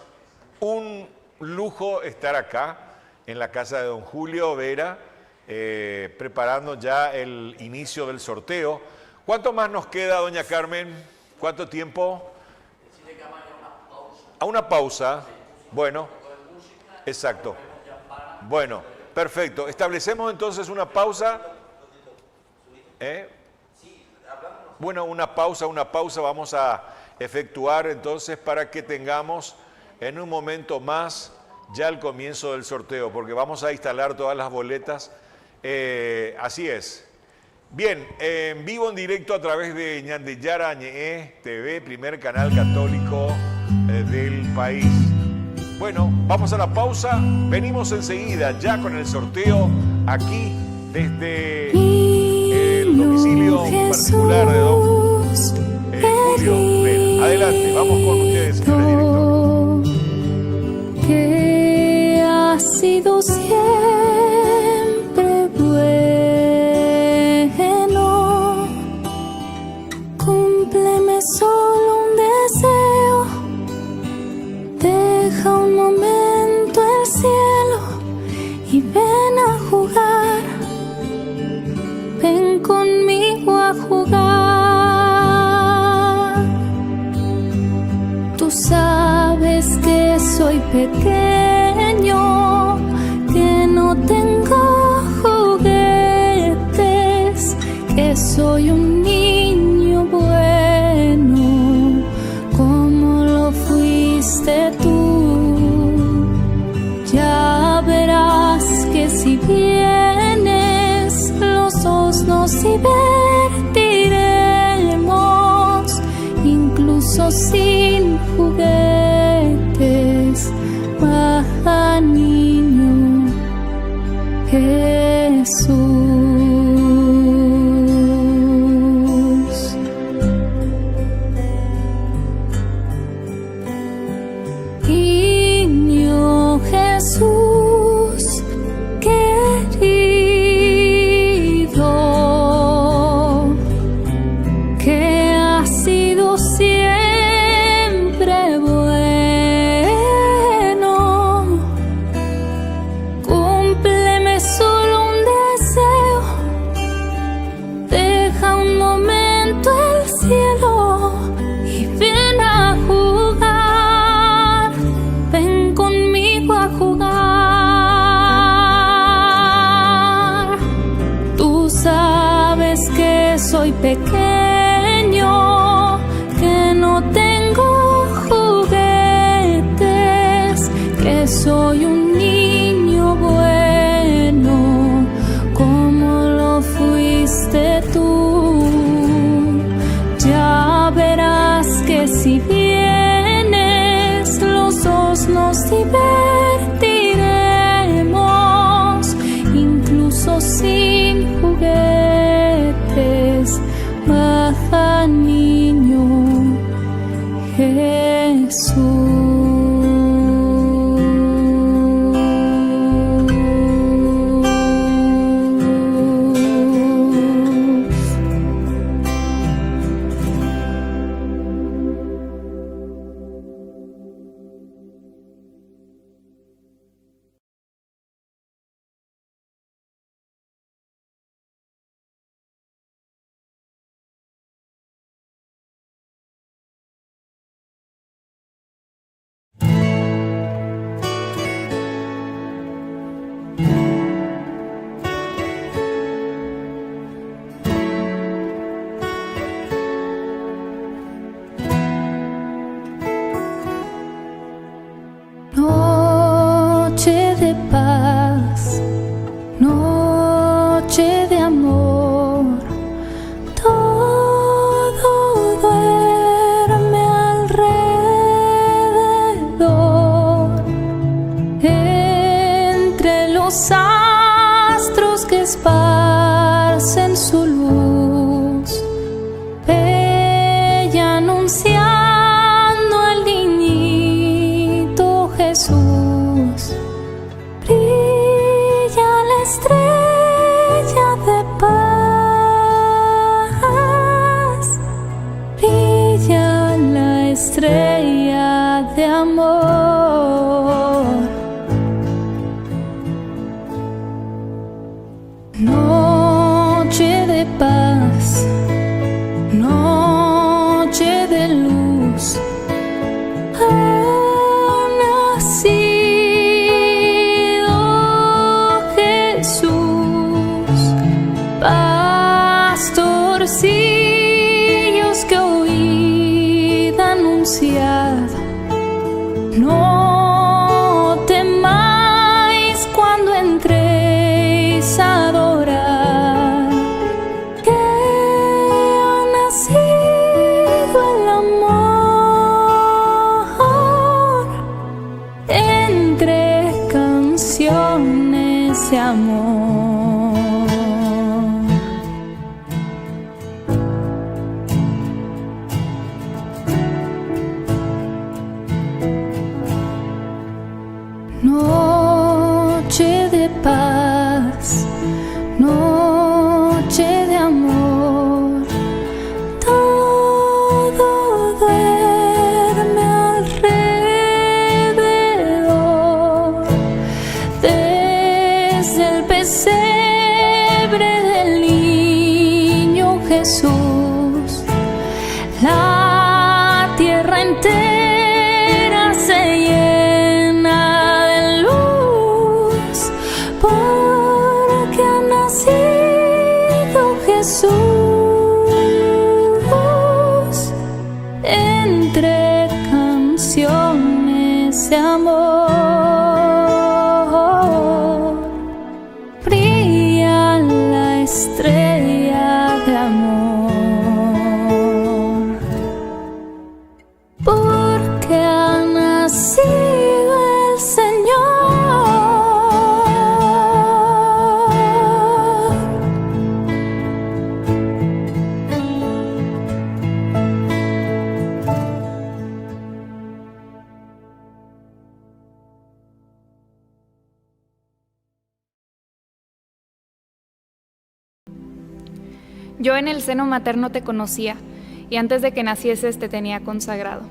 un lujo estar acá en la casa de don Julio Vera, preparando ya el inicio del sorteo. ¿Cuánto más nos queda, doña Carmen? ¿Cuánto tiempo? A una pausa. Bueno, exacto. Bueno, perfecto. Establecemos entonces una pausa. Bueno, una pausa vamos a efectuar entonces para que tengamos en un momento más ya el comienzo del sorteo, porque vamos a instalar todas las boletas. Así es. Bien, en vivo, en directo a través de Ñandeyara Ñe'e TV, primer canal católico del país. Bueno, vamos a la pausa, venimos enseguida ya con el sorteo aquí desde el domicilio particular de don Julio Vera. Adelante, vamos con ustedes, señores directores. Que ha sido siempre bueno, cúmpleme solo un deseo, deja un momento el cielo y ven a jugar, ven conmigo a jugar. Tú sabes que soy pequeño, que no tengo juguetes, que soy un niño bueno, como lo fuiste tú. Ya verás que si vienes, los dos nos divertiremos, incluso sin juguetes. Baja, niño Jesús. Niño Jesús querido, que ha sido siempre bueno, cúmpleme solo un deseo, deja un momento el cielo y ven a jugar, ven conmigo a jugar. Tú sabes que soy pequeño, que no tengo juguetes, que soy un niño bueno, como lo fuiste tú. Ya verás que si vienes, los dos nos divertiremos, incluso sin juguetes. Baja, niño Jesús. de amor. Noche de paz, noche de luz, ha nacido Jesús, pastorcillos que oíd anunciar. No temáis cuando entréis a adorar, que ha nacido el amor entre canciones de amor. Noche de paz, noche de amor, todo duerme alrededor, desde el pesebre del niño Jesús, la tierra entera se llena de luz, porque ha nacido Jesús entre canciones de amor. Brilla la estrella de amor, porque ha nacido el Señor. Yo en el seno materno te conocía, y antes de que nacieses te tenía consagrado.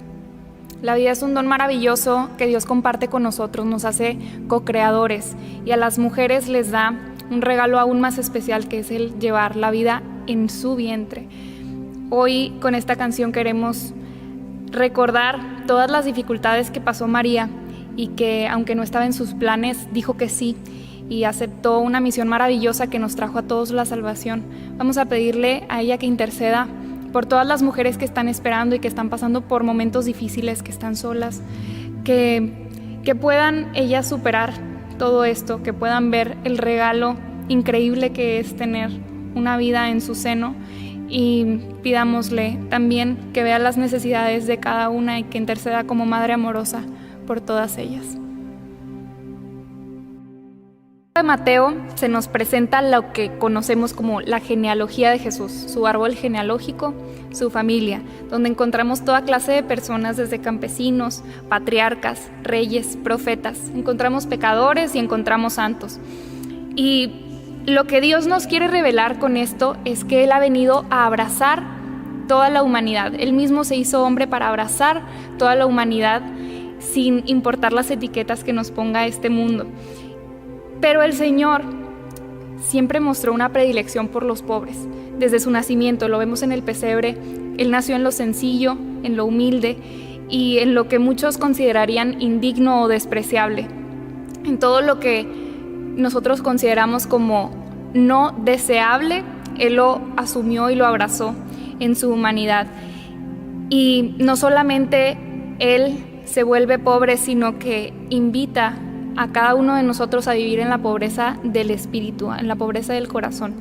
La vida es un don maravilloso que Dios comparte con nosotros, nos hace co-creadores, y a las mujeres les da un regalo aún más especial, que es el llevar la vida en su vientre. Hoy con esta canción queremos recordar todas las dificultades que pasó María, y que aunque no estaba en sus planes, dijo que sí, y aceptó una misión maravillosa que nos trajo a todos la salvación. Vamos a pedirle a ella que interceda por todas las mujeres que están esperando y que están pasando por momentos difíciles, que están solas, que puedan ellas superar todo esto, que puedan ver el regalo increíble que es tener una vida en su seno, y pidámosle también que vea las necesidades de cada una y que interceda como madre amorosa por todas ellas. De Mateo se nos presenta lo que conocemos como la genealogía de Jesús, su árbol genealógico, su familia, donde encontramos toda clase de personas, desde campesinos, patriarcas, reyes, profetas. Encontramos pecadores y encontramos santos. Y lo que Dios nos quiere revelar con esto es que Él ha venido a abrazar toda la humanidad. Él mismo se hizo hombre para abrazar toda la humanidad sin importar las etiquetas que nos ponga este mundo. Pero el Señor siempre mostró una predilección por los pobres. Desde su nacimiento, lo vemos en el pesebre, Él nació en lo sencillo, en lo humilde y en lo que muchos considerarían indigno o despreciable. En todo lo que nosotros consideramos como no deseable, Él lo asumió y lo abrazó en su humanidad. Y no solamente Él se vuelve pobre, sino que invita a cada uno de nosotros a vivir en la pobreza del espíritu, en la pobreza del corazón.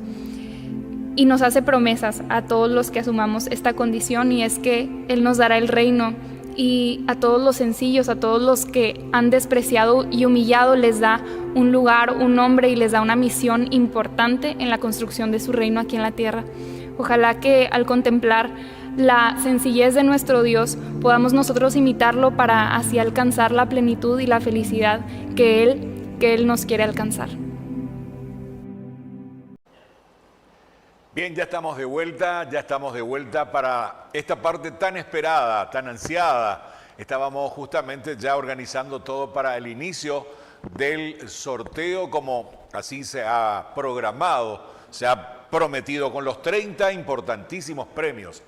Y nos hace promesas a todos los que asumamos esta condición, y es que Él nos dará el reino, y a todos los sencillos, a todos los que han despreciado y humillado, les da un lugar, un nombre, y les da una misión importante en la construcción de su reino aquí en la tierra. Ojalá que al contemplar la sencillez de nuestro Dios podamos nosotros imitarlo para así alcanzar la plenitud y la felicidad que Él nos quiere alcanzar. Bien, ya estamos de vuelta para esta parte tan esperada, tan ansiada, estábamos justamente ya organizando todo para el inicio del sorteo, como así se ha programado, se ha prometido, con los 30 importantísimos premios.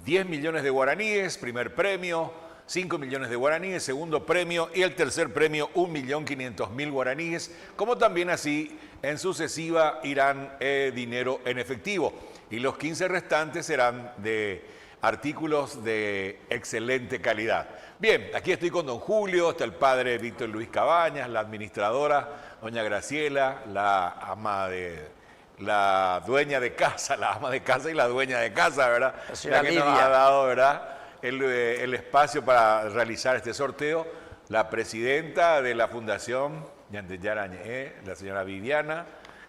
10 millones de guaraníes, primer premio, 5 millones de guaraníes, segundo premio, y el tercer premio, 1.500.000 guaraníes, como también así en sucesiva irán dinero en efectivo. Y los 15 restantes serán de artículos de excelente calidad. Bien, aquí estoy con don Julio, está el padre Víctor Luis Cabañas, la administradora, doña Graciela, la dueña de casa, la ama de casa y la dueña de casa, ¿verdad? La que nos ha dado, ¿verdad?, el espacio para realizar este sorteo. La presidenta de la Fundación Ñandeyara Ñe'e, la señora Viviana,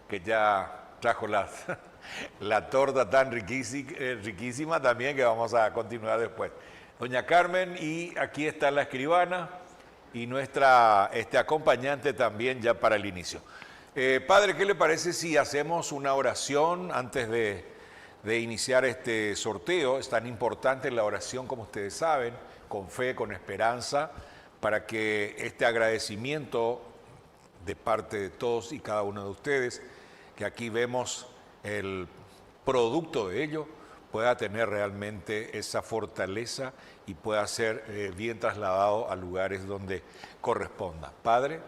que ya trajo la torta tan riquísima también, que vamos a continuar después. Doña Carmen, y aquí está la escribana y nuestra acompañante también ya para el inicio. Padre, ¿qué le parece si hacemos una oración antes de iniciar este sorteo? Es tan importante la oración, como ustedes saben, con fe, con esperanza, para que este agradecimiento de parte de todos y cada uno de ustedes, que aquí vemos el producto de ello, pueda tener realmente esa fortaleza y pueda ser bien trasladado a lugares donde corresponda. Padre.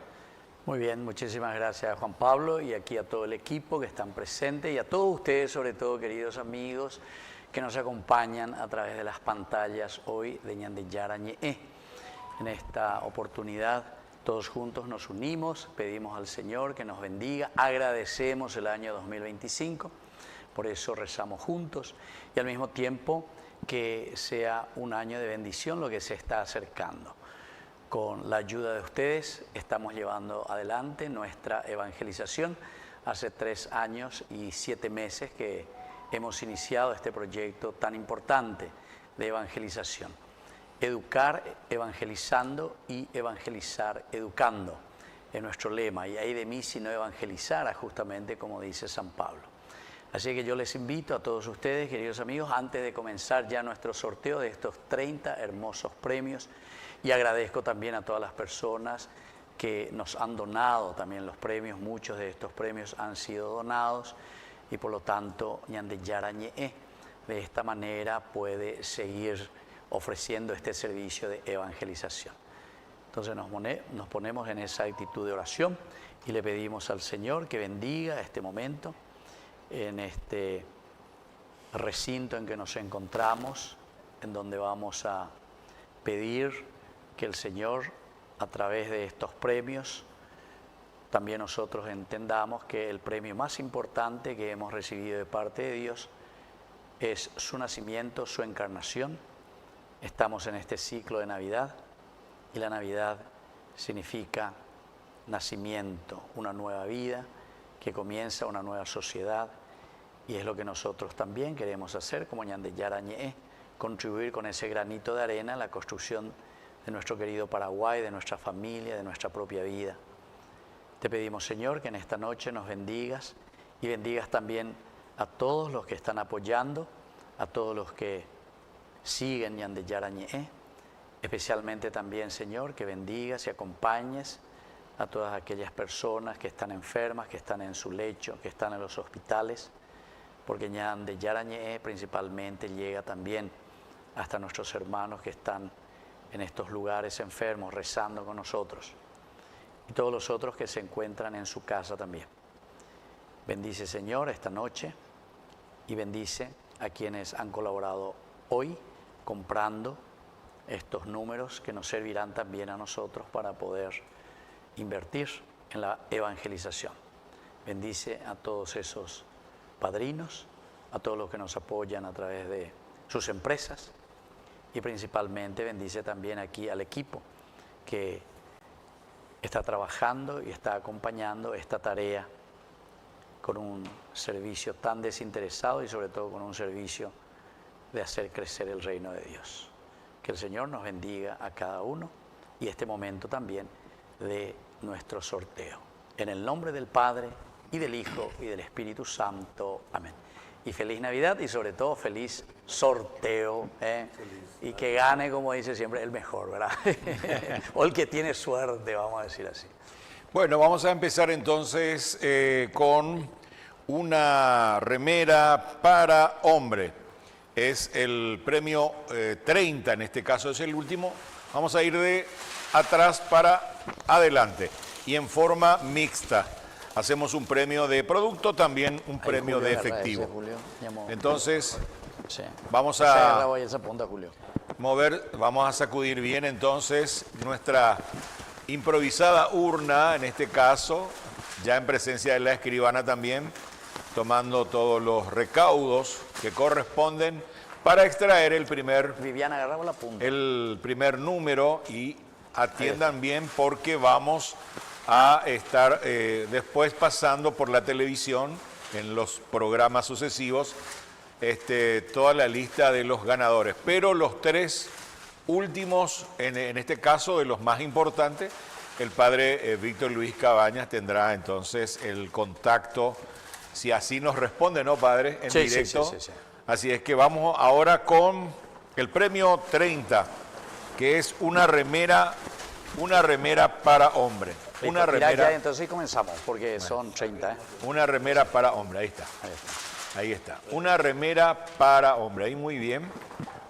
Muy bien, muchísimas gracias Juan Pablo, y aquí a todo el equipo que están presentes y a todos ustedes, sobre todo queridos amigos que nos acompañan a través de las pantallas hoy de Ñandeyara Ñe'e. En esta oportunidad todos juntos nos unimos, pedimos al Señor que nos bendiga, agradecemos el año 2025, por eso rezamos juntos, y al mismo tiempo que sea un año de bendición lo que se está acercando. Con la ayuda de ustedes estamos llevando adelante nuestra evangelización. Hace 3 años y 7 meses que hemos iniciado este proyecto tan importante de evangelización. Educar evangelizando y evangelizar educando es nuestro lema, y ahí de mí si no evangelizara, justamente como dice San Pablo. Así que yo les invito a todos ustedes, queridos amigos, antes de comenzar ya nuestro sorteo de estos 30 hermosos premios, y agradezco también a todas las personas que nos han donado también los premios. Muchos de estos premios han sido donados y por lo tanto Ñandeyara Ñe'e de esta manera puede seguir ofreciendo este servicio de evangelización. Entonces nos ponemos en esa actitud de oración y le pedimos al Señor que bendiga este momento en este recinto en que nos encontramos, en donde vamos a pedir que el Señor, a través de estos premios, también nosotros entendamos que el premio más importante que hemos recibido de parte de Dios es su nacimiento, su encarnación. Estamos en este ciclo de Navidad, y la Navidad significa nacimiento, una nueva vida que comienza, una nueva sociedad, y es lo que nosotros también queremos hacer como Ñandeyara Ñe'e, contribuir con ese granito de arena a la construcción de nuestro querido Paraguay, de nuestra familia, de nuestra propia vida. Te pedimos, Señor, que en esta noche nos bendigas y bendigas también a todos los que están apoyando, a todos los que siguen Ñandeyara Ñe'e, especialmente también, Señor, que bendigas y acompañes a todas aquellas personas que están enfermas, que están en su lecho, que están en los hospitales, porque Ñandeyara Ñe'e principalmente llega también hasta nuestros hermanos que están en estos lugares enfermos, rezando con nosotros, y todos los otros que se encuentran en su casa también. Bendice, Señor, esta noche, y bendice a quienes han colaborado hoy comprando estos números que nos servirán también a nosotros para poder invertir en la evangelización. Bendice a todos esos padrinos, a todos los que nos apoyan a través de sus empresas, y principalmente bendice también aquí al equipo que está trabajando y está acompañando esta tarea con un servicio tan desinteresado y sobre todo con un servicio de hacer crecer el reino de Dios. Que el Señor nos bendiga a cada uno, y este momento también de nuestro sorteo. En el nombre del Padre, y del Hijo, y del Espíritu Santo. Amén. y feliz Navidad y sobre todo feliz sorteo, y que gane, como dice siempre, el mejor, ¿verdad? O el que tiene suerte, vamos a decir así. Bueno, vamos a empezar entonces con una remera para hombre. Es el premio 30, en este caso es el último. Vamos a ir de atrás para adelante y en forma mixta. Hacemos un premio de producto, también un premio de efectivo. Entonces, sí, vamos a esa punta, Julio. mover, vamos a sacudir bien entonces nuestra improvisada urna, en este caso, ya en presencia de la escribana también, tomando todos los recaudos que corresponden para extraer el primer, Viviana, agarramos la punta. el primer número y atiendan bien porque vamos a estar después pasando por la televisión en los programas sucesivos toda la lista de los ganadores. Pero los tres últimos, en este caso de los más importantes, el padre Víctor Luis Cabañas tendrá entonces el contacto, si así nos responde, ¿no, padre? En directo. Sí. Así es que vamos ahora con el premio 30, que es una remera para hombre. Una remera. Ya, entonces comenzamos, porque son 30. Una remera para hombre, ahí está. Ahí está. Una remera para hombre, ahí muy bien.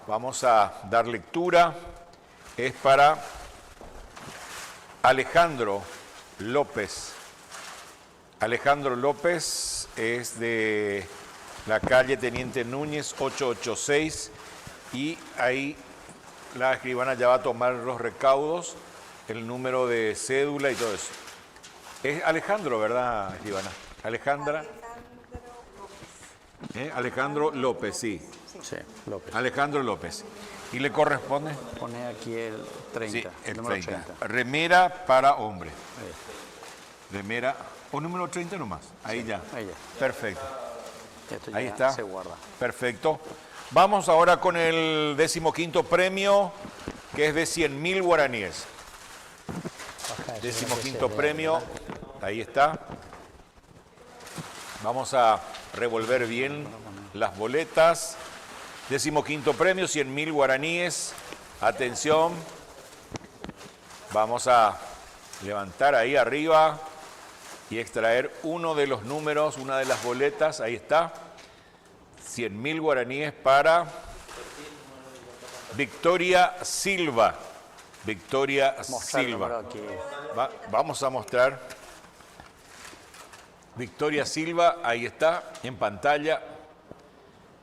Vamos a dar lectura. Es para Alejandro López. Alejandro López es de la calle Teniente Núñez 886 y ahí la escribana ya va a tomar los recaudos, el número de cédula y todo eso. Es Alejandro, ¿verdad, escribana? Alejandra. Alejandro López, sí. Sí, López. Alejandro López. ¿Y le corresponde? Pone aquí el 30, Sí, el número 30. 30. Remera para hombre. Ahí. Remera, o número 30 nomás. Ahí ya. Ahí ya. Perfecto. Esto Ahí ya está. se guarda. Perfecto. Vamos ahora con el 15º premio, que es de 100.000 guaraníes. 15º premio. Ahí está. Vamos a revolver bien las boletas. 15º premio, 100.000 guaraníes. Atención. Vamos a levantar ahí arriba y extraer uno de los números, una de las boletas. Ahí está. 100.000 guaraníes para Victoria Silva. Victoria Silva. Vamos a mostrar. Victoria Silva, ahí está, en pantalla.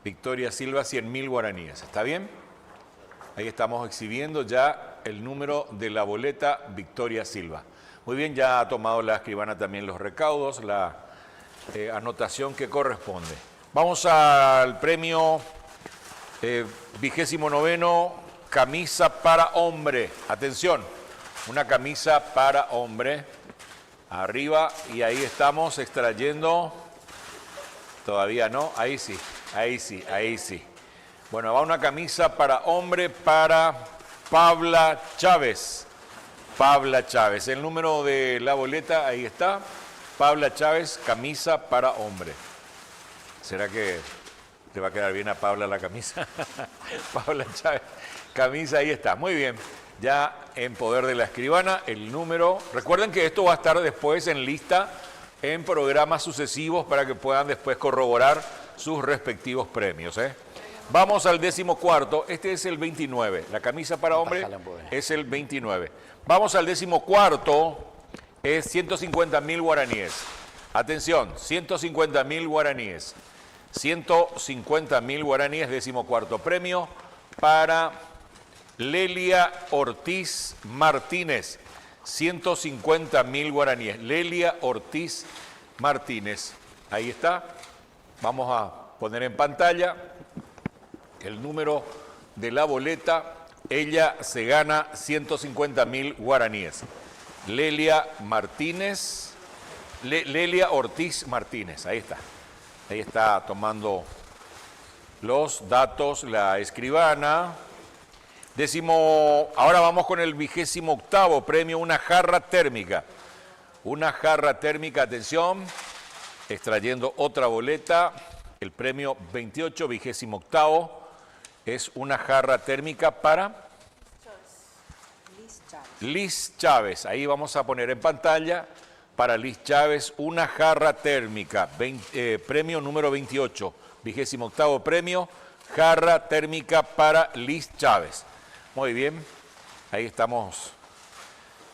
Victoria Silva, 100.000 guaraníes. ¿Está bien? Ahí estamos exhibiendo ya el número de la boleta Victoria Silva. Muy bien, ya ha tomado la escribana también los recaudos, la anotación que corresponde. Vamos al premio 29º, camisa para hombre. Atención, una camisa para hombre. Arriba, y ahí estamos extrayendo. Todavía no, ahí sí. Bueno, va una camisa para hombre para Pabla Chávez. Pabla Chávez. El número de la boleta, ahí está. Pabla Chávez, camisa para hombre. ¿Será que le va a quedar bien a Pabla la camisa? Pabla Chávez, camisa, ahí está. Muy bien. Ya en poder de la escribana, el número. Recuerden que esto va a estar después en lista en programas sucesivos para que puedan después corroborar sus respectivos premios. Vamos al 14º, este es el 29. La camisa para hombre es el 29. Vamos al 14º, es 150.000 guaraníes. Atención, 150.000 guaraníes. 150.000 guaraníes, 14º premio para Lelia Ortiz Martínez, 150.000 guaraníes. Lelia Ortiz Martínez, ahí está. Vamos a poner en pantalla el número de la boleta. Ella se gana 150.000 guaraníes. Lelia Martínez, Lelia Ortiz Martínez, ahí está. Ahí está tomando los datos la escribana. Ahora vamos con el 28º premio, una jarra térmica. Una jarra térmica, atención, extrayendo otra boleta. el premio 28, 28º, es una jarra térmica para Liz Chávez. Ahí vamos a poner en pantalla para Liz Chávez una jarra térmica, premio número 28, 28º premio, jarra térmica para Liz Chávez. Muy bien, ahí estamos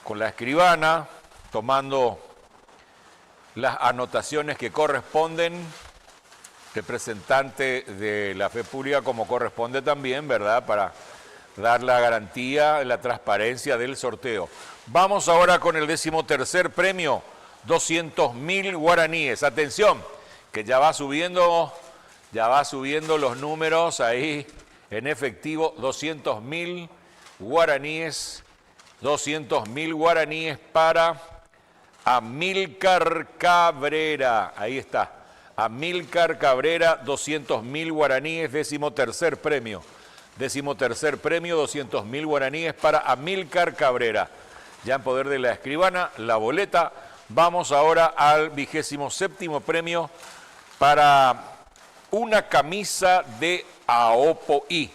con la escribana tomando las anotaciones que corresponden, representante de la fe pública como corresponde también, ¿verdad?, para dar la garantía, la transparencia del sorteo. Vamos ahora con el 13º premio, 200.000 guaraníes. Atención, que ya va subiendo los números ahí en efectivo. 200.000 guaraníes, 200.000 guaraníes para Amílcar Cabrera. Ahí está, Amílcar Cabrera, 200.000 guaraníes, 13º premio. 13º premio, 200.000 guaraníes para Amílcar Cabrera. Ya en poder de la escribana, la boleta. Vamos ahora al 27º premio para una camisa de Aopoí.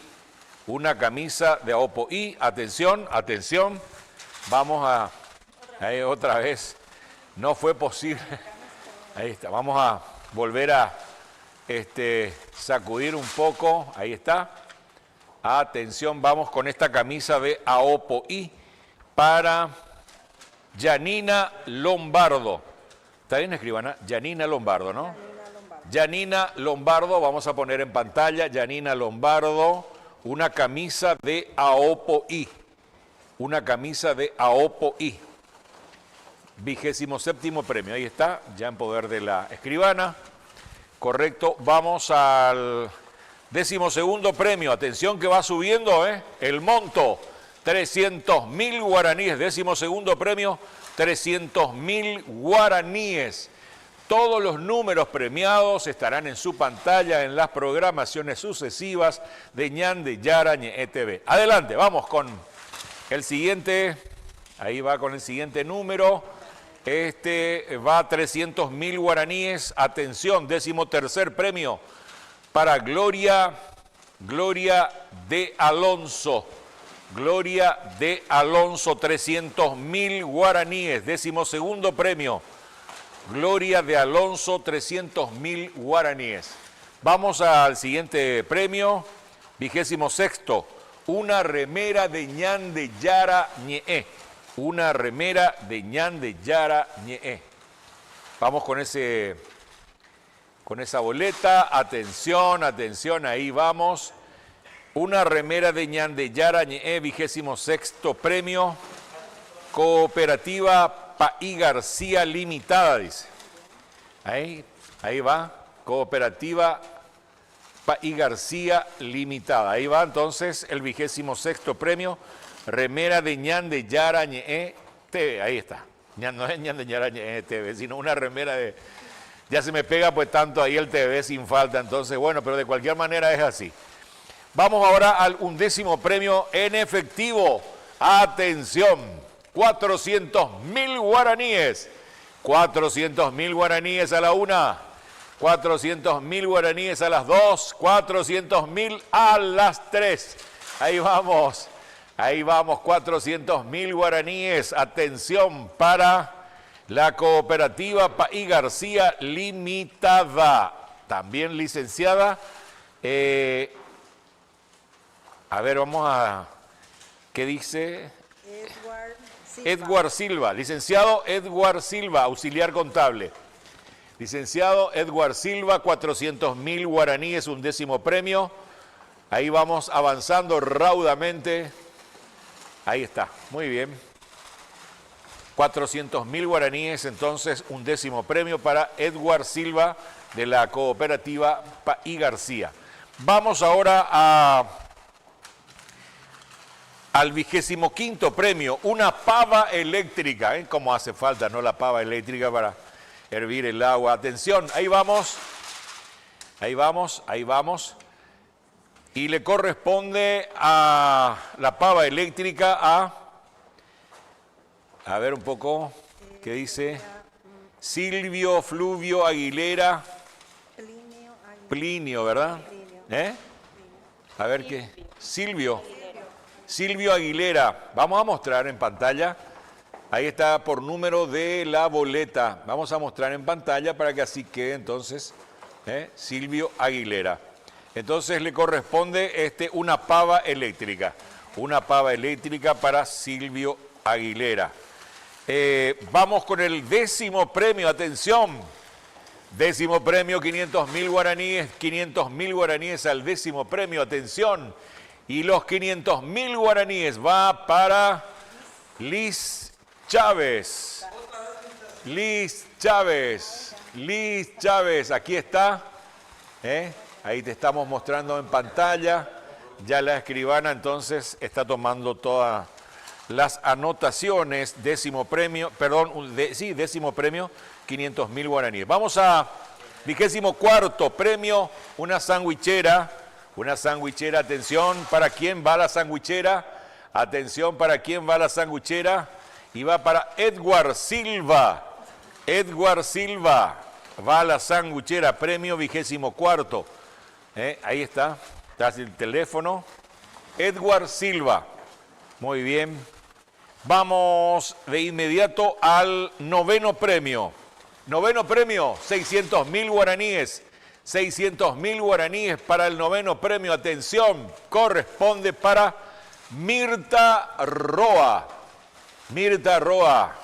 Una camisa de Aopoí. Atención, atención. Vamos a... Ahí otra vez. No fue posible. Ahí está. Vamos a volver a sacudir un poco. Ahí está. Atención, vamos con esta camisa de Aopoí para Yanina Lombardo. ¿Está bien, escribana? Yanina Lombardo, ¿no? Yanina Lombardo, vamos a poner en pantalla, Yanina Lombardo, una camisa de Aopoí. Una camisa de Aopoí. 27º premio, ahí está, ya en poder de la escribana. Correcto, vamos al 12º premio, atención que va subiendo, el monto, 300.000 guaraníes, 12º premio, 300.000 guaraníes. Todos los números premiados estarán en su pantalla en las programaciones sucesivas de Ñande Yara Ñe TV. Adelante, vamos con el siguiente, ahí va con el siguiente número, va 300.000 guaraníes, atención, 13º premio para Gloria de Alonso. Gloria de Alonso, 300.000 guaraníes, 12º premio. Gloria de Alonso, 300.000 guaraníes. Vamos al siguiente premio, 26º, una remera de Ñande Yara Ñe. Una remera de Ñande Yara Ñe. Vamos con esa boleta, atención, atención, ahí vamos. Una remera de Ñande Yara Ñe, 26º premio, Cooperativa Paí García Limitada, dice. Ahí va, Cooperativa Paí García Limitada. Ahí va entonces el 26º premio, remera de Ñande Yara Ñe TV. Ahí está, no es Ñande Yara Ñe TV, sino una remera de... Ya se me pega pues tanto ahí el TV sin falta, entonces bueno, pero de cualquier manera es así. Vamos ahora al 11º premio en efectivo. Atención, 400.000 guaraníes. 400.000 guaraníes a la 1, 400.000 guaraníes a las 2, 400.000 a las 3. Ahí vamos, 400.000 guaraníes. Atención para la Cooperativa Paí García Limitada, también licenciada. A ver, vamos a... ¿Qué dice? Edward Silva, licenciado Edward Silva, auxiliar contable. Licenciado Edward Silva, 400.000 guaraníes, 11º premio. Ahí vamos avanzando raudamente. Ahí está, muy bien. 400.000 guaraníes, entonces 11º premio para Edward Silva de la Cooperativa Paí García. Vamos ahora al 25º premio, una pava eléctrica, como hace falta, ¿no? La pava eléctrica para hervir el agua. Atención, ahí vamos, ahí vamos, ahí vamos. Y le corresponde a la pava eléctrica a ver un poco, ¿qué dice? Silvio Fluvio Aguilera, Plinio, ¿verdad? A ver qué. Silvio Aguilera. Vamos a mostrar en pantalla. Ahí está por número de la boleta. Vamos a mostrar en pantalla para que así quede entonces. Silvio Aguilera. Entonces le corresponde una pava eléctrica. Una pava eléctrica para Silvio Aguilera. Vamos con el 10º premio. Atención. 10º premio, 500.000 guaraníes. 500.000 guaraníes al 10º premio. Atención. Y los 500.000 guaraníes va para Liz Chávez. Liz Chávez, aquí está. Ahí te estamos mostrando en pantalla. Ya la escribana entonces está tomando todas las anotaciones. 10º premio, perdón, 10º premio, 500.000 guaraníes. Vamos a 24º premio, una sandwichera. Una sandwichera, atención, ¿para quién va la sandwichera? Atención, ¿para quién va la sandwichera? Y va para Edward Silva. Edward Silva va a la sandwichera, premio 24º. Ahí está el teléfono. Edward Silva. Muy bien. Vamos de inmediato al 9º premio. 9º premio, 600.000 guaraníes. 600.000 guaraníes para el 9º premio. Atención, corresponde para Mirta Roa. Mirta Roa,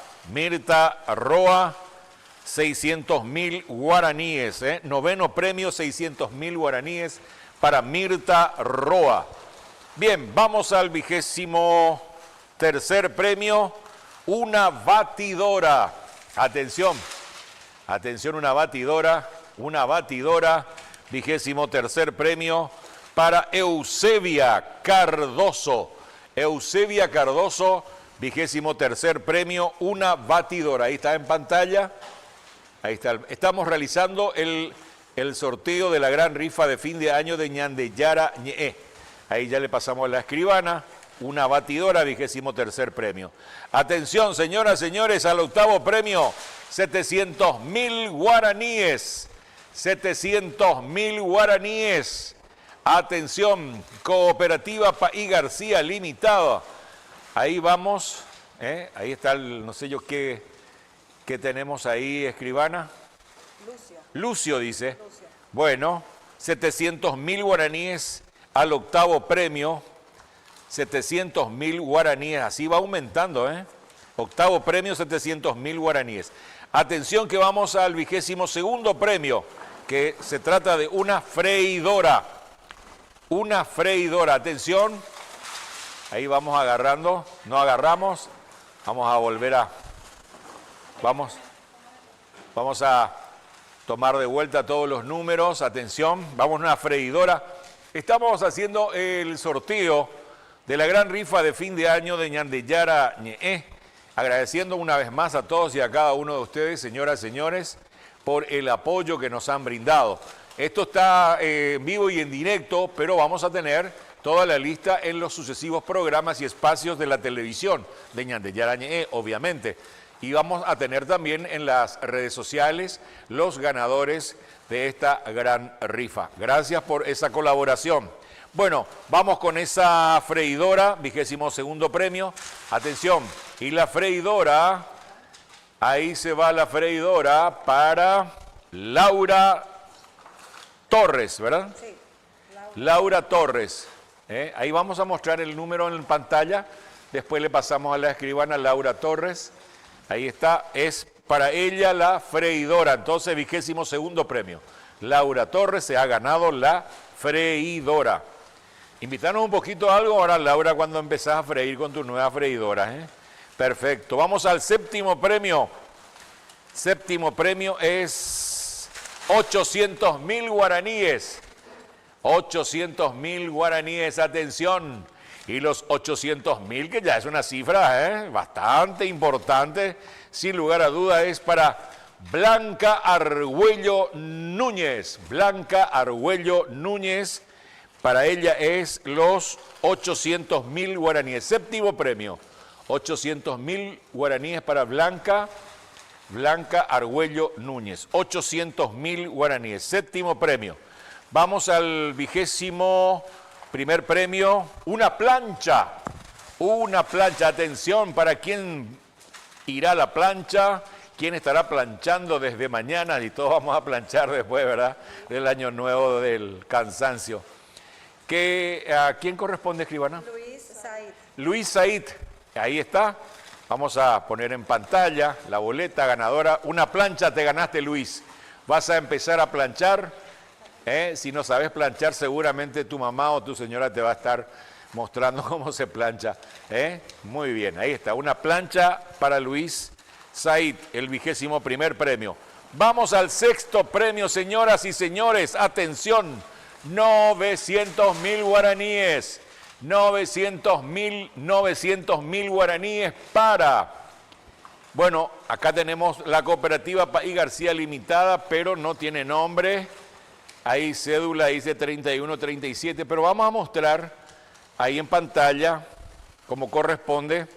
600.000 guaraníes. 9º premio, 600.000 guaraníes para Mirta Roa. Bien, vamos al 23º premio, una batidora. Atención, una batidora. 23º premio para Eusebia Cardoso. Eusebia Cardoso, 23º premio, una batidora. Ahí está en pantalla. Ahí está. Estamos realizando el sorteo de la gran rifa de fin de año de Ñandeyara Ñe'e. Ahí ya le pasamos a la escribana. Una batidora, 23º premio. Atención, señoras, señores, al 8º premio, 700.000 guaraníes. 700.000 guaraníes. Atención, Cooperativa Paí García Limitada. Ahí vamos. Ahí está el, no sé yo qué tenemos ahí, escribana. Lucio dice. Lucio. Bueno, 700.000 guaraníes al 8º premio. 700.000 guaraníes. Así va aumentando, 8º premio, 700.000 guaraníes. Atención que vamos al 22º premio, que se trata de una freidora. Una freidora. Atención. Ahí vamos agarrando. No agarramos. Vamos a volver a... Vamos a tomar de vuelta todos los números. Atención. Vamos a una freidora. Estamos haciendo el sorteo de la gran rifa de fin de año de Ñandeyara Ñe'e. Agradeciendo una vez más a todos y a cada uno de ustedes, señoras y señores, por el apoyo que nos han brindado. Esto está en vivo y en directo, pero vamos a tener toda la lista en los sucesivos programas y espacios de la televisión de Ñandeyara Ñe'e, obviamente. Y vamos a tener también en las redes sociales los ganadores de esta gran rifa. Gracias por esa colaboración. Bueno, vamos con esa freidora, 22º premio. Atención, y la freidora, ahí se va la freidora para Laura Torres, ¿verdad? Sí. Laura Torres. Ahí vamos a mostrar el número en pantalla. Después le pasamos a la escribana Laura Torres. Ahí está, es para ella la freidora. Entonces, 22º premio. Laura Torres se ha ganado la freidora. Invítanos un poquito a algo ahora, Laura, cuando empezás a freír con tu nueva freidora. Perfecto. Vamos al 7º premio. 7º premio es 800.000 guaraníes. 800.000 guaraníes, atención. Y los 800.000, que ya es una cifra bastante importante, sin lugar a duda, es para Blanca Argüello Núñez. Blanca Argüello Núñez. Para ella es los 800.000 guaraníes. 7º premio, 800.000 guaraníes para Blanca Argüello Núñez. 800.000 guaraníes. 7º premio. Vamos al 21º premio, una plancha. Una plancha, atención, ¿para quién irá la plancha? ¿Quién estará planchando desde mañana? Y todos vamos a planchar después, ¿verdad? Del año nuevo del cansancio. ¿A quién corresponde, escribana? Luis Said. Luis Said, ahí está. Vamos a poner en pantalla la boleta ganadora. Una plancha te ganaste, Luis. Vas a empezar a planchar. Si no sabes planchar, seguramente tu mamá o tu señora te va a estar mostrando cómo se plancha. Muy bien, ahí está. Una plancha para Luis Said, el 21º premio. Vamos al 6º premio, señoras y señores. Atención, 900.000 guaraníes. 900.000 guaraníes para... Bueno, acá tenemos la cooperativa País García Limitada, pero no tiene nombre. Ahí cédula dice 3137, pero vamos a mostrar ahí en pantalla como corresponde.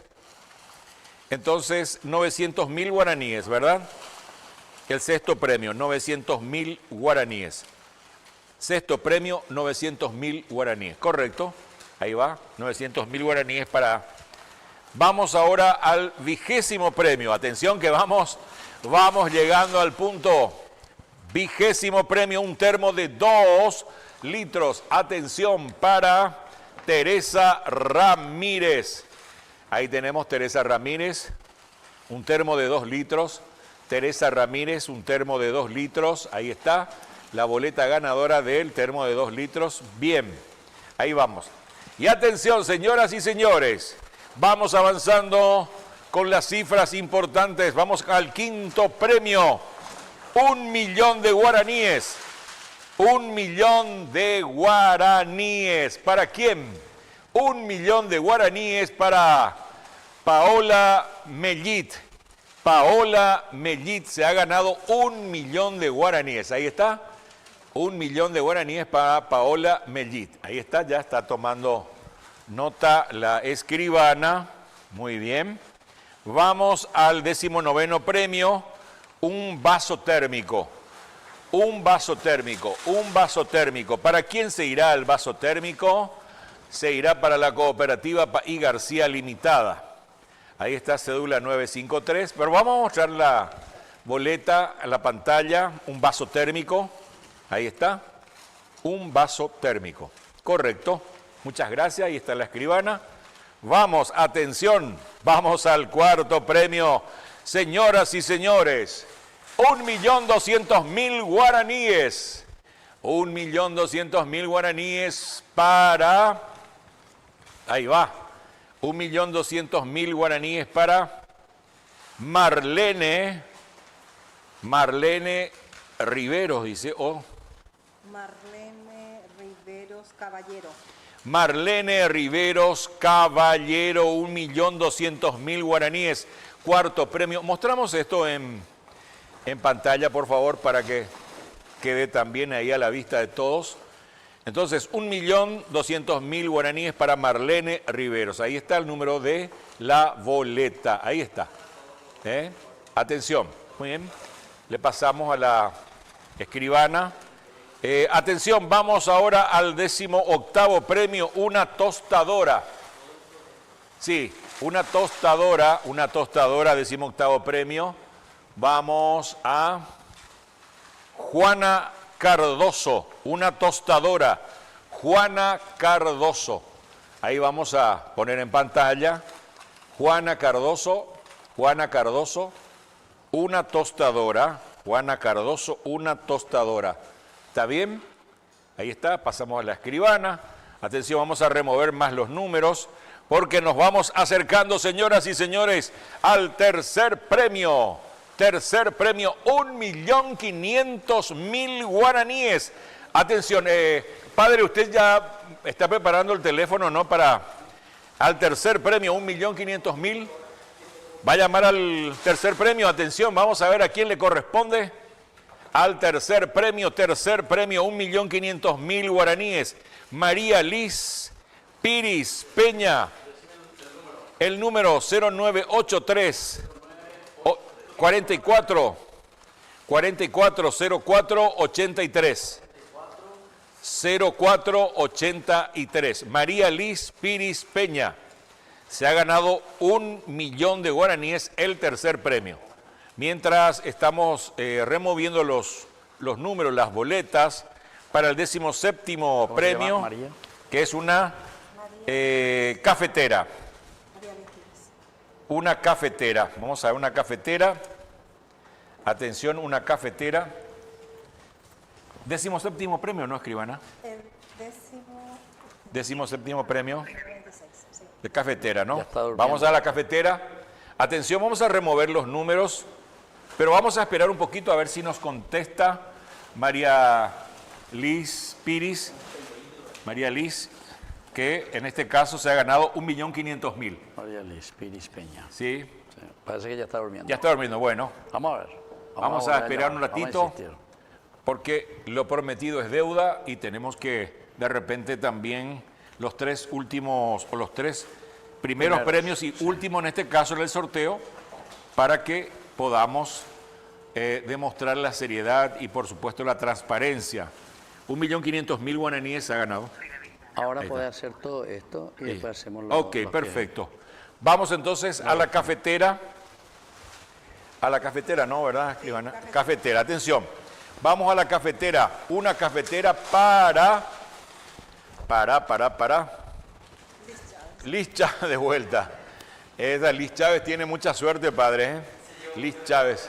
Entonces, 900.000 guaraníes, ¿verdad? El 6º premio, 900.000 guaraníes. 6º premio, 900.000 guaraníes. Correcto. Ahí va, 900.000 guaraníes para... Vamos ahora al 20º premio. Atención que vamos llegando al punto. 20º premio, un termo de 2 litros. Atención para Teresa Ramírez. Ahí tenemos Teresa Ramírez, un termo de 2 litros. Teresa Ramírez, un termo de 2 litros. Ahí está la boleta ganadora del termo de 2 litros. Bien, ahí vamos. Y atención, señoras y señores, vamos avanzando con las cifras importantes. Vamos al 5º premio. 1.000.000 de guaraníes. 1.000.000 de guaraníes. ¿Para quién? 1.000.000 de guaraníes para Paola Mellit. Paola Mellit se ha ganado 1.000.000 de guaraníes. Ahí está. 1.000.000 de guaraníes para Paola Mellit. Ahí está, ya está tomando nota la escribana. Muy bien. Vamos al 19º premio. Un vaso térmico. Un vaso térmico. Un vaso térmico. ¿Para quién se irá el vaso térmico? Se irá para la cooperativa País García Limitada. Ahí está cédula 953. Pero vamos a mostrar la boleta en la pantalla. Un vaso térmico. Ahí está, un vaso térmico. Correcto, muchas gracias, ahí está la escribana. Vamos, atención, vamos al 4º premio. Señoras y señores, 1.200.000 guaraníes. 1.200.000 guaraníes para... Ahí va, 1.200.000 guaraníes para Marlene Riveros, dice, Marlene Riveros Caballero. Marlene Riveros Caballero, 1.200.000 guaraníes. 4º premio. Mostramos esto en pantalla, por favor, para que quede también ahí a la vista de todos. Entonces, 1.200.000 guaraníes para Marlene Riveros. Ahí está el número de la boleta. Ahí está. Atención. Muy bien. Le pasamos a la escribana. Atención, vamos ahora al 18º premio, una tostadora. Sí, una tostadora, 18º premio. Vamos a Juana Cardoso, una tostadora. Juana Cardoso. Ahí vamos a poner en pantalla. Juana Cardoso, una tostadora. Juana Cardoso, una tostadora. ¿Está bien? Ahí está, pasamos a la escribana. Atención, vamos a remover más los números porque nos vamos acercando, señoras y señores, al 3º premio. 3º premio, 1.500.000 guaraníes. Atención, padre, usted ya está preparando el teléfono, ¿no? Para al 3º premio, 1.500.000. Va a llamar al 3º premio. Atención, vamos a ver a quién le corresponde. Al 3º premio, 1.500.000 guaraníes. María Liz Piris Peña. El número 0983 44 04 83. 0483. María Liz Piris Peña se ha ganado 1.000.000 de guaraníes, el tercer premio. Mientras estamos removiendo los números, las boletas, para el 17º premio, María? que es una cafetera. Una cafetera. Vamos a ver una cafetera. Atención, una cafetera. 17º premio, ¿no, escribana? El 17º premio de cafetera, ¿no? Ya está durmiendo. Vamos a la cafetera. Atención, vamos a remover los números, pero vamos a esperar un poquito a ver si nos contesta María Liz Piris. María Liz, que en este caso se ha ganado 1.500.000. María Liz Piris Peña. ¿Sí? Sí, parece que ya está durmiendo. Ya está durmiendo. Bueno, Vamos a ver. vamos a volver esperar un llamar, vamos a ratito, insistir. porque lo prometido es deuda y tenemos que de repente también los tres últimos, o los tres primeros premios y último en este caso en el sorteo, para que podamos demostrar la seriedad y por supuesto la transparencia. 1.500.000 guaraníes se ha ganado. Ahora Ahí puede está. hacer todo esto y Sí. después hacemos Ok, perfecto. Vamos entonces a la cafetera. A la cafetera, ¿no? ¿Verdad, escribana? Cafetera, atención. Vamos a la cafetera. Una cafetera para... Liz Chávez de vuelta. Esa Liz Chávez tiene mucha suerte, padre. Liz Chávez.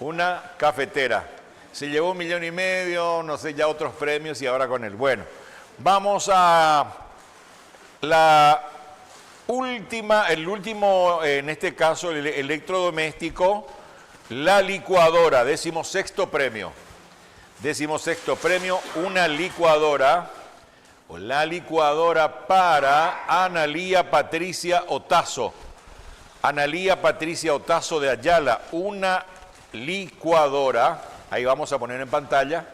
Una cafetera. Se llevó 1.500.000, no sé, ya otros premios y ahora con él. Bueno, vamos a la última, el último, en este caso, el electrodoméstico, la licuadora, 16º premio. 16º premio, una licuadora, o la licuadora para Analía Patricia Otazo. Analía Patricia Otazo de Ayala, una licuadora. Ahí vamos a poner en pantalla.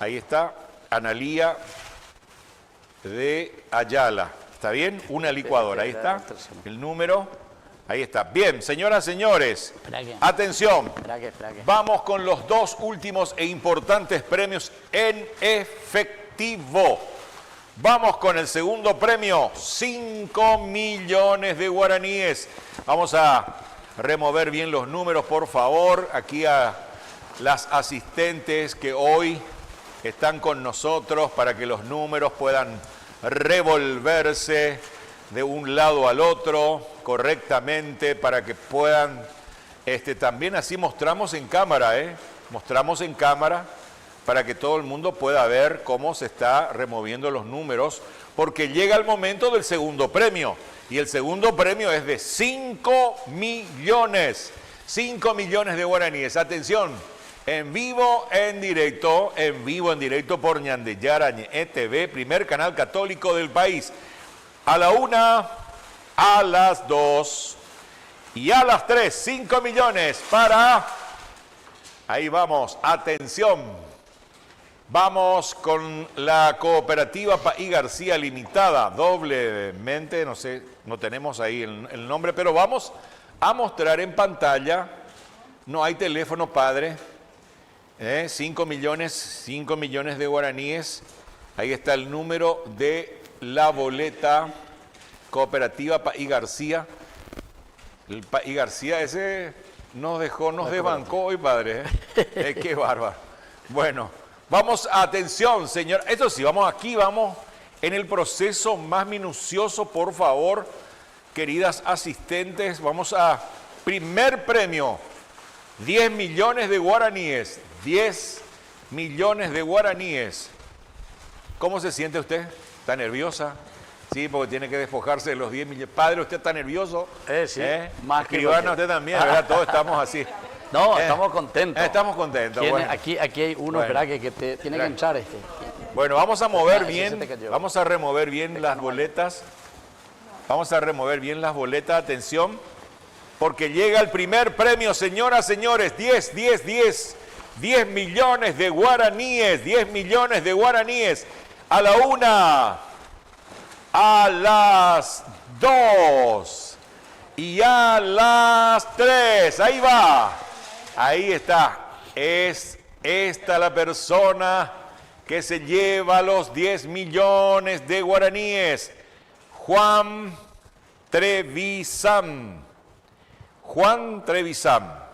Ahí está, Analía de Ayala. ¿Está bien? Una licuadora. Ahí está el número. Ahí está. Bien, señoras, señores, atención. Espera que. Vamos con los dos últimos e importantes premios en efectivo. Vamos con el segundo premio, 5 millones de guaraníes. Vamos a remover bien los números, por favor. Aquí a las asistentes que hoy están con nosotros para que los números puedan revolverse de un lado al otro correctamente, para que puedan, también así mostramos en cámara, mostramos en cámara para que todo el mundo pueda ver cómo se está removiendo los números, porque llega el momento del segundo premio, y el segundo premio es de 5 millones de guaraníes. Atención, en vivo, en directo por Ñandeyara Ñe TV, primer canal católico del país. A la 1, a las 2 y a las 3, 5 millones para... Ahí vamos, atención. Vamos con la cooperativa Paí García Limitada, doblemente, no sé, no tenemos ahí el nombre, pero vamos a mostrar en pantalla. No hay teléfono, padre. 5 millones de guaraníes. Ahí está el número de la boleta cooperativa Paí García. El Paí García ese nos dejó, nos desbancó hoy, padre. Qué bárbaro. Bueno, vamos, atención, señor. Esto sí, vamos en el proceso más minucioso, por favor, queridas asistentes. Vamos a primer premio, 10 millones de guaraníes. 10 millones de guaraníes. ¿Cómo se siente usted? ¿Está nerviosa? Sí, porque tiene que despojarse de los 10 millones. Padre, ¿usted está nervioso? Sí, más que escribana, usted también, ¿verdad? Todos estamos así. No, estamos contentos. Estamos contentos. Bueno. Aquí hay uno, Bueno. espera, que tiene que entrar Bueno, vamos a mover ese bien, se te cayó. vamos a remover bien las boletas. Vamos a remover bien las boletas, atención, porque llega el primer premio, señoras, señores, 10 millones de guaraníes, 10 millones de guaraníes. A la 1, a las 2 y a las 3. Ahí va. Ahí está. Es esta la persona que se lleva los 10 millones de guaraníes. Juan Trevisan. Juan Trevisan.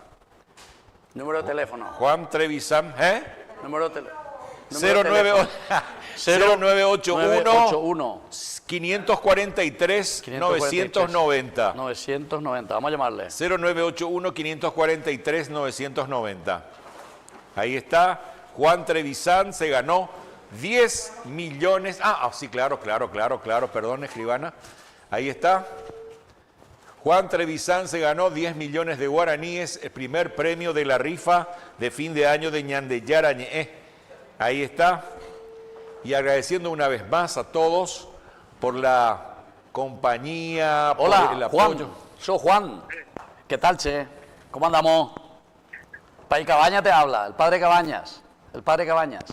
Número de teléfono. Juan Trevisan, Número de teléfono. 0981 543 990. 990, vamos a llamarle. 0981 543 990. Ahí está, Juan Trevisan se ganó 10 millones. Sí, claro, perdón, escribana. Ahí está. Juan Trevisan se ganó 10 millones de guaraníes, el primer premio de la rifa de fin de año de Ñandeyara Ñe'e. Ahí está. Y agradeciendo una vez más a todos por la compañía, Hola, por el apoyo. Juan. Soy Juan. ¿Qué tal, che? ¿Cómo andamos? Pai Cabañas te habla, el padre Cabañas. El padre Cabañas.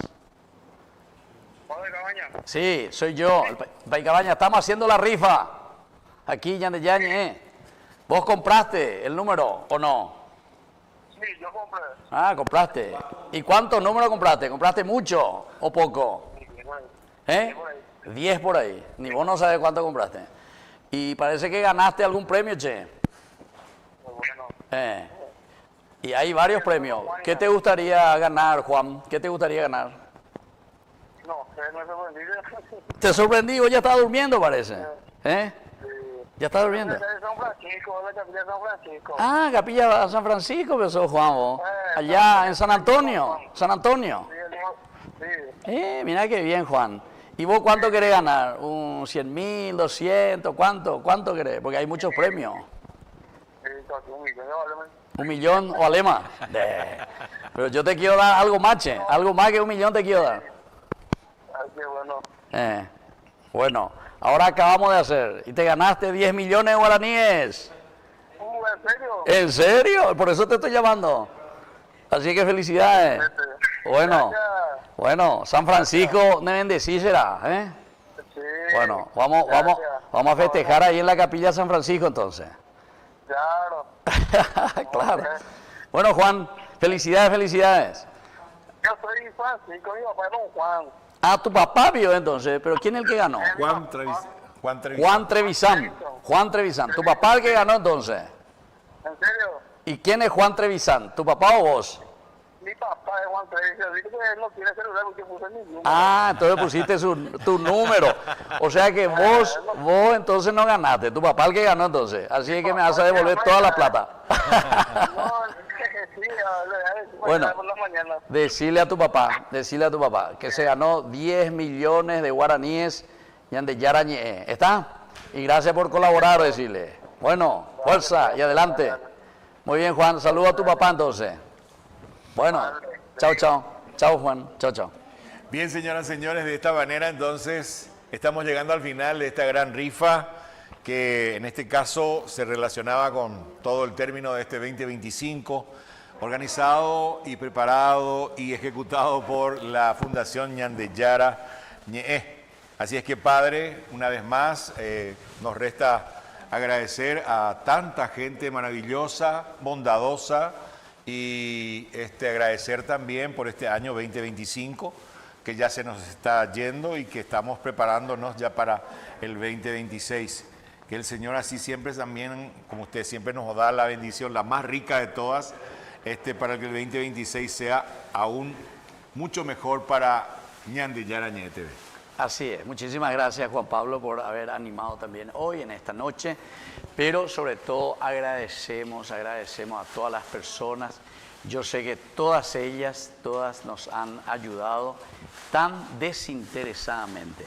¿Padre Cabañas? Sí, soy yo, el Pai Cabañas. Estamos haciendo la rifa. Aquí, Ñandeyara Ñe'e. ¿Vos compraste el número o no? Sí, yo compré. Compraste. ¿Y cuántos números compraste? ¿Compraste mucho o poco? 10 por ahí. Ni vos no sabés cuánto compraste. Y parece que ganaste algún premio, che. Bueno. Y hay varios premios. ¿Qué te gustaría ganar, Juan? ¿Qué te gustaría ganar? No, me sorprendí. Te sorprendí, vos ya estás durmiendo, parece. ¿Ya estás durmiendo? San Francisco, la capilla de San Francisco. Capilla San Francisco, que sos, Juan, vos. Allá en San Antonio. San Antonio. Sí. Mira qué bien, Juan. ¿Y vos cuánto querés ganar? ¿Un 100.000, 200? ¿Cuánto querés? Porque hay muchos premios. Sí, casi 1 millón, vale. ¿1 millón o alema? Pero yo te quiero dar algo más, che. Algo más que 1 millón te quiero dar. Ay, qué bueno. Bueno, ahora acabamos de hacer. Y te ganaste 10 millones de guaraníes. ¿En serio? ¿En serio? Por eso te estoy llamando. Así que felicidades. Bueno, San Francisco me bendecís, será, Sí. Bueno, vamos a festejar ahí en la capilla de San Francisco entonces. Claro. Claro. Bueno, Juan, felicidades. Yo soy Francisco, mi papá es don Juan. Tu papá vio entonces, pero ¿quién es el que ganó? Juan Trevisan. Juan Trevisan. ¿Tu papá el que ganó entonces? ¿En serio? ¿Y quién es Juan Trevisan? ¿Tu papá o vos? Mi papá es Juan Trevisan. Dice que él no tiene celular porque puse mi número. Entonces pusiste tu número. O sea que vos entonces no ganaste. Tu papá el que ganó entonces. Así es que me vas a devolver toda la plata. No, sí, Bueno, por la mañana. decile a tu papá que se ganó 10 millones de guaraníes Ñandeyara Ñe'e. ¿Está? Y gracias por colaborar, decirle. Bueno, fuerza y adelante. Muy bien, Juan. Saludo a tu papá entonces. Bueno, chao. Chao, Juan. Chao. Bien, señoras y señores, de esta manera entonces estamos llegando al final de esta gran rifa que en este caso se relacionaba con todo el término de este 2025, organizado y preparado y ejecutado por la Fundación Ñandeyara Ñe'e. Así es que, Padre, una vez más nos resta agradecer a tanta gente maravillosa, bondadosa, y agradecer también por este año 2025 que ya se nos está yendo y que estamos preparándonos ya para el 2026. Que el Señor así siempre también, como usted siempre nos da la bendición, la más rica de todas, para que el 2026 sea aún mucho mejor para Ñandeyara Ñe'e TV. Así es. Muchísimas gracias, Juan Pablo, por haber animado también hoy, en esta noche. Pero sobre todo agradecemos a todas las personas. Yo sé que todas nos han ayudado tan desinteresadamente.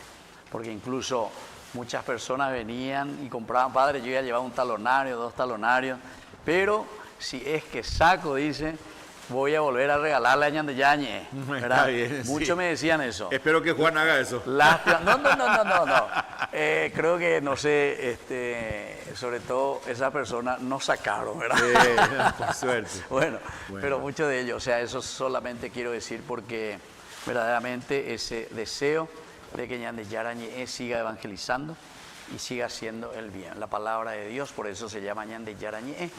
Porque incluso muchas personas venían y compraban, padre, yo iba a llevar un talonario, 2 talonarios. Pero si es que saco, dice, voy a volver a regalarle a Ñandeyara Ñe'e. Está bien, Muchos sí. me decían eso. Espero que Juan haga eso. Lástima. No. Creo que, no sé, sobre todo esas personas no sacaron, ¿verdad? Por suerte. Bueno, pero muchos de ellos, o sea, eso solamente quiero decir porque verdaderamente ese deseo de que Ñandeyara Ñe'e siga evangelizando y siga haciendo el bien. La palabra de Dios, por eso se llama Ñandeyara Ñe'e,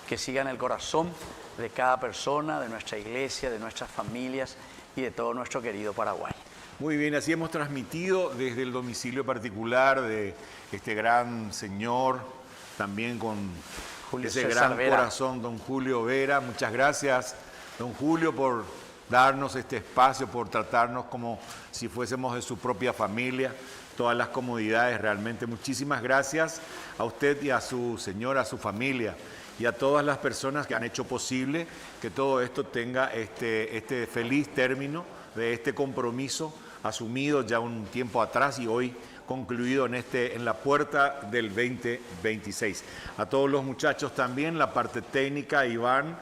que siga en el corazón de cada persona, de nuestra iglesia, de nuestras familias y de todo nuestro querido Paraguay. Muy bien, así hemos transmitido desde el domicilio particular de este gran señor, también con Julio ese César gran Vera. corazón, don Julio Vera. Muchas gracias, don Julio, por darnos este espacio, por tratarnos como si fuésemos de su propia familia, todas las comodidades. Realmente muchísimas gracias a usted y a su señora, a su familia y a todas las personas que han hecho posible que todo esto tenga este feliz término de este compromiso asumido ya un tiempo atrás y hoy concluido en la puerta del 2026. A todos los muchachos también, la parte técnica, a Iván,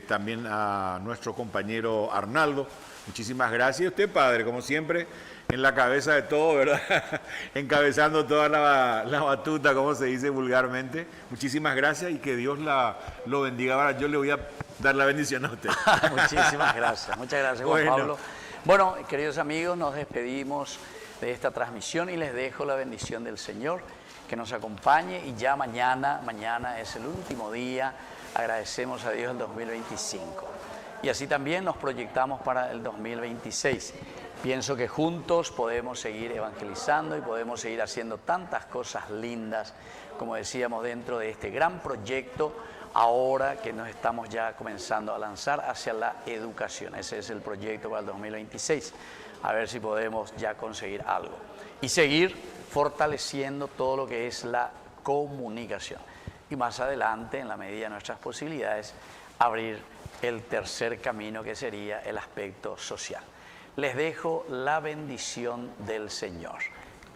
también a nuestro compañero Arnaldo. Muchísimas gracias. Y usted, padre, como siempre, en la cabeza de todo, ¿verdad? Encabezando toda la batuta, como se dice vulgarmente. Muchísimas gracias y que Dios lo bendiga. Ahora yo le voy a dar la bendición a usted. Muchísimas gracias. Muchas gracias, Juan Pablo. Bueno, queridos amigos, nos despedimos de esta transmisión y les dejo la bendición del Señor que nos acompañe y ya mañana es el último día. Agradecemos a Dios el 2025 y así también nos proyectamos para el 2026. Pienso que juntos podemos seguir evangelizando y podemos seguir haciendo tantas cosas lindas, como decíamos, dentro de este gran proyecto ahora que nos estamos ya comenzando a lanzar hacia la educación. Ese es el proyecto para el 2026. A ver si podemos ya conseguir algo. Y seguir fortaleciendo todo lo que es la comunicación. Y más adelante, en la medida de nuestras posibilidades, abrir el tercer camino que sería el aspecto social. Les dejo la bendición del Señor.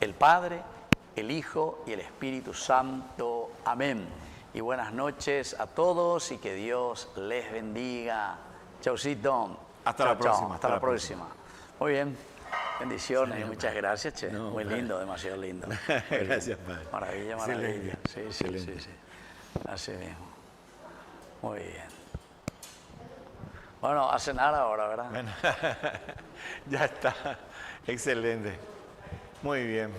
El Padre, el Hijo y el Espíritu Santo. Amén. Y buenas noches a todos y que Dios les bendiga. Chaucito. Hasta la próxima. Hasta la próxima. Muy bien. Bendiciones y muchas gracias, che. No, muy lindo, demasiado lindo. Gracias, padre. Maravilla, maravilla. Sí. Así mismo. Muy bien. Bueno, a cenar ahora, ¿verdad? Bueno, ya está. Excelente. Muy bien.